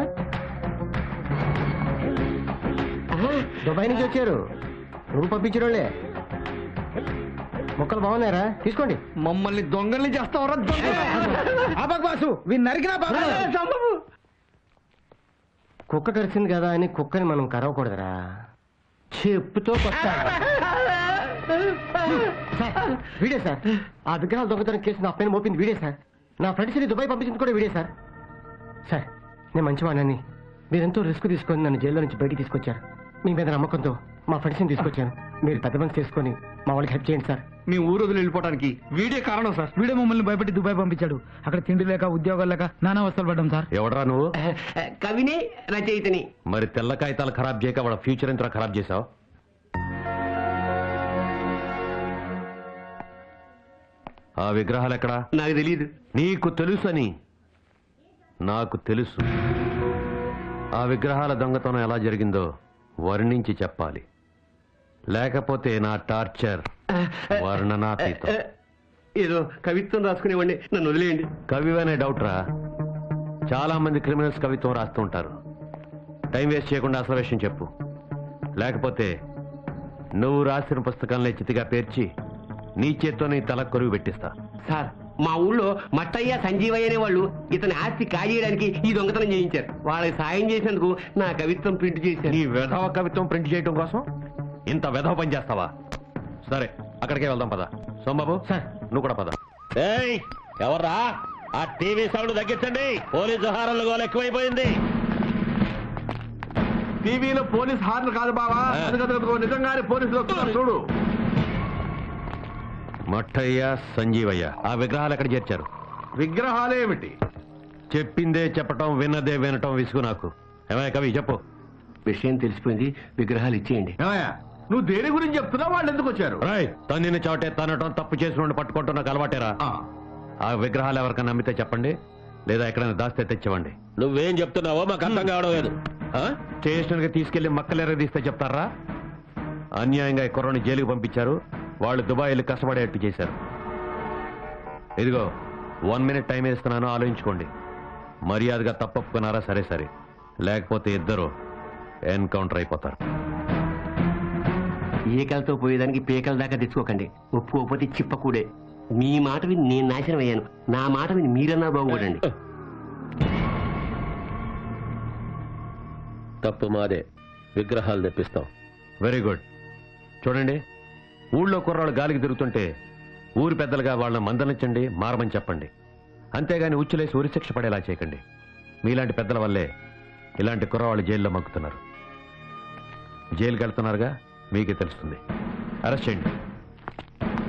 దుబాయ్ నుంచి వచ్చారు, రూమ్ పంపించిన వాళ్ళే. మొక్కలు బాగున్నారా? తీసుకోండి. మమ్మల్ని దొంగల్ని చేస్తావరా? బాసు వీళ్ళు నరికినా బాబు. కుక్క కరిచింది కదా అని కుక్కని మనం కరవకూడదురా, చెప్పుతో కొట్టాలి. సార్, వీడే సార్. ఆ విగ్రహాలు దొంగతనం కేసు నా పైన మోపింది వీడే సార్. నా ఫ్రెండ్స్ని దుబాయ్ పంపించింది కూడా వీడే సార్. సార్, నేను మంచివాడిని. మీరెంతో రిస్క్ తీసుకొని నన్ను జైల్లో నుంచి బయటికి తీసుకొచ్చారు. మీ మీద నమ్మకంతో మా ఫ్రెండ్స్ని తీసుకొచ్చాను. మీరు పెద్ద మనసు చేసుకొని మా వాళ్ళకి హెల్ప్ చేయండి సార్. మీ ఊరు వదిలి వెళ్ళిపోవడానికి వీడే కారణం సార్. వీడే మమ్మల్ని భయపెట్టి దుబాయ్ పంపించాడు. అక్కడ తిండి లేక ఉద్యోగాలు లేక నానా అవస్థలు పడ్డాం సార్. ఎవడరా నువ్వు? కవిని రచయితని. మరి తెల్ల కాగితాలు ఖరాబ్ చేయక వాళ్ళ ఫ్యూచర్ ఎంత ఖరాబ్ చేశావు? ఆ విగ్రహాలు ఎక్కడా? నాకు తెలియదు. నీకు తెలుసని నాకు తెలుసు. ఆ విగ్రహాల దొంగతనం ఎలా జరిగిందో వర్ణించి చెప్పాలి, లేకపోతే నా టార్చర్ వర్ణనాతీతం. ఏదో కవిత్వం రాసుకునేవాడిని, నన్ను వదిలేయండి. కవి అనే డౌట్ రా. చాలా మంది క్రిమినల్స్ కవిత్వం రాస్తూ ఉంటారు. టైం వేస్ట్ చేయకుండా అసలు విషయం చెప్పు, లేకపోతే నువ్వు రాసిన పుస్తకాలనే చితిగా పేర్చి నీ చేత్తో నీ తల కొరువు పెట్టిస్తా. సార్, మా ఊళ్ళో మట్టయ్య సంజీవయ్య అనే వాళ్ళు ఇతని ఆస్తి కాజేయడానికి ఈ దొంగతనం చేయించారు. వాళ్ళకి సాయం చేసినందుకు నా కవిత్వం ప్రింట్ చేశారు. నీ వెధవ కవిత్వం ప్రింట్ చేయడం కోసం ఇంత వెధవ పని చేస్తావా? సరే, అక్కడికే వెళ్దాం పద. సోమబాబు, నువ్వు కూడా పద. ఎవర్రా ఆ టీవీ సౌండ్ తగ్గించండి, పోలీసు హారన్లు గోలు ఎక్కువైపోయింది. టీవీలో పోలీస్ హార్న్ కాదు బావా, నిజంగానే పోలీసులు వస్తున్నారు చూడు. మట్టయ్య సంజీవయ్య ఆ విగ్రహాలు ఎక్కడ చేర్చారు? విగ్రహాలేమిటి? చెప్పిందే చెప్పటం, విన్నదే వినటం విసుగు నాకు. ఏమయ్య కవి చెప్పు. విషయం తెలిసిపోయింది, విగ్రహాలు ఇచ్చేయండి. ఏమయ్యా, నువ్వు దేని గురించి చెప్తున్నావు? వాళ్ళు ఎందుకు వచ్చారు? రాయ్, తన్నిని చోటే తనటం, తప్పు చేసిన పట్టుకోవటం నాకు అలవాటేరా. ఆ విగ్రహాలు ఎవరికైనా నమ్మితే చెప్పండి, లేదా ఎక్కడైనా దాస్తే తెచ్చివ్వండి. నువ్వేం చెప్తున్నావో మాకు అర్థం కావడం లేదు. స్టేషన్కి తీసుకెళ్లి మక్కలెరగ తీస్తే చెప్తారా? అన్యాయంగా ఈ కుర్రని జైలుకి పంపించారు, వాళ్ళు దుబాయ్లు కష్టపడేట్టు చేశారు. ఇదిగో 1 minute టైం వేస్తున్నాను, ఆలోచించుకోండి. మర్యాదగా తప్పొప్పుకున్నారా? సరే సరే, లేకపోతే ఇద్దరు ఎన్కౌంటర్ అయిపోతారు. ఏకలతో పోయేదానికి పేకల దాకా తెచ్చుకోకండి. ఒప్పుకోకపోతే చిప్పకూడే. మీ మాట విని నేను నాశనం అయ్యాను, నా మాట విని మీరన్నా బాగుపడండి. తప్పు మాదే, విగ్రహాలు తెప్పిస్తాం. Very good. చూడండి, ఊళ్ళో కుర్రాళ్ళు గాలికి తిరుగుతుంటే ఊరి పెద్దలుగా వాళ్ళని మందలించండి, మారమని చెప్పండి. అంతేగాని ఉచ్చులేసి ఉరిశిక్ష పడేలా చేయకండి. మీలాంటి పెద్దల వల్లే ఇలాంటి కుర్రవాళ్ళు జైల్లో మగ్గుతున్నారు. జైలుకి వెళ్తున్నారుగా, మీకే తెలుస్తుంది. అరెస్ట్ చేయండి.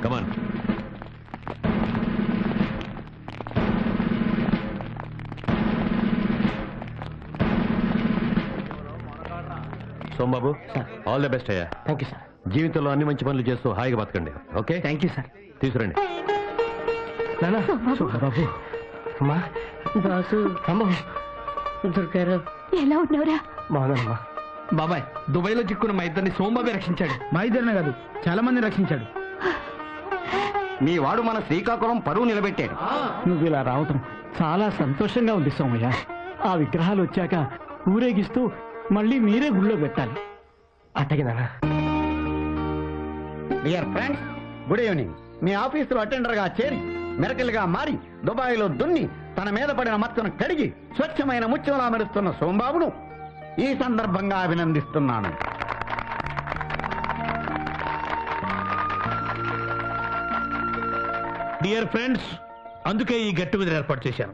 Come on. Somababu, all the best అయ్యా. Thank you sir. జీవితంలో అన్ని మంచి పనులు చేస్తూ హాయిగా బతకండి. Okay, thank you sir. తీసుకురండి. బాబు, అమ్మా, బాసు దొరికారు. ఎలా ఉన్నావురా? బాగున్నానమ్మా. బాబాయ్, దుబాయ్లో చిక్కున్న మా ఇద్దరిని సోమబాబే రక్షించాడు. మా ఇద్దరినే కాదు, చాలా మందిని రక్షించాడు. మీ వాడు మన శ్రీకాకుళం పరువు నిలబెట్టాడు. నువ్వు ఇలా రావటం చాలా సంతోషంగా ఉంది సోమయ్య. ఆ విగ్రహాలు వచ్చాక ఊరేగిస్తూ మళ్ళీ మీరే గుళ్ళో పెట్టాలి. అట్టగే నాన్న. Dear friends, good evening. మీ ఆఫీసులో అటెండర్ గా చేరి మెరకలుగా మారి దుబాయ్లో దున్ని తన మీద పడిన మచ్చను కడిగి స్వచ్ఛమైన ముత్యంలా మెరుస్తున్న సోమబాబును ఈ సందర్భంగా అభినందిస్తున్నాను. డియర్ ఫ్రెండ్స్, అందుకే ఈ గెట్ టుగెదర్ ఏర్పాటు చేశాను.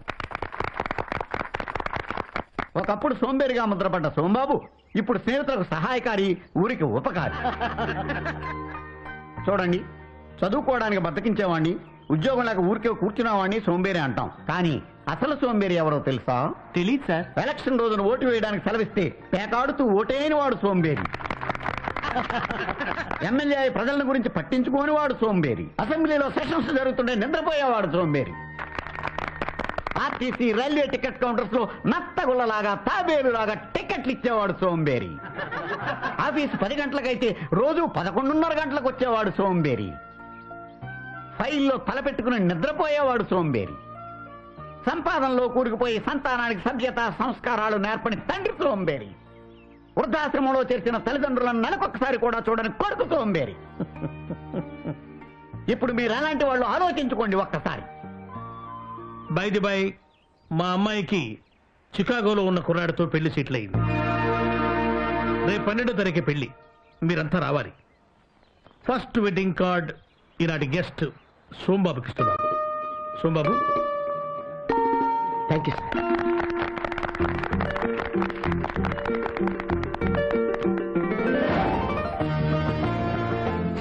ఒకప్పుడు సోంబేరిగా ముద్రపడ్డ సోంబాబు ఇప్పుడు స్నేహితులకు సహాయకారి, ఊరికి ఉపకారి. చూడండి, చదువుకోవడానికి బతికించేవాడిని, ఉద్యోగం లేక ఊరికే కూర్చునేవాడిని సోంబేరి అంటాం. కానీ అసలు సోంబేరి ఎవరో తెలుసా? తెలీదు సార్. ఎలక్షన్ రోజున ఓటు వేయడానికి సెలవిస్తే పేకాడుతూ ఓటేని వాడు సోంబేరి. ఎమ్మెల్యే ప్రజల గురించి పట్టించుకోని వాడు సోంబేరి. అసెంబ్లీలో సెషన్స్ జరుగుతుంటే నిద్రపోయేవాడు సోంబేరి. ఆర్టీసీ రైల్వే టికెట్ కౌంటర్స్ లో నత్తగుల్లలాగా తాబేలులాగా టికెట్లు ఇచ్చేవాడు సోంబేరి. ఆఫీసు 10 గంటలకైతే రోజు 11:30 గంటలకు వచ్చేవాడు సోంబేరి. ఫైల్లో తలపెట్టుకుని నిద్రపోయేవాడు సోంబేరి. సంపాదనలో కూరుకుపోయి సంతానానికి సభ్యత సంస్కారాలు నేర్పని తండ్రి సోంబేరి. వృద్ధాశ్రమంలో చేర్చిన తల్లిదండ్రులను నెలకొకసారి కూడా చూడని కొడుకు సోంబేరి. ఇప్పుడు మీరు అలాంటి వాళ్ళు ఆలోచించుకోండి ఒక్కసారి. బై మా అమ్మాయికి చికాగోలో ఉన్న కుర్రాడితో పెళ్లి సెటిల్ అయింది. రేపు 12వ తారీఖు పెళ్లి. మీరంతా రావాలి. ఫస్ట్ వెడ్డింగ్ కార్డ్ ఈనాటి గెస్ట్ సోంబాబుకి ఇస్తున్నాను. Sombabu, thank you sir.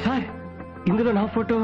Sir, ఇందులో నా ఫోటో.